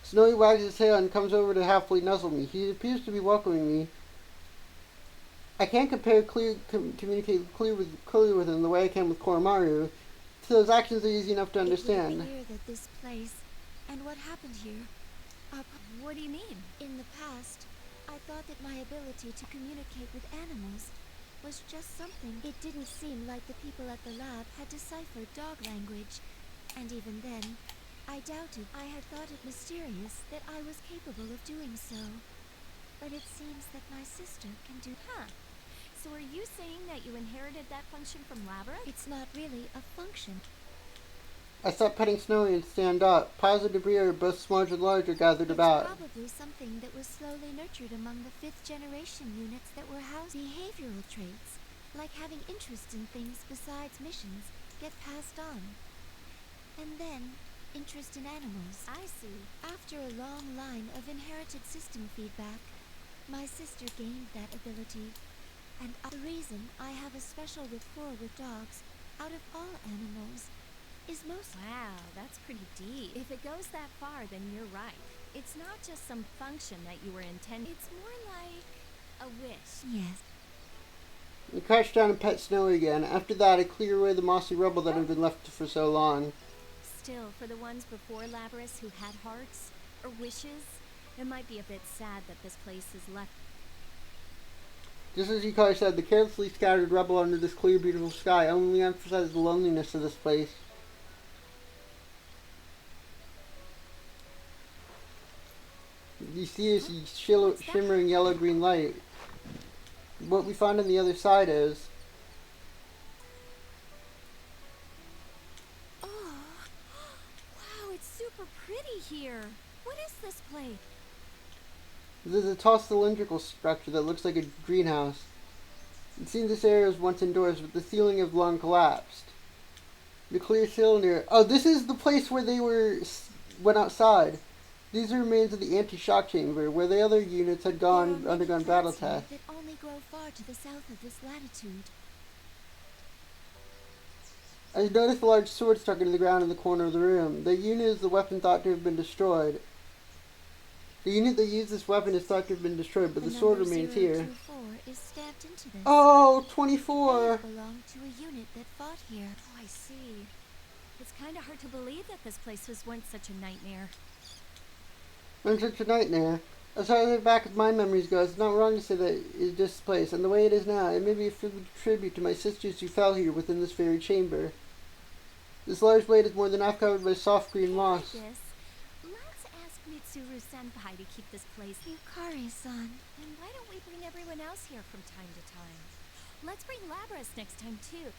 Snowy wags his tail and comes over to happily nuzzle me. He appears to be welcoming me. I can't communicate clearly with him the way I can with Koromaru, so his actions are easy enough to understand. It would appear that this place, and what happened here, are... What do you mean? In the past, I thought that my ability to communicate with animals was just something. It didn't seem like the people at the lab had deciphered dog language, and even then, I doubted. I had thought it mysterious that I was capable of doing so. But it seems that my sister can do... Huh. So are you saying that you inherited that function from Labyrinth? It's not really a function. I stopped petting Snowy and stand up. Piles of debris, both small and large, are gathered about. It's probably something that was slowly nurtured among the 5th generation units that were housed. Behavioral traits, like having interest in things besides missions, get passed on. And then, interest in animals. I see. After a long line of inherited system feedback, my sister gained that ability. And the reason I have a special rapport with dogs, out of all animals, is most... Wow, that's pretty deep. If it goes that far, then you're right. It's not just some function that you were intending. It's more like a wish. Yes. I crouch down and pet Snowy again. After that, I clear away the mossy rubble that had been left for so long. Still, for the ones before Labyrinth who had hearts, or wishes, it might be a bit sad that this place is left. Just as Yukari said, the carelessly scattered rubble under this clear, beautiful sky only emphasizes the loneliness of this place. You see this shimmering yellow-green light. What we find on the other side is... Oh, wow, it's super pretty here. What is this place? There's a tall cylindrical structure that looks like a greenhouse. It seems this area was once indoors, but the ceiling has long collapsed. The clear cylinder... Oh, this is the place where they went outside. These are remains of the anti-shock chamber, where the other units had undergone battle tests. That only grow far to the south of this latitude. I noticed a large sword stuck into the ground in the corner of the room. The unit is the weapon thought to have been destroyed. The unit that used this weapon is thought to have been destroyed, but the sword remains here. 024 is stamped into this. Oh, 24! It belonged to a unit that fought here. Oh, I see. It's kind of hard to believe that this place was once such a nightmare. I'm such a nightmare. As far as back as my memories go, it's not wrong to say that it's this place, and the way it is now, it may be a tribute to my sisters who fell here within this very chamber. This large blade is more than half covered by soft green moss. Let's ask Mitsuru-senpai to keep this place. Yukari-san. And why don't we bring everyone else here from time to time? Let's bring Labyrinth next time, too.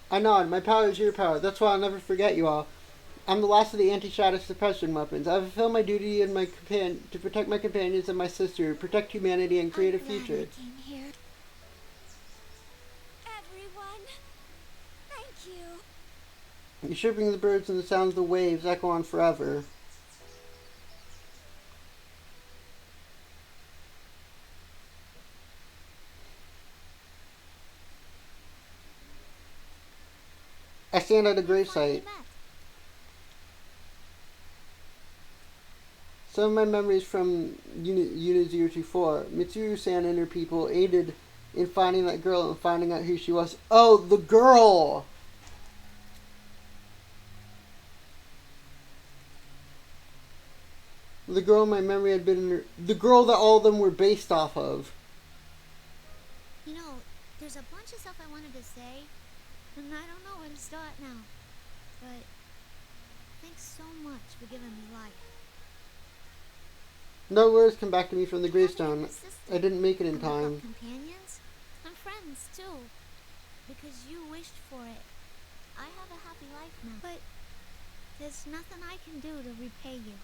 I nod. My power is your power. That's why I'll never forget you all. I'm the last of the anti-shadow suppression weapons. I fulfill my duty and to protect my companions and my sister, protect humanity, and create a future. I came here. Everyone, thank you. The chirping of the birds and the sounds of the waves echo on forever. I stand at a gravesite. Some of my memories from Unit 024. Mitsuru-san and her people aided in finding that girl and finding out who she was. Oh, the girl! The girl in my memory had been the girl that all of them were based off of. You know, there's a bunch of stuff I wanted to say, and I don't know where to start now. But thanks so much for giving me life. No words come back to me from the gravestone. I didn't make it in And I've got time. companions and friends too, because you wished for it. I have a happy life now, but there's nothing I can do to repay you.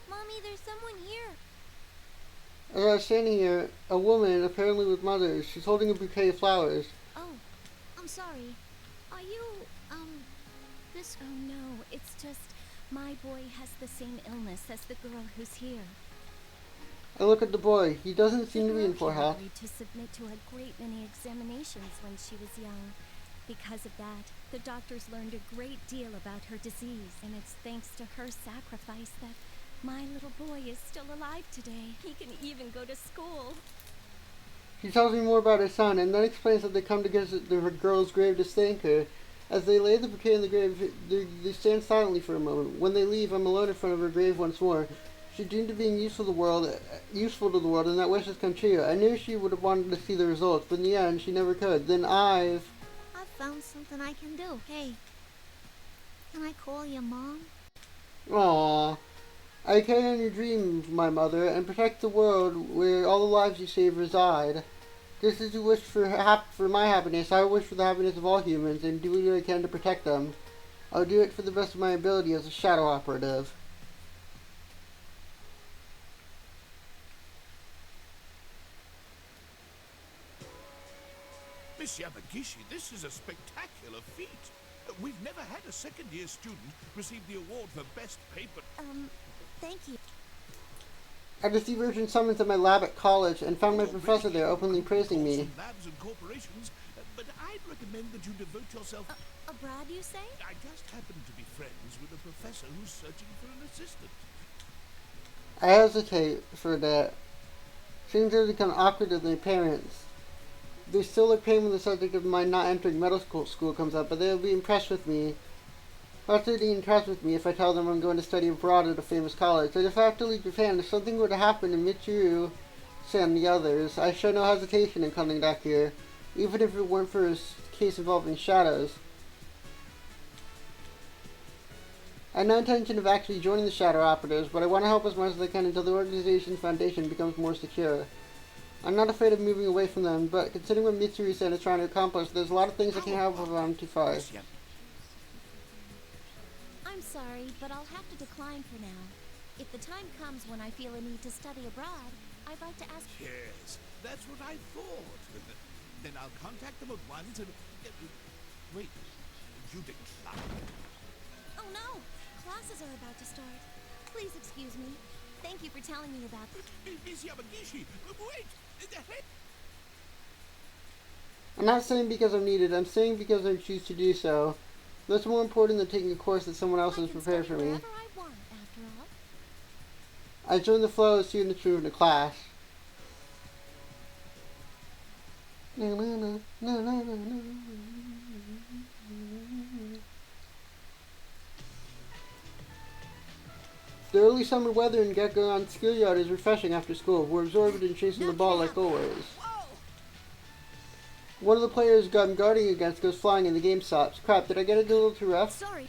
Mommy, there's someone here. As I was standing here, a woman, apparently with mothers, she's holding a bouquet of flowers. Oh, I'm sorry. Are you, this... Oh no, it's just my boy has the same illness as the girl who's here. I look at the boy. He doesn't seem to be in poor health. To submit to a great many examinations when she was young. Because of that, the doctors learned a great deal about her disease, and it's thanks to her sacrifice that my little boy is still alive today. He can even go to school. He tells me more about his son, and then explains that they come to visit the girl's grave to thank her. As they lay the bouquet in the grave, they stand silently for a moment. When they leave, I'm alone in front of her grave once more. She dreamed of being useful to the world, and that wish has come true. I knew she would have wanted to see the results, but in the end, she never could. Then I've found something I can do. Hey, can I call you Mom? Aww. I carry on your dreams, my mother, and protect the world where all the lives you save reside. Just as you wish for my happiness, I wish for the happiness of all humans, and do what I can to protect them. I'll do it for the best of my ability as a shadow operative. Miss Yamagishi, this is a spectacular feat. We've never had a second-year student receive the award for best paper. Thank you. I received urgent summons at my lab at college and found my professor there openly praising me. Labs and corporations, but I'd recommend that you devote yourself... abroad, you say? I just happen to be friends with a professor who's searching for an assistant. I hesitate for that. Things have become awkward with my parents. They still look pain when the subject of my not entering medical school comes up, but they'll be impressed with me. Utterly impressed with me if I tell them I'm going to study abroad at a famous college. And if I have to leave Japan, if something were to happen to Mitsuru-san and the others, I show no hesitation in coming back here, even if it weren't for a case involving shadows. I have no intention of actually joining the Shadow Operatives, but I want to help as much as I can until the organization's foundation becomes more secure. I'm not afraid of moving away from them, but considering what Mitsuru-san is trying to accomplish, there's a lot of things I can't help if I'm too far. I'm sorry, but I'll have to decline for now. If the time comes when I feel a need to study abroad, I'd like to ask... Yes, that's what I thought. Then I'll contact them at once and... Wait, you decline? Oh no! Classes are about to start. Please excuse me. Thank you for telling me about this. Miss Yamagishi, wait! I'm not saying because I'm needed, I'm saying because I choose to do so. That's more important than taking a course that someone else has prepared for me. I want, after all. I joined the flow of students moving to class. The early summer weather in Gekko's schoolyard is refreshing after school. We're absorbed in chasing the ball like always. One of the players I'm guarding against goes flying and the game stops. Crap, did I get it a little too rough? Sorry.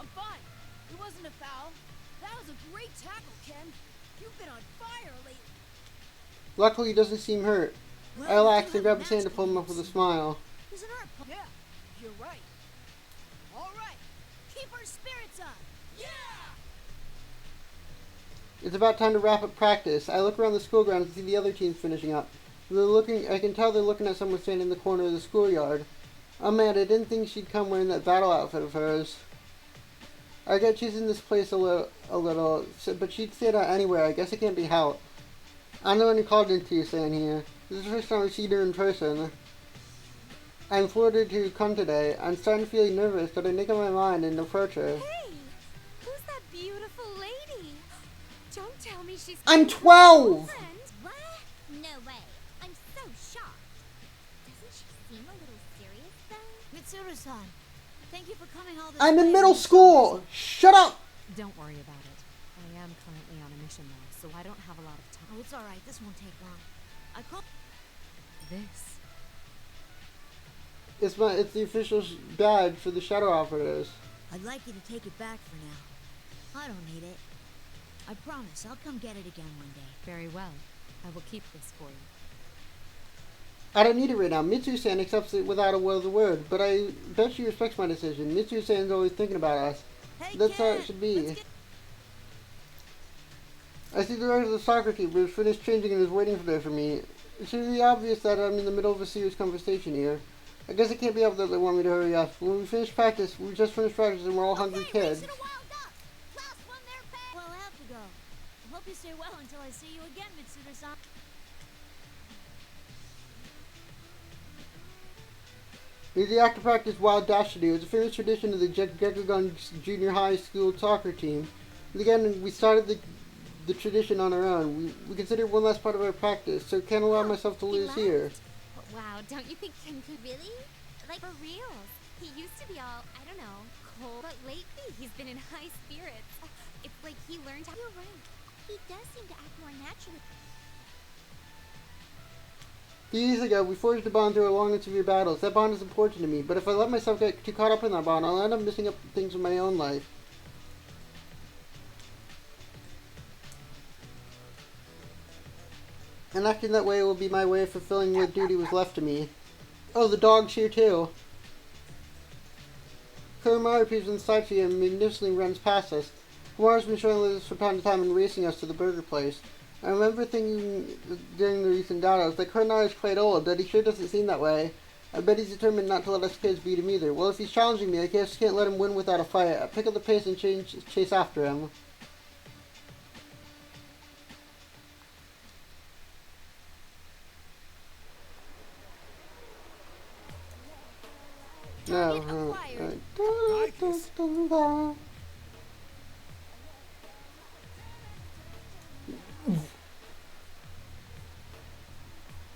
I'm fine. It wasn't a foul. That was a great tackle, Ken. You've been on fire lately. Luckily, he doesn't seem hurt. I relaxed and grabbed his hand to pull him up with a smile. Isn't our yeah, you're right. All right. Keep our spirits up. Yeah! It's about time to wrap up practice. I look around the school grounds and see the other teams finishing up. I can tell they're looking at someone standing in the corner of the schoolyard. Oh man, I didn't think she'd come wearing that battle outfit of hers. I get she's in this place a little, but she'd stand out anywhere. I guess it can't be helped. I'm the one who called into you saying here. This is the first time I've seen her in person. I'm floored to come today. I'm starting to feel nervous, but I make up my mind and approach her. Hey! Who's that beautiful lady? she's I'm 12! friend. What? No way. I'm so shocked. Doesn't she seem a little serious, though? Mitsuru-san, thank you for coming all this I'm in way. middle school! Shut up! Don't worry about it. I am currently on a mission now, so I don't have a lot of time. Oh, it's alright. This won't take long. I called... This. It's the official badge for the shadow operators. I'd like you to take it back for now. I don't need it. I promise I'll come get it again one day. Very well. I will keep this for you. I don't need it right now. Mitsu-san accepts it without a word, but I bet she respects my decision. Mitsu-san's always thinking about us. Hey, That's how it kid, should be. let's get... I see the rest of the soccer team is finished changing and is waiting there for me. It should be obvious that I'm in the middle of a serious conversation here. I guess I can't be up there. They want me to hurry up. When we finish practice, we just finished practice and we're all hungry kids. Well, I have to go. I hope you stay well until I see you again, Mitsuru-san. Here's the after practice wild dash to do. It's a famous tradition of the Gekkoukan Junior High School soccer team. Again, we started the tradition on our own. We consider it one last part of our practice, so can't allow myself to lose here. Wow, don't you think Ken could really? Like, for real. He used to be all, I don't know, cold. But lately, he's been in high spirits. It's like he learned how... You're right. He does seem to act more naturally. A few years ago, we forged a bond through a long and severe battles. That bond is important to me, but if I let myself get too caught up in that bond, I'll end up missing up things in my own life. And acting that way will be my way of fulfilling what duty was left to me. Oh, the dog's here too. Kuramaru appears on the side view and magnificently runs past us. Kumara's been showing us from time to time and racing us to the burger place. I remember thinking during the recent battles that Kuramaru is quite old, but he sure doesn't seem that way. I bet he's determined not to let us kids beat him either. Well, if he's challenging me, I guess can't let him win without a fight. I pick up the pace and chase after him. No.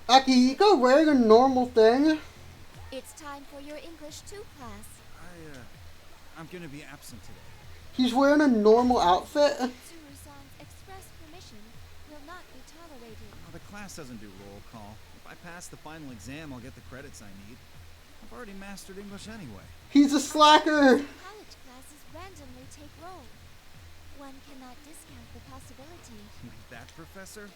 Akihiko wearing a normal thing? It's time for your English 2 class. I'm gonna be absent today. He's wearing a normal outfit? Mitsuru-san's express permission will not be tolerated. Oh, the class doesn't do roll call. If I pass the final exam, I'll get the credits I need. I've already mastered English anyway. He's a slacker! College classes randomly take roll. One cannot discount the possibility. Like that, Professor?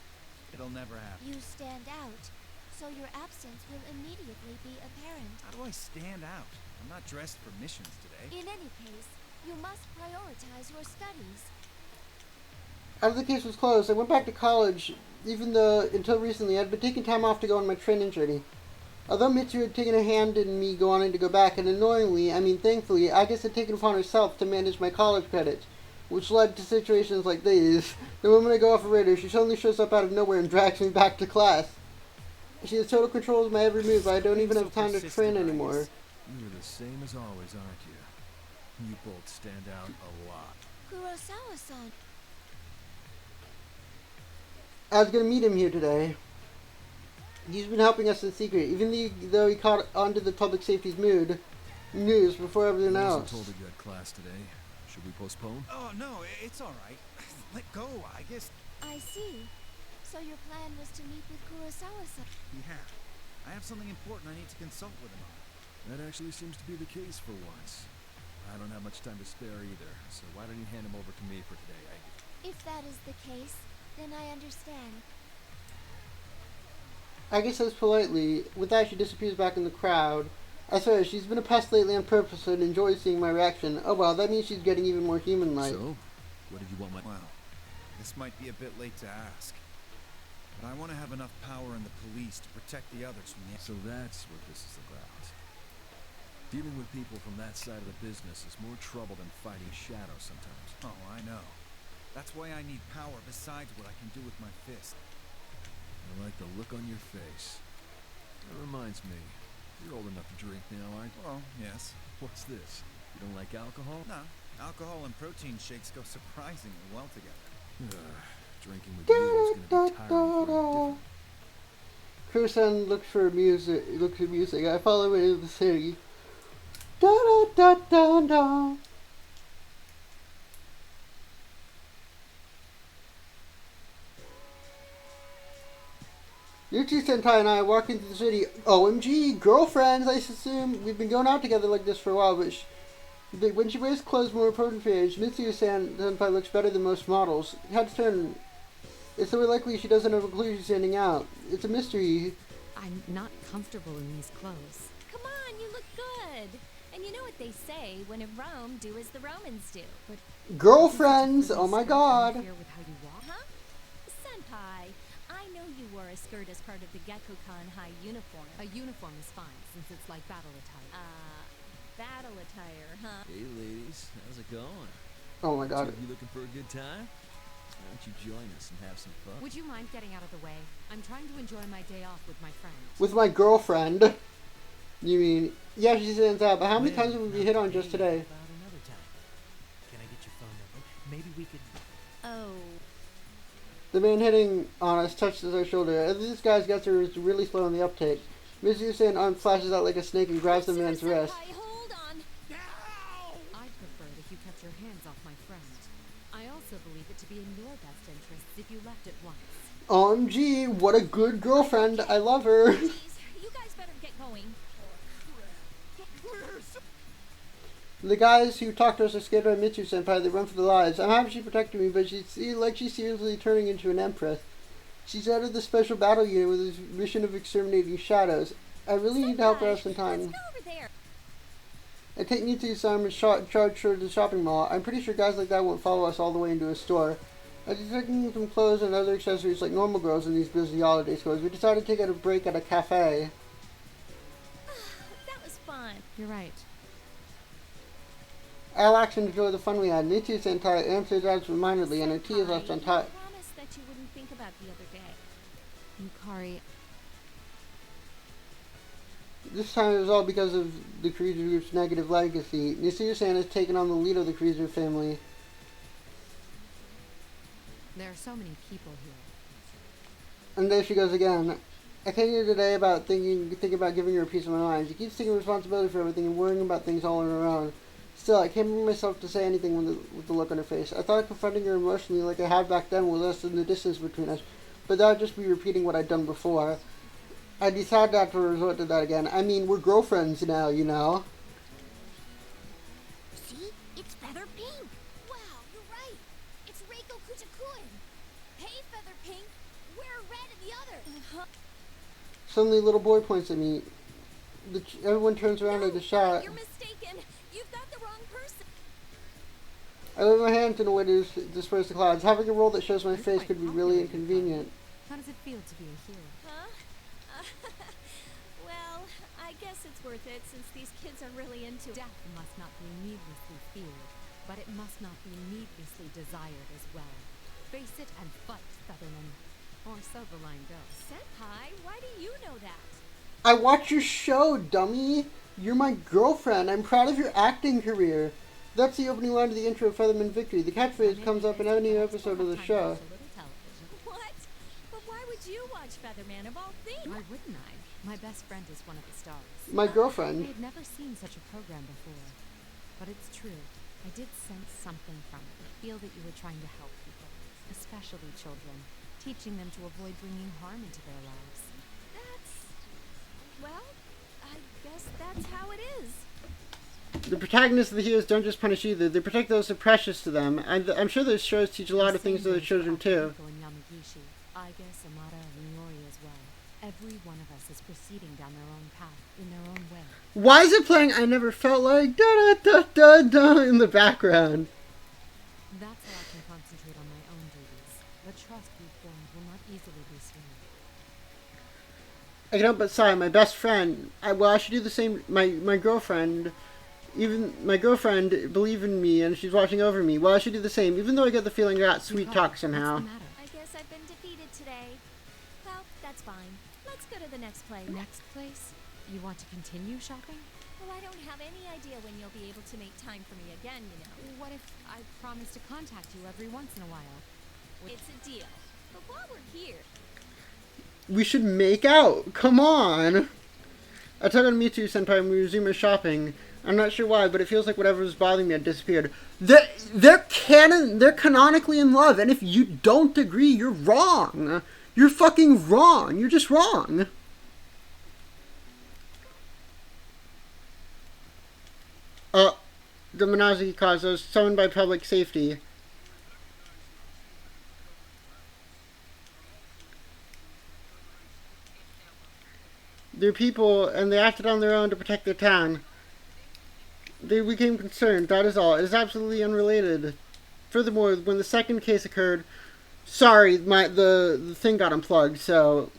It'll never happen. You stand out, so your absence will immediately be apparent. How do I stand out? I'm not dressed for missions today. In any case, you must prioritize your studies. After the case was closed, I went back to college, even though, until recently, I'd been taking time off to go on my training journey. Although Mitsuru had taken a hand in me wanting to go back, and annoyingly, thankfully, Agnes had taken upon herself to manage my college credits, which led to situations like these. The moment I go off a radar, she suddenly shows up out of nowhere and drags me back to class. She has total control of my every move, but I don't even have time to train anymore. You're the same as always, aren't you? You both stand out a lot. Kurosawa-san. I was going to meet him here today. He's been helping us in secret, even though he caught onto the public safety's news before everyone else. I wasn't told that you had class today. Should we postpone? Oh, no, it's all right. Let go, I guess. I see. So your plan was to meet with Kurosawa-san. Yeah. I have something important I need to consult with him on. That actually seems to be the case for once. I don't have much time to spare either, so why don't you hand him over to me for today, Aggie? If that is the case, then I understand. Aggie says politely. With that, she disappears back in the crowd. I swear, she's been a pest lately on purpose and enjoys seeing my reaction. Oh well, that means she's getting even more human-like. So, what did you want my... Well, this might be a bit late to ask. But I want to have enough power in the police to protect the others from the... So that's what this is about. Dealing with people from that side of the business is more trouble than fighting shadows sometimes. Oh, I know. That's why I need power besides what I can do with my fist. I like the look on your face. That reminds me, you're old enough to drink now, aren't you? Well, yes. What's this? You don't like alcohol? No. Alcohol and protein shakes go surprisingly well together. Drinking with you is gonna be tiring for a different. Kusan looks for music. Looks for music. I follow it into the city. Da da da da da. Yuchi Sentai and I are walking through the city. OMG, girlfriends, I assume. We've been going out together like this for a while, but when she wears clothes more appropriate, Mitsuru Senpai looks better than most models. Had to turn. It's so likely she doesn't have a clue she's standing out. It's a mystery. I'm not comfortable in these clothes. Come on, you look good. And you know what they say, when in Rome, do as the Romans do. But Girlfriends! Oh my god! With how you walk? huh? Senpai, I know you wore a skirt as part of the Gekkokan High uniform. A uniform is fine, since it's like battle attire. Battle attire, huh? Hey, ladies, how's it going? Oh my god. Two of you looking for a good time? Why don't you join us and have some fun? Would you mind getting out of the way? I'm trying to enjoy my day off with my friends. With my girlfriend? You mean, yeah, she stands out, but how many times have we hit on just today? About another time. Can I get your phone number? Maybe we could... Oh. The man hitting on us touches our shoulder. This guy's guts are really slow on the uptake. Mrs. Yusan flashes out like a snake and grabs the man's wrist. Hold on. I'd prefer it if you kept your hands off my friend. I also believe it to be in your best interests if you left at once. OMG, what a good girlfriend. I love her. Please, you guys better get going. The guys who talked to us are scared by Mitsu Senpai. They run for their lives. I'm happy she protected me, but she's seriously turning into an empress. She's out of the special battle unit with his mission of exterminating shadows. I really need to help her out sometime. Let's go over there. I take Mitsu's arm and charge her to the shopping mall. I'm pretty sure guys like that won't follow us all the way into a store. After taking some clothes and other accessories like normal girls in these busy holiday stores, we decided to take a break at a cafe. That was fun. You're right. I relaxed and enjoyed the fun we had. Mitsu Sentai answers absent-mindedly, and her tea is left Senpai, untouched. You promised that you wouldn't think about the other day. Yukari, This time it was all because of the Creature Group's negative legacy. Mitsuru-san has taken on the lead of the Creature family. there are so many people here. And there she goes again. I came here today about thinking about giving her a piece of my mind. She keeps taking responsibility for everything and worrying about things all on her own. Still, I can't bring myself to say anything with the look on her face. I thought confronting her emotionally like I had back then would lessen the distance between us, but that would just be repeating what I'd done before. I decided not to resort to that again. I mean, we're girlfriends now, you know. See? It's Feather Pink. Wow, you're right. It's Reiko Kutakuen. Hey, Feather Pink. We're red in the other. Suddenly, a little boy points at me. Everyone turns around at the shot. You're mistaken. You've got the wrong person. I wave my hands in a way to disperse the clouds. Having a role that shows my face could be really inconvenient. How does it feel to be a hero? Huh? Well, I guess it's worth it since these kids are really into it. Death must not be needlessly feared, but it must not be needlessly desired as well. Face it and fight, Featherman. Or so the line goes. Senpai, why do you know that? I watch your show, dummy! You're my girlfriend. I'm proud of your acting career. That's the opening line to the intro of Featherman Victory. The catchphrase comes up in every episode of the show. What? But why would you watch Featherman of all things? Why wouldn't I? My best friend is one of the stars. My girlfriend. I had never seen such a program before. But it's true. I did sense something from it. Feel that you were trying to help people, especially children, teaching them to avoid bringing harm into their lives. Well, I guess that's how it is. The protagonists of the heroes don't just punish either. They protect those who are precious to them. I'm sure those shows teach a lot of things to their children too. I guess Amada and Yori as well. Every one of us is proceeding down their own path, in their own way. Why is it playing I Never Felt Like da da da da da in the background? That's how I can concentrate on my own duties. The trust we've formed will not easily be swayed. I can help but sigh. My best friend. I should do the same. My girlfriend. Even my girlfriend believed in me and she's watching over me. Well, I should do the same, even though I get the feeling I got sweet talk somehow. I guess I've been defeated today. Well, that's fine. Let's go to the next place. Next place? You want to continue shopping? Well, I don't have any idea when you'll be able to make time for me again, you know. What if I promise to contact you every once in a while? It's a deal. But while we're here, We should make out. Come on. I tug on Mitsuru senpai and we resume our shopping. I'm not sure why, but it feels like whatever was bothering me had disappeared. They're canonically in love, and if you don't agree, you're wrong. You're fucking wrong. You're just wrong. The Minazuki cause was summoned by public safety. They're people, and they acted on their own to protect their town. They became concerned, that is all. It is absolutely unrelated. Furthermore, when the second case occurred, sorry, the thing got unplugged, so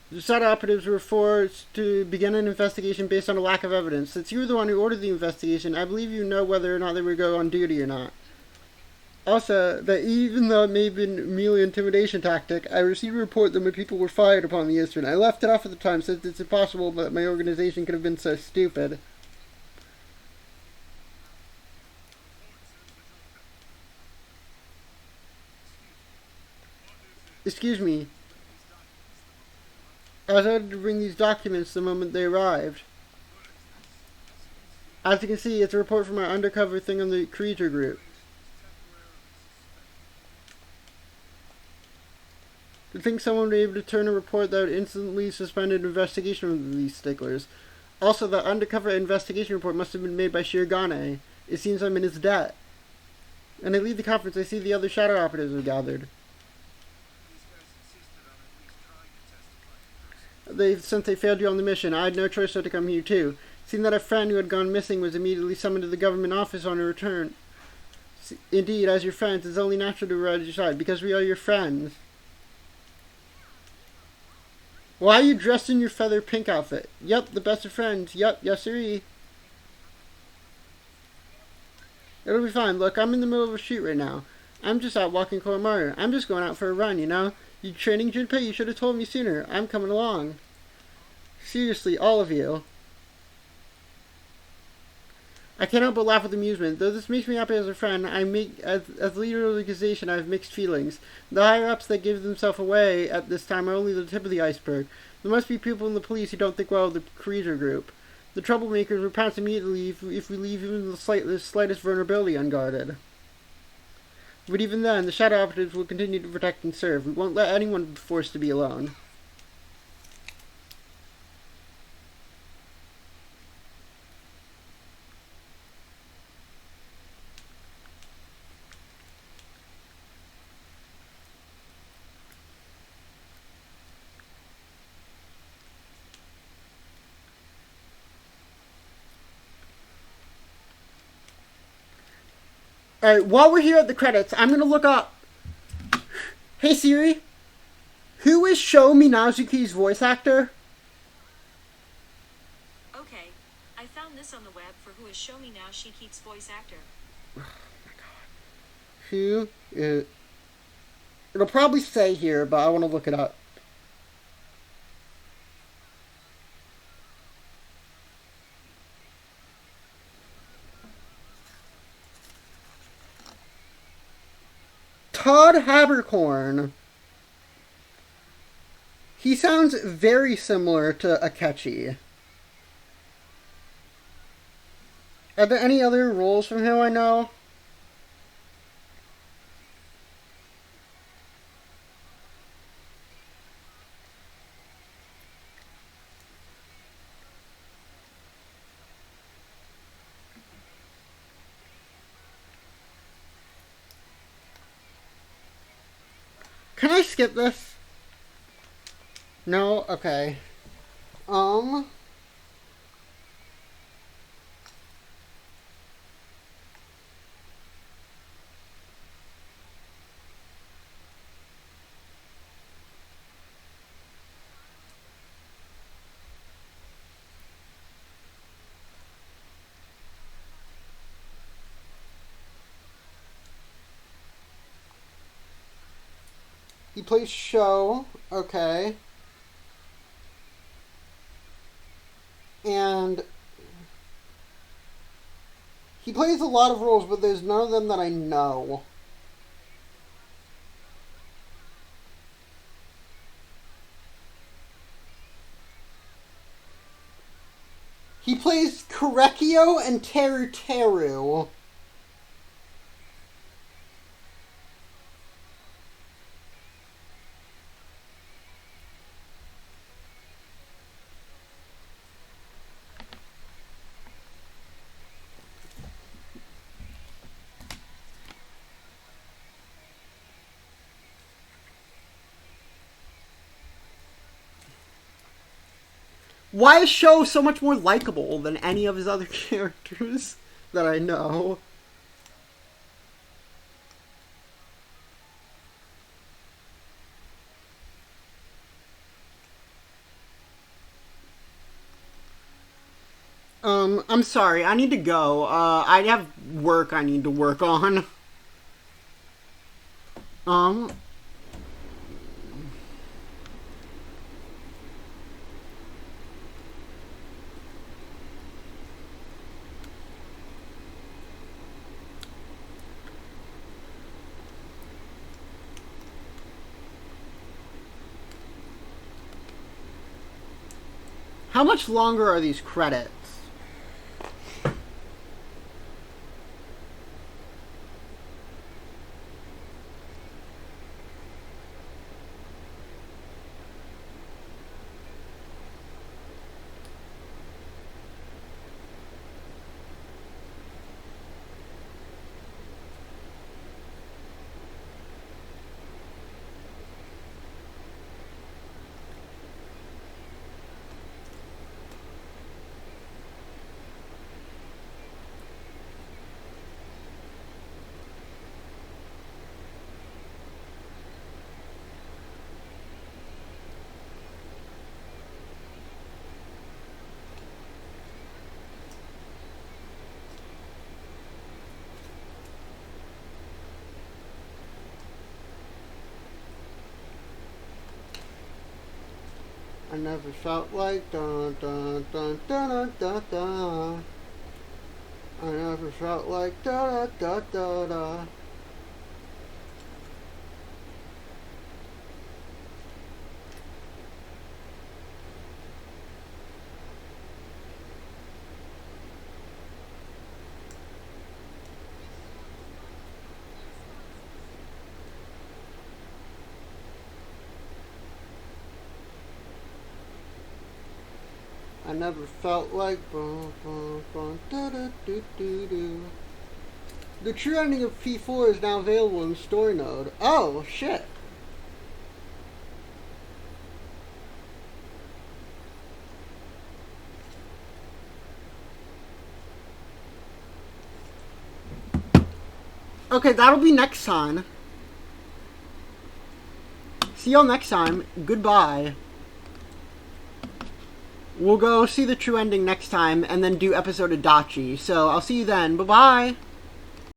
the shadow operatives were forced to begin an investigation based on a lack of evidence. Since you were the one who ordered the investigation, I believe you know whether or not they would go on duty or not. Also, that even though it may have been merely an intimidation tactic, I received a report that my people were fired upon the incident. I left it off at the time since it's impossible that my organization could have been so stupid. Excuse me. I was ordered to bring these documents the moment they arrived. As you can see, it's a report from our undercover thing on the creature group. To think someone would be able to turn a report that would instantly suspend an investigation of these sticklers. Also, the undercover investigation report must have been made by Shirogane. It seems I'm in his debt. When I leave the conference, I see the other shadow operatives have gathered. Since they failed you on the mission, I had no choice but to come here too. Seeing that a friend who had gone missing was immediately summoned to the government office on her return. Indeed, as your friends, it's only natural to ride your side, because we are your friends. Why are you dressed in your feather pink outfit? Yep, the best of friends. Yep, yes sirree. It'll be fine. Look, I'm in the middle of a shoot right now. I'm just out walking Koromaru. I'm just going out for a run, you know? You training Junpei? You should have told me sooner. I'm coming along. Seriously, all of you. I cannot but laugh with amusement. Though this makes me happy as a friend, as the leader of the organization, I have mixed feelings. The higher-ups that give themselves away at this time are only the tip of the iceberg. There must be people in the police who don't think well of the creature group. The troublemakers will pounce immediately if we leave even the slightest vulnerability unguarded. But even then, the shadow operatives will continue to protect and serve. We won't let anyone be forced to be alone. Alright, while we're here at the credits, I'm going to look up... Hey Siri, who is Sho Minazuki's voice actor? Okay, I found this on the web for who is Sho Minazuki's voice actor. Oh my god. Who is... It'll probably say here, but I want to look it up. Todd Habercorn. He sounds very similar to Akechi. Are there any other roles from him I know? Can I skip this? No? Okay. He plays Sho, okay. And he plays a lot of roles, but there's none of them that I know. He plays Korekio and Teru Teru. Why is Sho so much more likable than any of his other characters that I know? I'm sorry, I need to go. I have work I need to work on. How much longer are these credits? I never felt like dun dun dun dun dun dun. I never felt like da da da da. I never felt like bum, bum, bum, da, da, do, do, do. The true ending of P4 is now available in Story Node. Oh, shit. Okay, that'll be next time. See y'all next time. Goodbye. We'll go see the true ending next time and then do episode of Dachi. So I'll see you then. Bye-bye.